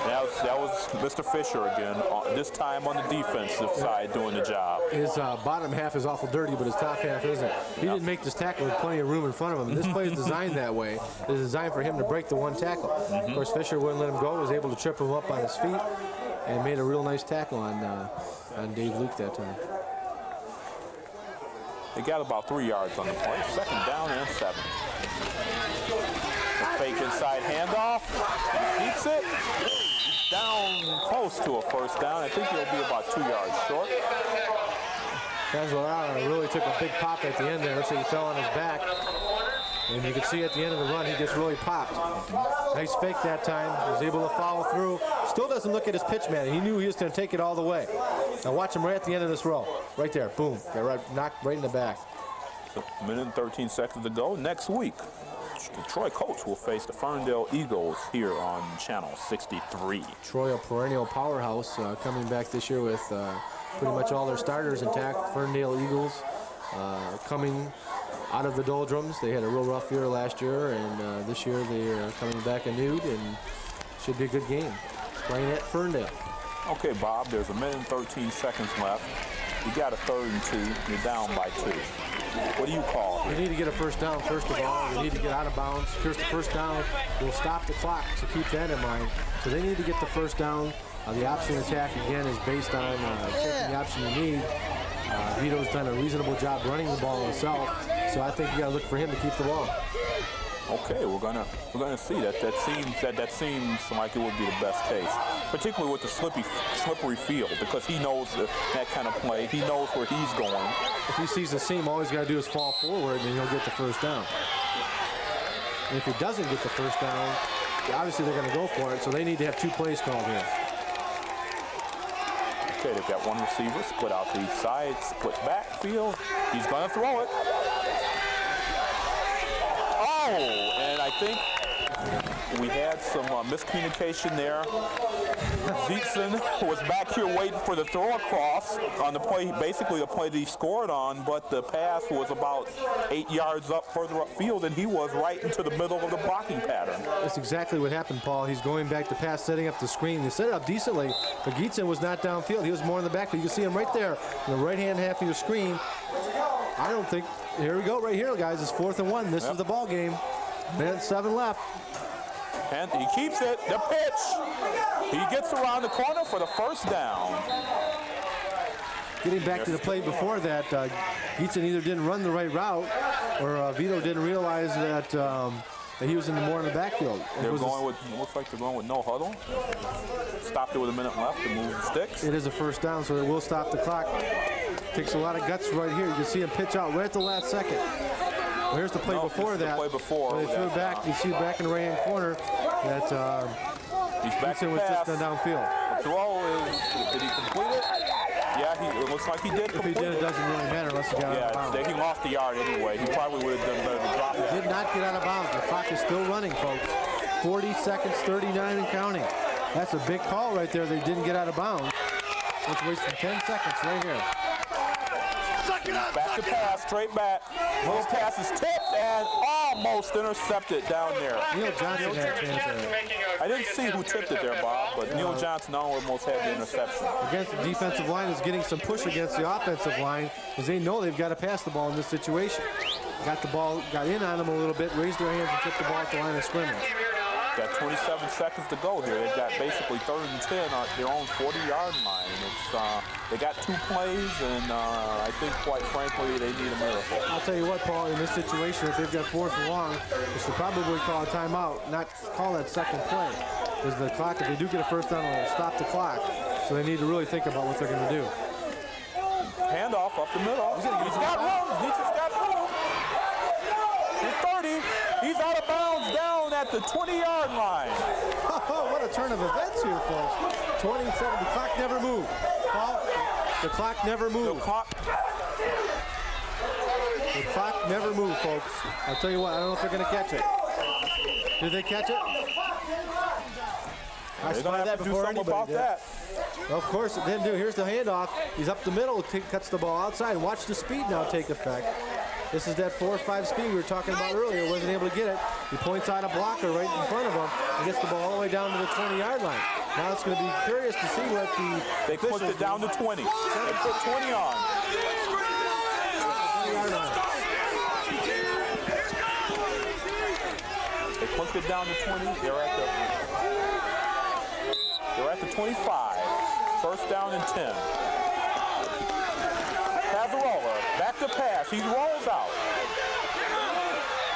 B: That was Mr. Fisher again, this time on the defensive side doing the job.
C: His bottom half is awful dirty, but his top half isn't. He didn't make this tackle with plenty of room in front of him. This play is designed that way. It's designed for him to break the one tackle. Of course, Fisher wouldn't let him go, was able to trip him up on his feet, and made a real nice tackle on Dave Luke that time.
B: They got about 3 yards on the play. 2nd down and 7. The fake inside handoff. He keeps it. Down close to a 1st down. I think he'll be about 2 yards short.
C: Casolaro really took a big pop at the end there. Looks like he fell on his back. And you can see at the end of the run, he just really popped. Nice fake that time. He was able to follow through. Still doesn't look at his pitch man. He knew he was going to take it all the way. Now watch him right at the end of this row. Right there. Boom. Got knocked right in the back.
B: So, 1 minute and 13 seconds to go. Next week, the Troy Colts will face the Ferndale Eagles here on Channel 63.
C: Troy, a perennial powerhouse, coming back this year with pretty much all their starters intact. Ferndale Eagles coming out of the doldrums. They had a real rough year last year, and this year they are coming back anew, and should be a good game. Playing at Ferndale.
B: Okay, Bob, there's 1 minute and 13 seconds left. You got a 3rd and 2. You're down by 2. What do you call
C: it? We need to get a 1st down, first of all. We need to get out of bounds. Here's the 1st down. We'll stop the clock, so keep that in mind. So they need to get the 1st down. The option attack, again, is based on taking the option you need. Vito's done a reasonable job running the ball himself, so I think you got to look for him to keep the ball.
B: Okay, we're gonna see that. That seems like it would be the best case, particularly with the slippery field, because he knows that kind of play. He knows where he's going.
C: If he sees the seam, all he's got to do is fall forward, and he'll get the 1st down. And if he doesn't get the 1st down, obviously they're going to go for it. So they need to have 2 plays called here.
B: Okay, they've got one receiver split out to each side, split backfield. He's going to throw it. Oh, and I think we had some miscommunication there. Gietzen was back here waiting for the throw across on the play, basically a play that he scored on, but the pass was about 8 yards up further upfield, and he was right into the middle of the blocking pattern.
C: That's exactly what happened, Paul. He's going back to pass, setting up the screen. They set it up decently, but Gietzen was not downfield. He was more in the backfield. You can see him right there in the right-hand half of your screen. I don't think, here we go right here, guys. It's 4th and 1. This is the ball game. 7 left.
B: And he keeps it, the pitch. He gets around the corner for the 1st down.
C: Getting back to the play before that, Gietzen either didn't run the right route or Vito didn't realize that he was more in the backfield.
B: They're going with, looks like they're going with no huddle. Stopped it with 1 minute left to move the sticks.
C: It is a 1st down, so it will stop the clock. Takes a lot of guts right here. You can see him pitch out right at the last second. Well, here's the play before that.
B: The play before.
C: They threw it back. You see back in the right-hand corner that Gietzen was just downfield.
B: The throw is, did he complete it? Yeah, it looks like he did.
C: If he did, it doesn't really matter unless he got out of bounds.
B: He lost the yard anyway. He probably would have done better to drop it.
C: He did not get out of bounds. The clock is still running, folks. 40 seconds, 39 and counting. That's a big call right there. They didn't get out of bounds. Let's waste 10 seconds right here.
B: Back to pass, straight back. Little pass is tipped and almost intercepted down there.
C: Neil Johnson had a chance there.
B: I didn't see who tipped it there, Bob, but Neil Johnson almost had the interception.
C: Against the defensive line is getting some push against the offensive line because they know they've got to pass the ball in this situation. Got the ball, got in on them a little bit, raised their hands and tipped the ball at the line of scrimmage.
B: Got 27 seconds to go here. They've got basically 3rd and 10 on their own 40-yard line. They got 2 plays, and I think, quite frankly, they need a miracle.
C: I'll tell you what, Paul, in this situation, if they've got 4th and long, they should probably call a timeout, not call that second play. Because the clock, if they do get a 1st down, it'll stop the clock. So they need to really think about what they're going to do.
B: Handoff up the middle. He's got room. He just got room. He's 30. He's out of bounds down at the 20-yard line.
C: Oh, what a turn of events here, folks. 27, the clock never moved. Paul, The clock never moved. The clock never moved, folks. I'll tell you what, I don't know if they're going to catch it. Did they catch it?
B: They're going to have to do something about that.
C: Well, of course it didn't do. Here's the handoff. He's up the middle, cuts the ball outside. Watch the speed now take effect. This is that 4 or 5 speed we were talking about earlier. Wasn't able to get it. He points out a blocker right in front of him and gets the ball all the way down to the 20-yard line. Now it's going to be curious to see what the
B: They pushed it down to 20. They put 20 on. They pushed it down to 20. They're at the 25. First down and 10. Pazarola, back to pass. He rolls out.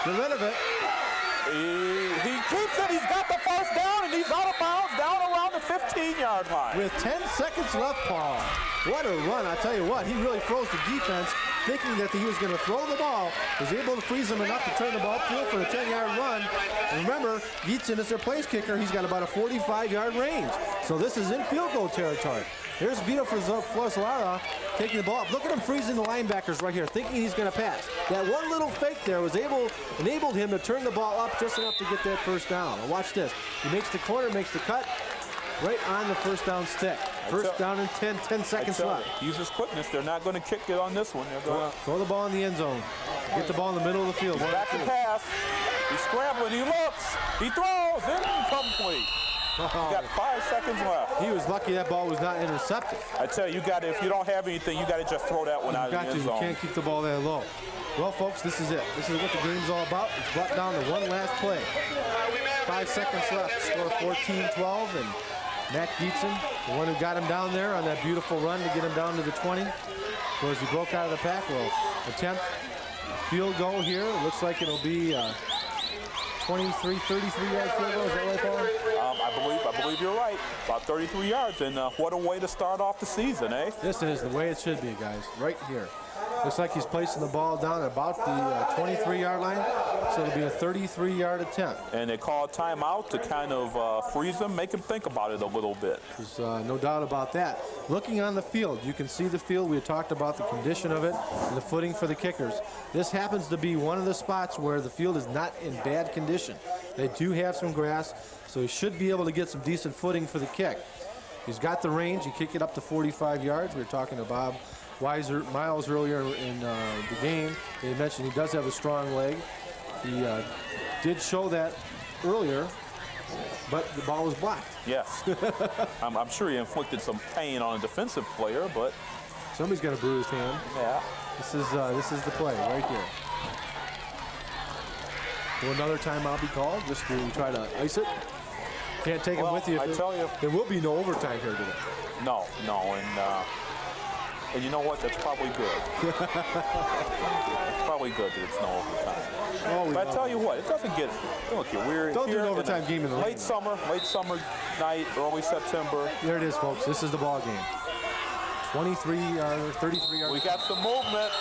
C: Get rid of it.
B: He keeps it. He's got the first down, and he's out of bounds down around the 15-yard line.
C: With 10 seconds left, Paul. What a run. I tell you what, he really froze the defense, thinking that he was going to throw the ball. Was able to freeze him enough to turn the ball upfield for a 10-yard run. And remember, Gietzen is their place kicker. He's got about a 45-yard range. So this is in field goal territory. Here's Vito Floslara taking the ball up. Look at him freezing the linebackers right here, thinking he's going to pass. That one little fake there enabled him to turn the ball up just enough to get that first down. Now watch this. He makes the corner, makes the cut, right on the first down stick. First down and 10 seconds left.
B: Use his quickness. They're not going to kick it on this one. They're going to
C: throw the ball in the end zone. Get the ball in the middle of the field.
B: Back to pass. He's scrambling. He looks. He throws. Incomplete. You got 5 seconds left.
C: He was lucky that ball was not intercepted.
B: I tell you, if you don't have anything, you got to just throw that one out of the end zone.
C: You can't keep the ball that low. Well, folks, this is it. This is what the game's all about. It's brought down to one last play. 5 seconds left. Score 14-12, and Matt Gietzen, the one who got him down there on that beautiful run to get him down to the 20. Of course, he broke out of the pack. Will attempt field goal here. It looks like it'll be 33-yard field goal. Is that right, Paul?
B: I believe you're right. About 33 yards, and what a way to start off the season, eh?
C: This is the way it should be, guys. Right here. Looks like he's placing the ball down at about the 23-yard line, so it'll be a 33-yard attempt.
B: And they call a timeout to kind of freeze him, make him think about it a little bit.
C: There's no doubt about that. Looking on the field, you can see the field. We had talked about the condition of it and the footing for the kickers. This happens to be one of the spots where the field is not in bad condition. They do have some grass, so he should be able to get some decent footing for the kick. He's got the range. He kick it up to 45 yards. We were talking to Bob Miles earlier in the game. They mentioned he does have a strong leg. He did show that earlier, but the ball was blocked.
B: Yes. I'm sure he inflicted some pain on a defensive player, but
C: somebody's got a bruised hand.
B: Yeah.
C: This is the play right here. Will another timeout be called just to try to ice it? Can't take him with you.
B: I tell you,
C: there will be no overtime here today.
B: No, and you know what? That's probably good. It's probably good that it's no overtime. But I tell you what, it doesn't get. Look here, we're
C: don't
B: here
C: do an overtime game in the
B: late summer night, early September.
C: There it is, folks. This is the ball game. 33 yards.
B: We got some movement.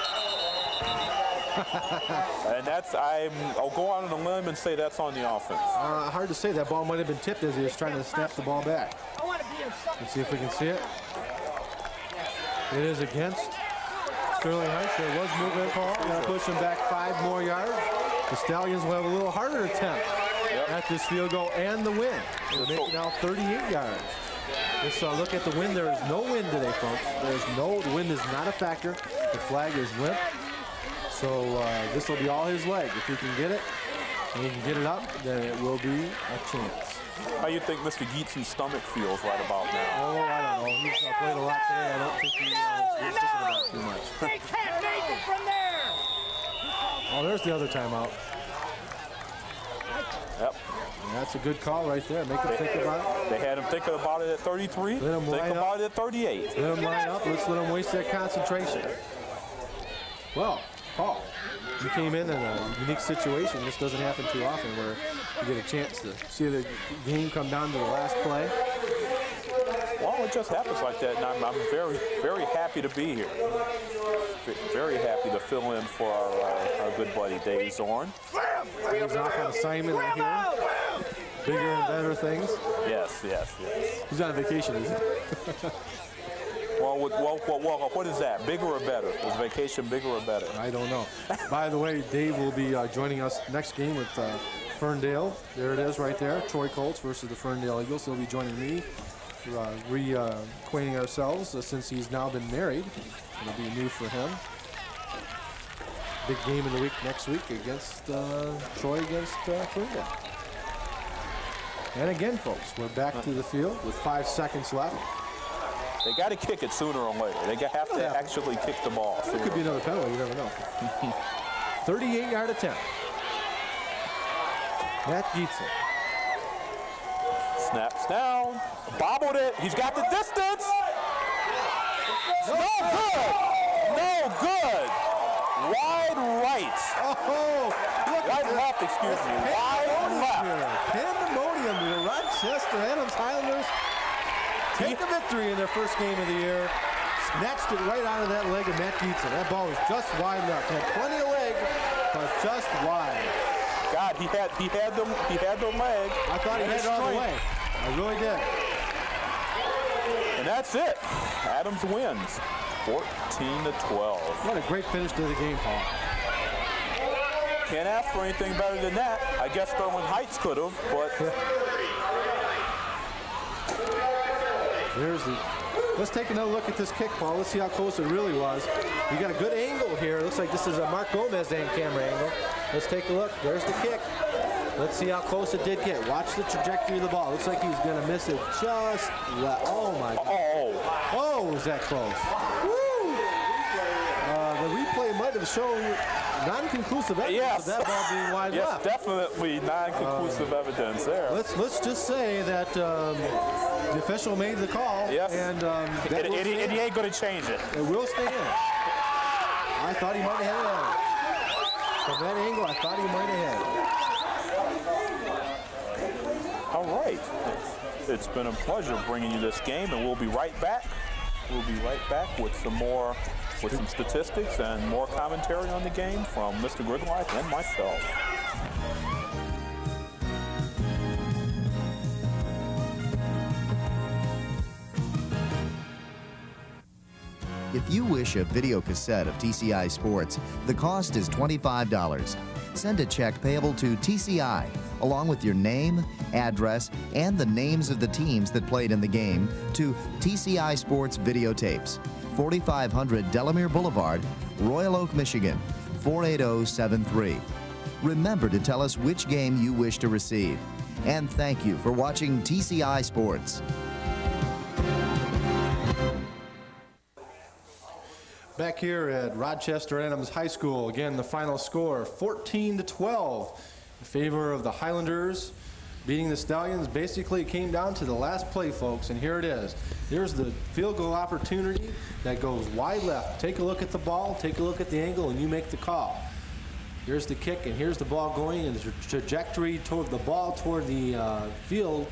B: And I'll go out on a limb and say that's on the offense.
C: Hard to say. That ball might have been tipped as he was trying to snap the ball back. Let's see if we can see it. It is against Sterling Heights. There was movement, Paul. Going to push him back 5 more yards. The Stallions will have a little harder attempt at this field goal and the win. They're making now 38 yards. Let's look at the wind. There is no wind today, folks. The wind is not a factor. The flag is limp. So this will be all his leg. If he can get it, and he can get it up, then it will be a chance.
B: How do you think Mr. Gietzen's stomach feels right about now?
C: Oh, I don't know. He's played a lot today. I don't think he's thinking about it too much.
I: They can't make it from there!
C: Oh, there's the other timeout.
B: Yep.
C: And that's a good call right there. Make him think about it.
B: They had him thinking about it at 33.
C: Let him
B: think about it at 38.
C: Let him line up. Let's let him waste that concentration. Well, Paul, you came in a unique situation. This doesn't happen too often where you get a chance to see the game come down to the last play.
B: Well, it just happens like that, and I'm very, very happy to be here. Very happy to fill in for our good buddy Dave Zorn.
C: He's off on assignment right here. Bigger and better things.
B: Yes.
C: He's on vacation, isn't he?
B: Well, Well, what is that? Bigger or better? Is vacation bigger or better?
C: I don't know. By the way, Dave will be joining us next game with Ferndale. There it is right there. Troy Colts versus the Ferndale Eagles. He'll be joining me, reacquainting ourselves since he's now been married. It'll be new for him. Big game in the week next week against Troy against Ferndale. And again, folks, we're back to the field with 5 seconds left.
B: They got to kick it sooner or later. They have to actually kick the ball.
C: There could be another penalty. You never know. 38-yard attempt. Matt Gietzen.
B: Snaps down. Bobbled it. He's got the distance. No good. No good. Wide right.
C: Oh,
B: wide left, excuse me. Wide left.
C: Pandemonium. The Rochester Adams Highlanders take a victory in their first game of the year. Snatched it right out of that leg of Matt Gietzen. That ball was just wide left. Had plenty of leg, but just wide.
B: God, he had the leg.
C: I thought he had it all the way. I really did.
B: And that's it. Adams wins 14-12.
C: What a great finish to the game, Paul.
B: Can't ask for anything better than that. I guess Sterling Heights could have, but
C: there's the. Let's take another look at this kick, Paul. Let's see how close it really was. You got a good angle here. Looks like this is a Mark Gomez camera angle. Let's take a look. There's the kick. Let's see how close it did get. Watch the trajectory of the ball. Looks like he's going to miss it just left. Oh, my God. Oh, was that close? Woo! The replay might have shown non-conclusive evidence of that ball being wide left.
B: Yes, definitely non-conclusive evidence there.
C: Let's just say that the official made the call, and
B: he ain't going to change it.
C: It will stand. I thought he might have had it. From that angle, I thought he might have had it.
B: All right. It's been a pleasure bringing you this game, and we'll be right back. We'll be right back with some statistics and more commentary on the game from Mr. Griglife and myself.
A: If you wish a video cassette of TCI Sports, the cost is $25. Send a check payable to TCI, along with your name, address, and the names of the teams that played in the game, to TCI Sports Videotapes, 4500 Delamere Boulevard, Royal Oak, Michigan, 48073. Remember to tell us which game you wish to receive. And thank you for watching TCI Sports.
C: Back here at Rochester Adams High School, again, the final score, 14-12 in favor of the Highlanders. Beating the Stallions, basically it came down to the last play, folks, and here it is. There's the field goal opportunity that goes wide left. Take a look at the ball, take a look at the angle, and you make the call. Here's the kick, and here's the ball going, and the trajectory toward the ball toward the field,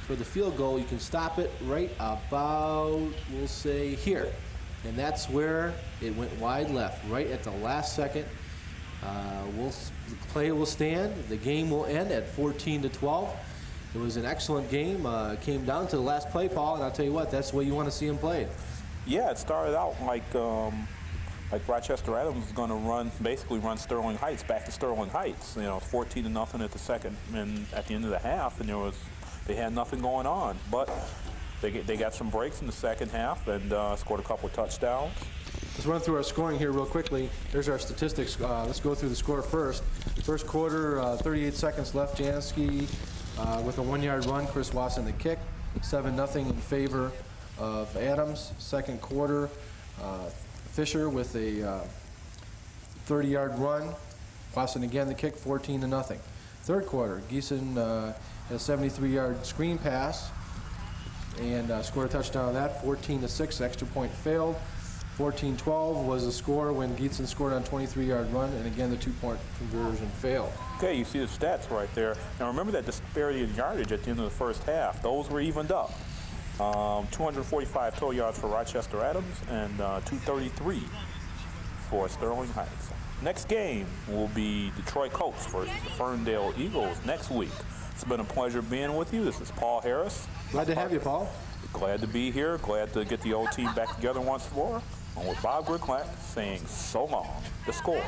C: for the field goal. You can stop it right about, we'll say, here. And that's where it went wide left, right at the last second. The play will stand. The game will end at 14-12. It was an excellent game. It came down to the last play, Paul, and I'll tell you what, that's the way you want to see him play.
B: Yeah, it started out like Rochester Adams was going to basically run Sterling Heights back to Sterling Heights. 14-0 at the second, and at the end of the half, and they had nothing going on. But they got some breaks in the second half and scored a couple of touchdowns.
C: Let's run through our scoring here real quickly. There's our statistics. Let's go through the score first. First quarter, 38 seconds left. Jansky with a 1-yard run. Chris Wasson the kick. 7-0 in favor of Adams. Second quarter, Fisher with a 30-yard run. Wasson again the kick, 14-0. Third quarter, Giessen had a 73-yard screen pass and scored a touchdown on that. 14-6, extra point failed. 14-12 was the score when Gietzen scored on a 23-yard run, and again the 2-point conversion failed.
B: Okay, you see the stats right there. Now remember that disparity in yardage at the end of the first half. Those were evened up. 245 total yards for Rochester Adams and 233 for Sterling Heights. Next game will be Detroit Colts versus the Ferndale Eagles next week. It's been a pleasure being with you. This is Paul Harris.
C: Glad to have you, Paul.
B: Glad to be here. Glad to get the old team back together once more. And with Bob Gricklack saying so long. The score,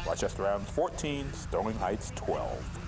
B: Rochester Adams 14, Sterling Heights 12.